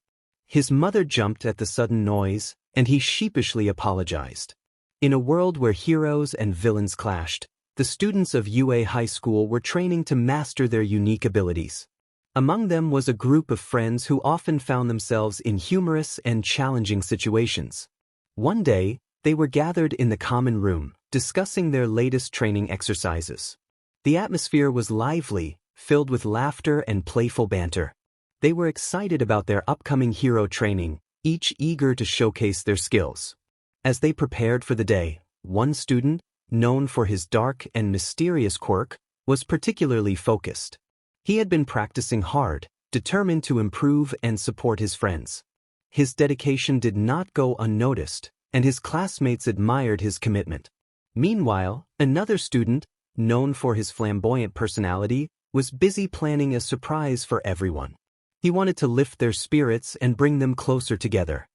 His mother jumped at the sudden noise, and he sheepishly apologized. In a world where heroes and villains clashed, the students of UA High School were training to master their unique abilities. Among them was a group of friends who often found themselves in humorous and challenging situations. One day, they were gathered in the common room, discussing their latest training exercises. The atmosphere was lively, filled with laughter and playful banter. They were excited about their upcoming hero training, each eager to showcase their skills. As they prepared for the day, one student, known for his dark and mysterious quirk, was particularly focused. He had been practicing hard, determined to improve and support his friends. His dedication did not go unnoticed, and his classmates admired his commitment. Meanwhile, another student, known for his flamboyant personality, was busy planning a surprise for everyone. He wanted to lift their spirits and bring them closer together.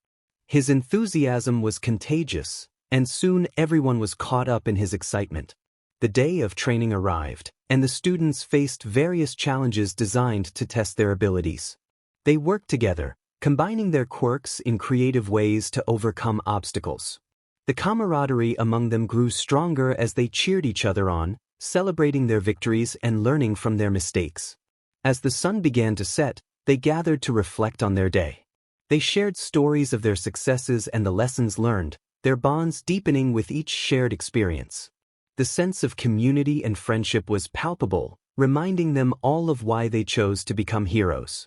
His enthusiasm was contagious, and soon everyone was caught up in his excitement. The day of training arrived, and the students faced various challenges designed to test their abilities. They worked together, combining their quirks in creative ways to overcome obstacles. The camaraderie among them grew stronger as they cheered each other on, celebrating their victories and learning from their mistakes. As the sun began to set, they gathered to reflect on their day. They shared stories of their successes and the lessons learned, their bonds deepening with each shared experience. The sense of community and friendship was palpable, reminding them all of why they chose to become heroes.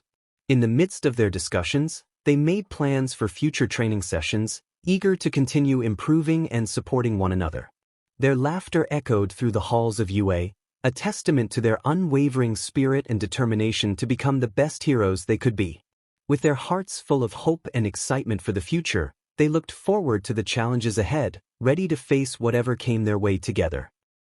In the midst of their discussions, they made plans for future training sessions, eager to continue improving and supporting one another. Their laughter echoed through the halls of UA, a testament to their unwavering spirit and determination to become the best heroes they could be. With their hearts full of hope and excitement for the future, they looked forward to the challenges ahead, ready to face whatever came their way together.